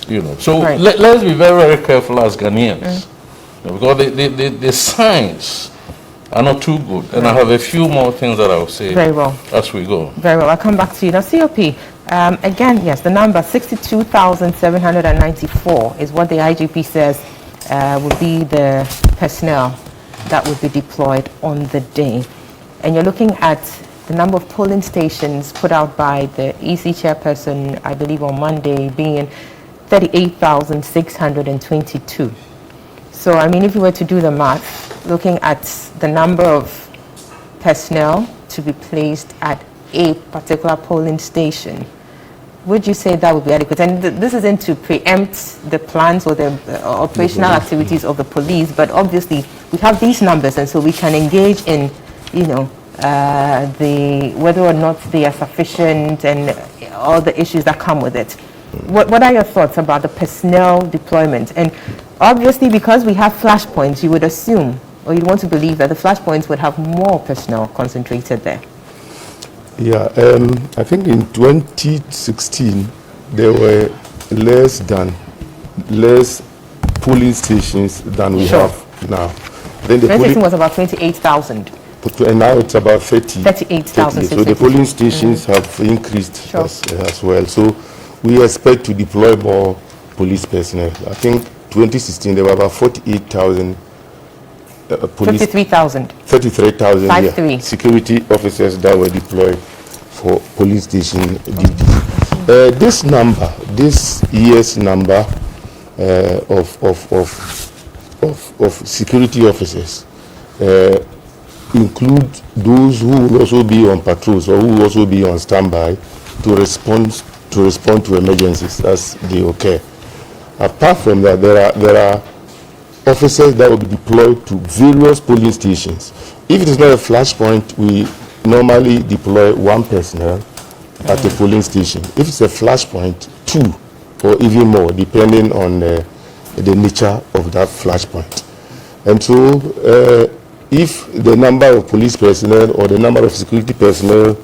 You know, so let's be very, very careful as Ghanaians, because the signs are not too good. And I have a few more things that I will say as we go. Very well. I'll come back to you. Now, COP, again, yes, the number 62,794 is what the IGP says would be the personnel that would be deployed on the day. And you're looking at the number of polling stations put out by the EC chairperson, I believe on Monday, being 38,622. So, I mean, if you were to do the math, looking at the number of personnel to be placed at a particular polling station, would you say that would be adequate? And this isn't to preempt the plans or the operational activities of the police, but obviously we have these numbers, and so we can engage in, you know, whether or not they are sufficient and all the issues that come with it. What are your thoughts about the personnel deployment? And obviously, because we have flashpoints, you would assume, or you'd want to believe that the flashpoints would have more personnel concentrated there. Yeah, I think in 2016, there were less polling stations than we have now. Then the 2016 was about 28,000. And now it's about 38,000. So the polling stations have increased as well. So we expect to deploy more police personnel. I think 2016 there were about 48,000 police. 33,000 security officers that were deployed for police station duties. This number, this year's number of security officers include those who will also be on patrols or who will also be on standby to respond to emergencies as they occur. Apart from that, there are officers that will be deployed to various polling stations. If it is not a flashpoint, we normally deploy one personnel at a polling station. If it's a flashpoint, 2 or even more, depending on the nature of that flashpoint. And so, if the number of police personnel or the number of security personnel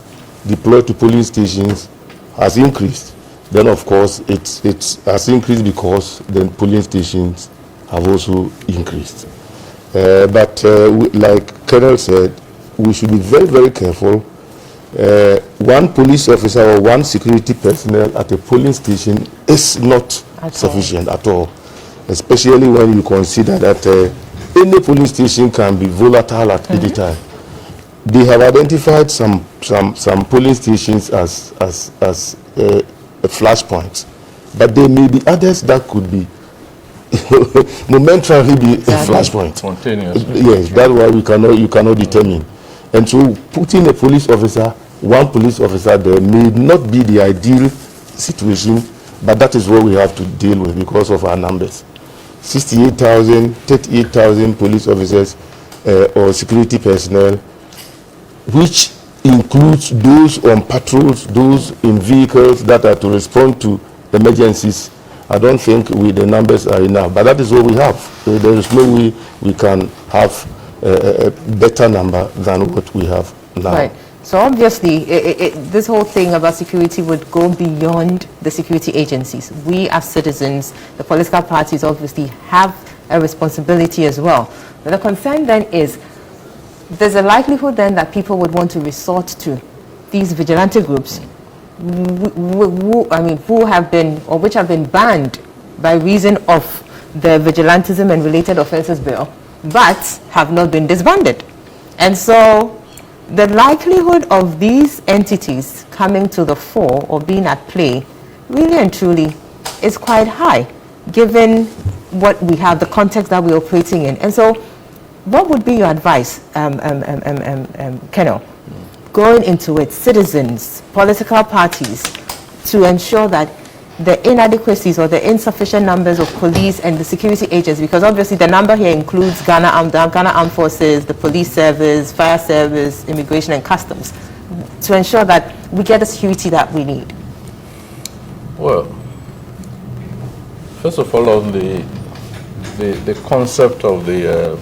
deployed to polling stations has increased, then of course it has increased because the polling stations have also increased. But like Colonel said, we should be very, very careful. One police officer or one security personnel at a polling station is not sufficient at all, especially when you consider that any polling station can be volatile at any time. They have identified some polling stations as flashpoints, but there may be others that could be momentarily be a flashpoint. Spontaneously. Yes, that's why you cannot determine. And so putting a police officer, one police officer there may not be the ideal situation, but that is what we have to deal with because of our numbers. 68,000, 38,000 police officers or security personnel, which includes those on patrols, those in vehicles that are to respond to emergencies. I don't think the numbers are enough, but that is what we have. So there is no way we can have a better number than what we have now. Right. So obviously, this whole thing about security would go beyond the security agencies. We as citizens, the political parties obviously have a responsibility as well. But the concern then is, there's a likelihood then that people would want to resort to these vigilante groups who have been, or which have been banned by reason of the Vigilantism and Related Offences Bill, but have not been disbanded. And so the likelihood of these entities coming to the fore or being at play really and truly is quite high, given what we have, the context that we're operating in. And so what would be your advice, Colonel, going into it, citizens, political parties, to ensure that the inadequacies or the insufficient numbers of police and the security agents, because obviously the number here includes Ghana Armed Forces, the police service, fire service, immigration and customs, to ensure that we get the security that we need? Well, First of all, on the concept of the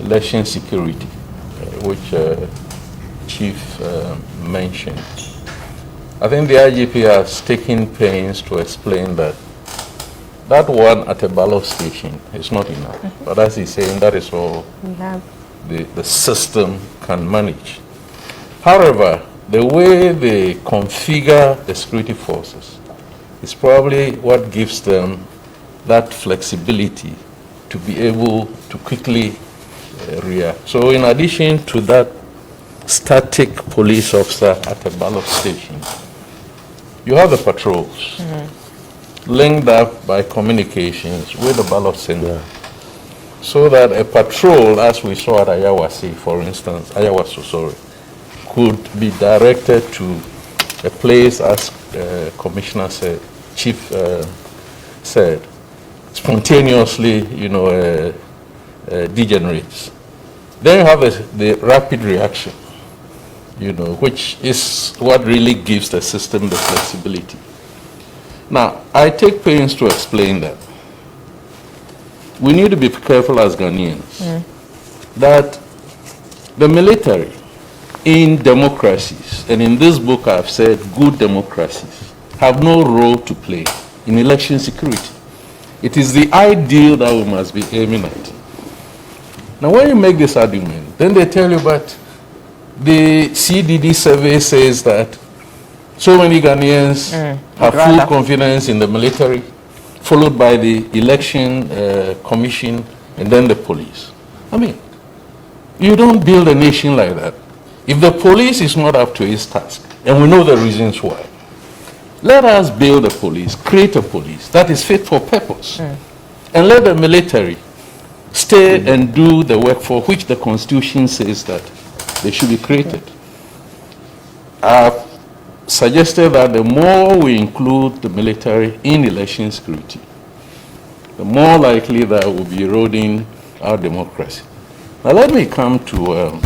election security, which Chief mentioned, I think the IGP has taken pains to explain that one at a ballot station is not enough. But as he's saying, that is all the system can manage. However, the way they configure the security forces is probably what gives them that flexibility to be able to quickly react. So in addition to that static police officer at a ballot station, you have the patrols linked up by communications with the ballot center, so that a patrol, as we saw at Ayawase, for instance, could be directed to a place, as Commissioner said, Chief said, spontaneously, degenerates. Then you have the rapid reaction, which is what really gives the system the flexibility. Now, I take pains to explain that we need to be careful as Ghanaians that the military in democracies, and in this book I've said good democracies, have no role to play in election security. It is the ideal that we must be aiming at. Now, when you make this argument, then they tell you, but the CDD survey says that so many Ghanaians have full confidence in the military, followed by the election commission, and then the police. I mean, you don't build a nation like that. If the police is not up to its task, and we know the reasons why, let us build a police, create a police that is fit for purpose, and let the military stay and do the work for which the Constitution says that they should be created. I've suggested that the more we include the military in election security, the more likely that we'll be eroding our democracy. Now let me come to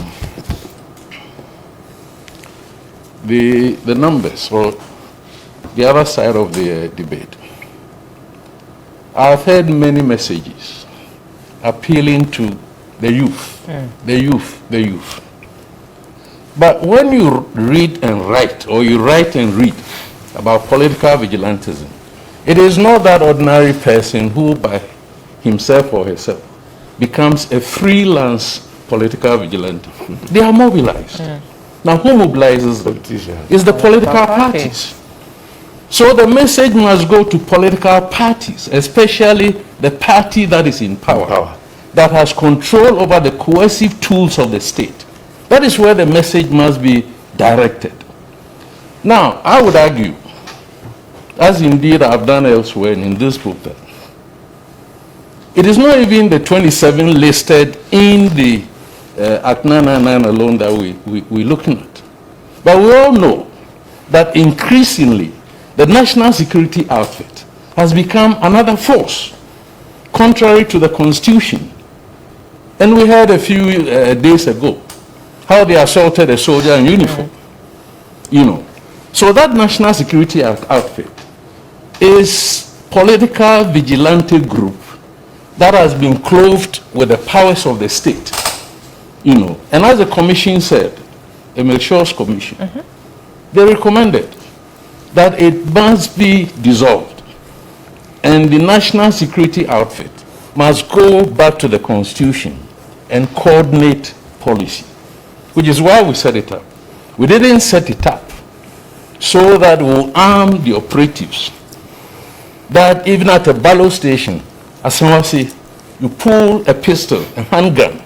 the numbers, or the other side of the debate. I've heard many messages appealing to the youth, the youth. But when you read and write, or you write and read about political vigilantism, it is not that ordinary person who by himself or herself becomes a freelance political vigilante. They are mobilized. Now, who mobilizes them? It's the political parties. So the message must go to political parties, especially the party that is in power, that has control over the coercive tools of the state. That is where the message must be directed. Now, I would argue, as indeed I've done elsewhere in this book, that it is not even the 27 listed in the Act 999 alone that we're looking at. But we all know that increasingly the national security outfit has become another force, contrary to the Constitution. And we heard a few days ago how they assaulted a soldier in uniform. So that national security outfit is political vigilante group that has been clothed with the powers of the state. And as the commission said, the Melchior's commission, they recommended that it must be dissolved, and the national security outfit must go back to the Constitution and coordinate policy, which is why we set it up. We didn't set it up so that we'll arm the operatives, that even at a ballot station, as someone say, you pull a pistol, a handgun,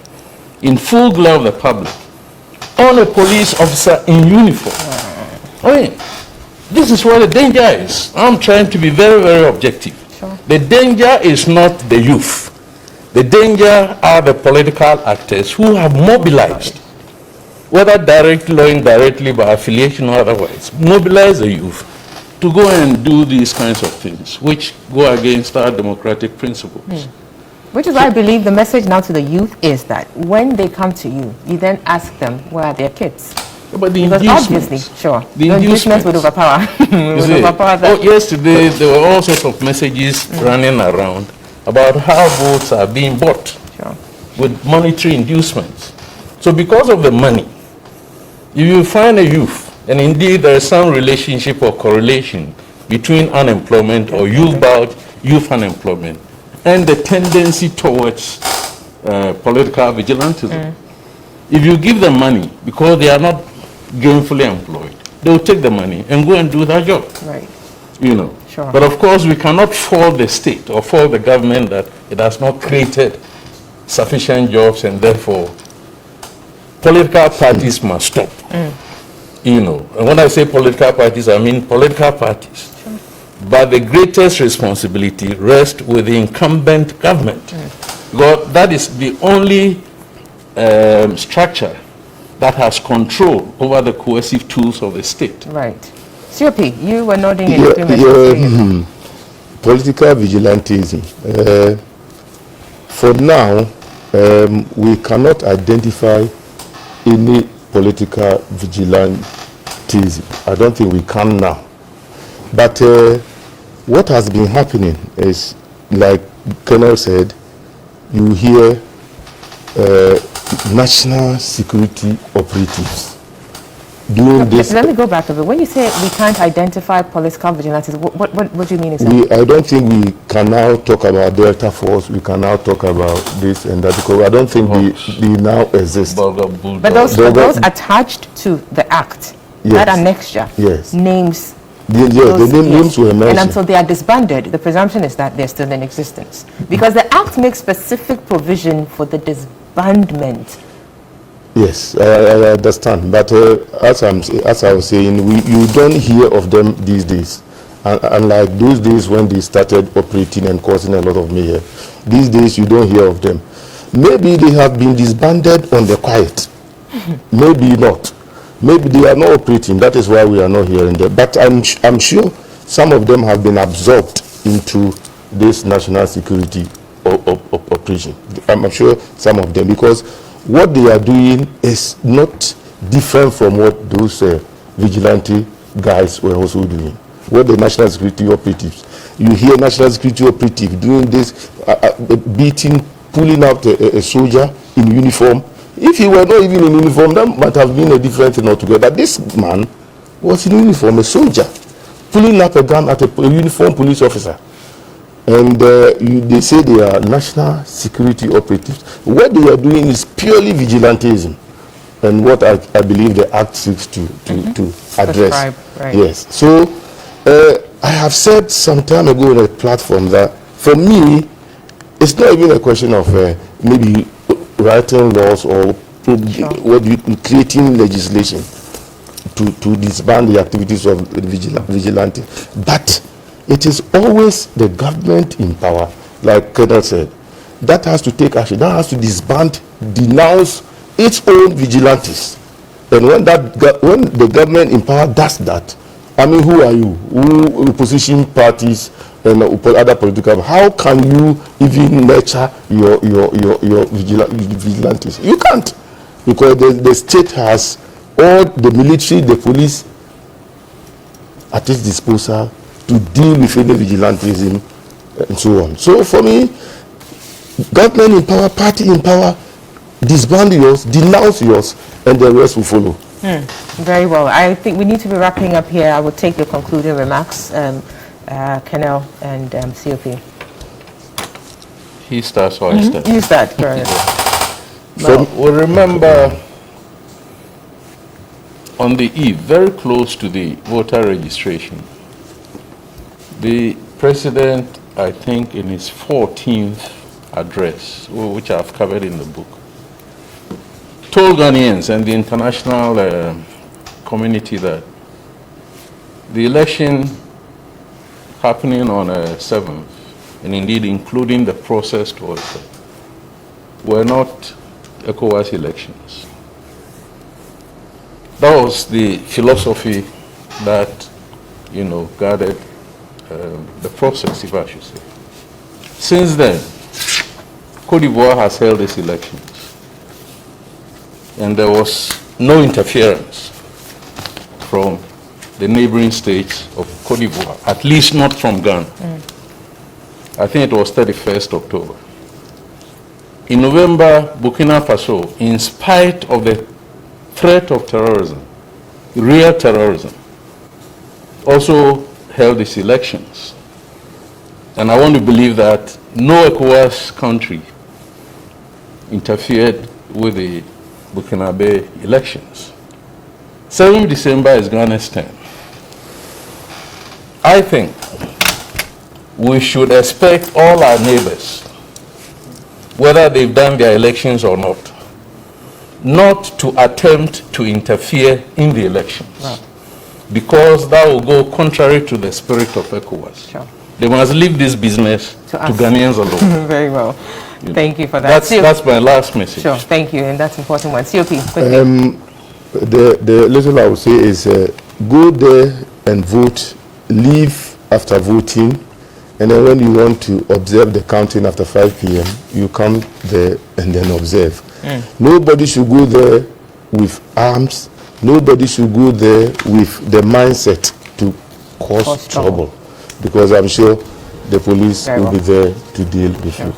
in full glare of the public, on a police officer in uniform. I mean, this is where the danger is. I'm trying to be very, very objective. The danger is not the youth. The danger are the political actors who have mobilized, whether directly or indirectly by affiliation or otherwise, mobilize the youth to go and do these kinds of things, which go against our democratic principles. Which is why I believe the message now to the youth is that when they come to you, you then ask them, where are their kids? But the because inducements, obviously, sure, the inducements would overpower. Yesterday there were all sorts of messages running around about how votes are being bought with monetary inducements. So because of the money, if you find a youth, and indeed there is some relationship or correlation between unemployment or youth unemployment and the tendency towards political vigilantism. If you give them money because they are not gainfully employed, they will take the money and go and do their job. Right. You know. Sure. But of course, we cannot fault the state or fault the government that it has not created sufficient jobs, and therefore political parties must stop. You know, and when I say political parties, I mean political parties. Sure. But the greatest responsibility rests with the incumbent government. Because that is the only structure that has control over the coercive tools of the state. Right. COP, you were nodding in agreement. Political vigilantism. For now, we cannot identify any political vigilantism. I don't think we can now. But what has been happening is, like Colonel said, you hear national security operatives doing this. Let me go back a bit. When you say we can't identify political vigilantes, what do you mean exactly? I don't think we can now talk about Delta Force. We can now talk about this and that, because I don't think they now exist. But those attached to the act, that annexure, names. The names were mentioned. And until they are disbanded, the presumption is that they're still in existence. Because the act makes specific provision for the disbandment. Yes, I understand. But as I was saying, you don't hear of them these days. Unlike those days when they started operating and causing a lot of mayhem. These days you don't hear of them. Maybe they have been disbanded on the quiet. Maybe not. Maybe they are not operating. That is why we are not hearing them. But I'm sure some of them have been absorbed into this national security operation. I'm sure some of them, because what they are doing is not different from what those vigilante guys were also doing. What the national security operatives, you hear national security operative doing this, beating, pulling out a soldier in uniform. If he were not even in uniform, that might have been a different thing altogether. This man was in uniform, a soldier, pulling up a gun at a uniformed police officer. And they say they are national security operatives. What they are doing is purely vigilantism, and what I believe the Act seeks to address. Right. Yes. So I have said some time ago on a platform that for me, it's not even a question of maybe writing laws or creating legislation to disband the activities of vigilante, but it is always the government in power, like Colonel said, that has to take action, that has to disband, denounce its own vigilantes. And when the government in power does that, I mean, who are you? Who opposition parties and other political? How can you even nurture your vigilantes? You can't, because the state has all the military, the police at its disposal to deal with any vigilantism and so on. So for me, government in power, party in power, disband yours, denounce yours, and the rest will follow. Very well. I think we need to be wrapping up here. I will take your concluding remarks, Colonel and COP. He starts or I start? You start, correct. So we remember on the eve, very close to the voter registration, the president, I think in his 14th address, which I've covered in the book, told Ghanaians and the international community that the election happening on 7th, and indeed including the process towards it, were not ECOWAS elections. That was the philosophy that, guided the process, if I should say. Since then, Côte d'Ivoire has held its elections, and there was no interference from the neighboring states of Cote d'Ivoire, at least not from Ghana. I think it was 31st October. In November, Burkina Faso, in spite of the threat of terrorism, real terrorism, also held its elections. And I want to believe that no ECOWAS country interfered with the Burkinabe elections. 7 December is Ghana's turn. I think we should expect all our neighbors, whether they've done their elections or not to attempt to interfere in the elections, because that will go contrary to the spirit of ECOWAS. Sure. They must leave this business to Ghanaians alone. Very well. Thank you for that. That's my last message. Sure, thank you, and that's an important one. COP, the little I would say is go there and vote, leave after voting, and then when you want to observe the counting after 5 p.m., you come there and then observe. Nobody should go there with arms. Nobody should go there with the mindset to cause trouble, because I'm sure the police will be there to deal with you.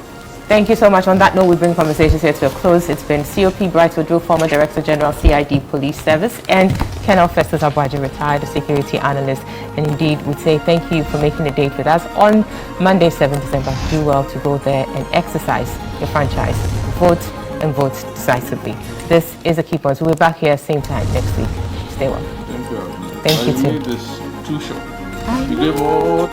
Thank you so much. On that note, we bring conversations here to a close. It's been COP Bright Odro, former Director General, CID Police Service, and Colonel Festus Abwaji, retired security analyst. And indeed, we'd say thank you for making a date with us on Monday, 7th December. Do well to go there and exercise your franchise. Vote and vote decisively. This is a Key Points. We'll be back here same time next week. Stay well. Thank you. Thank you too. I made this too short. You gave all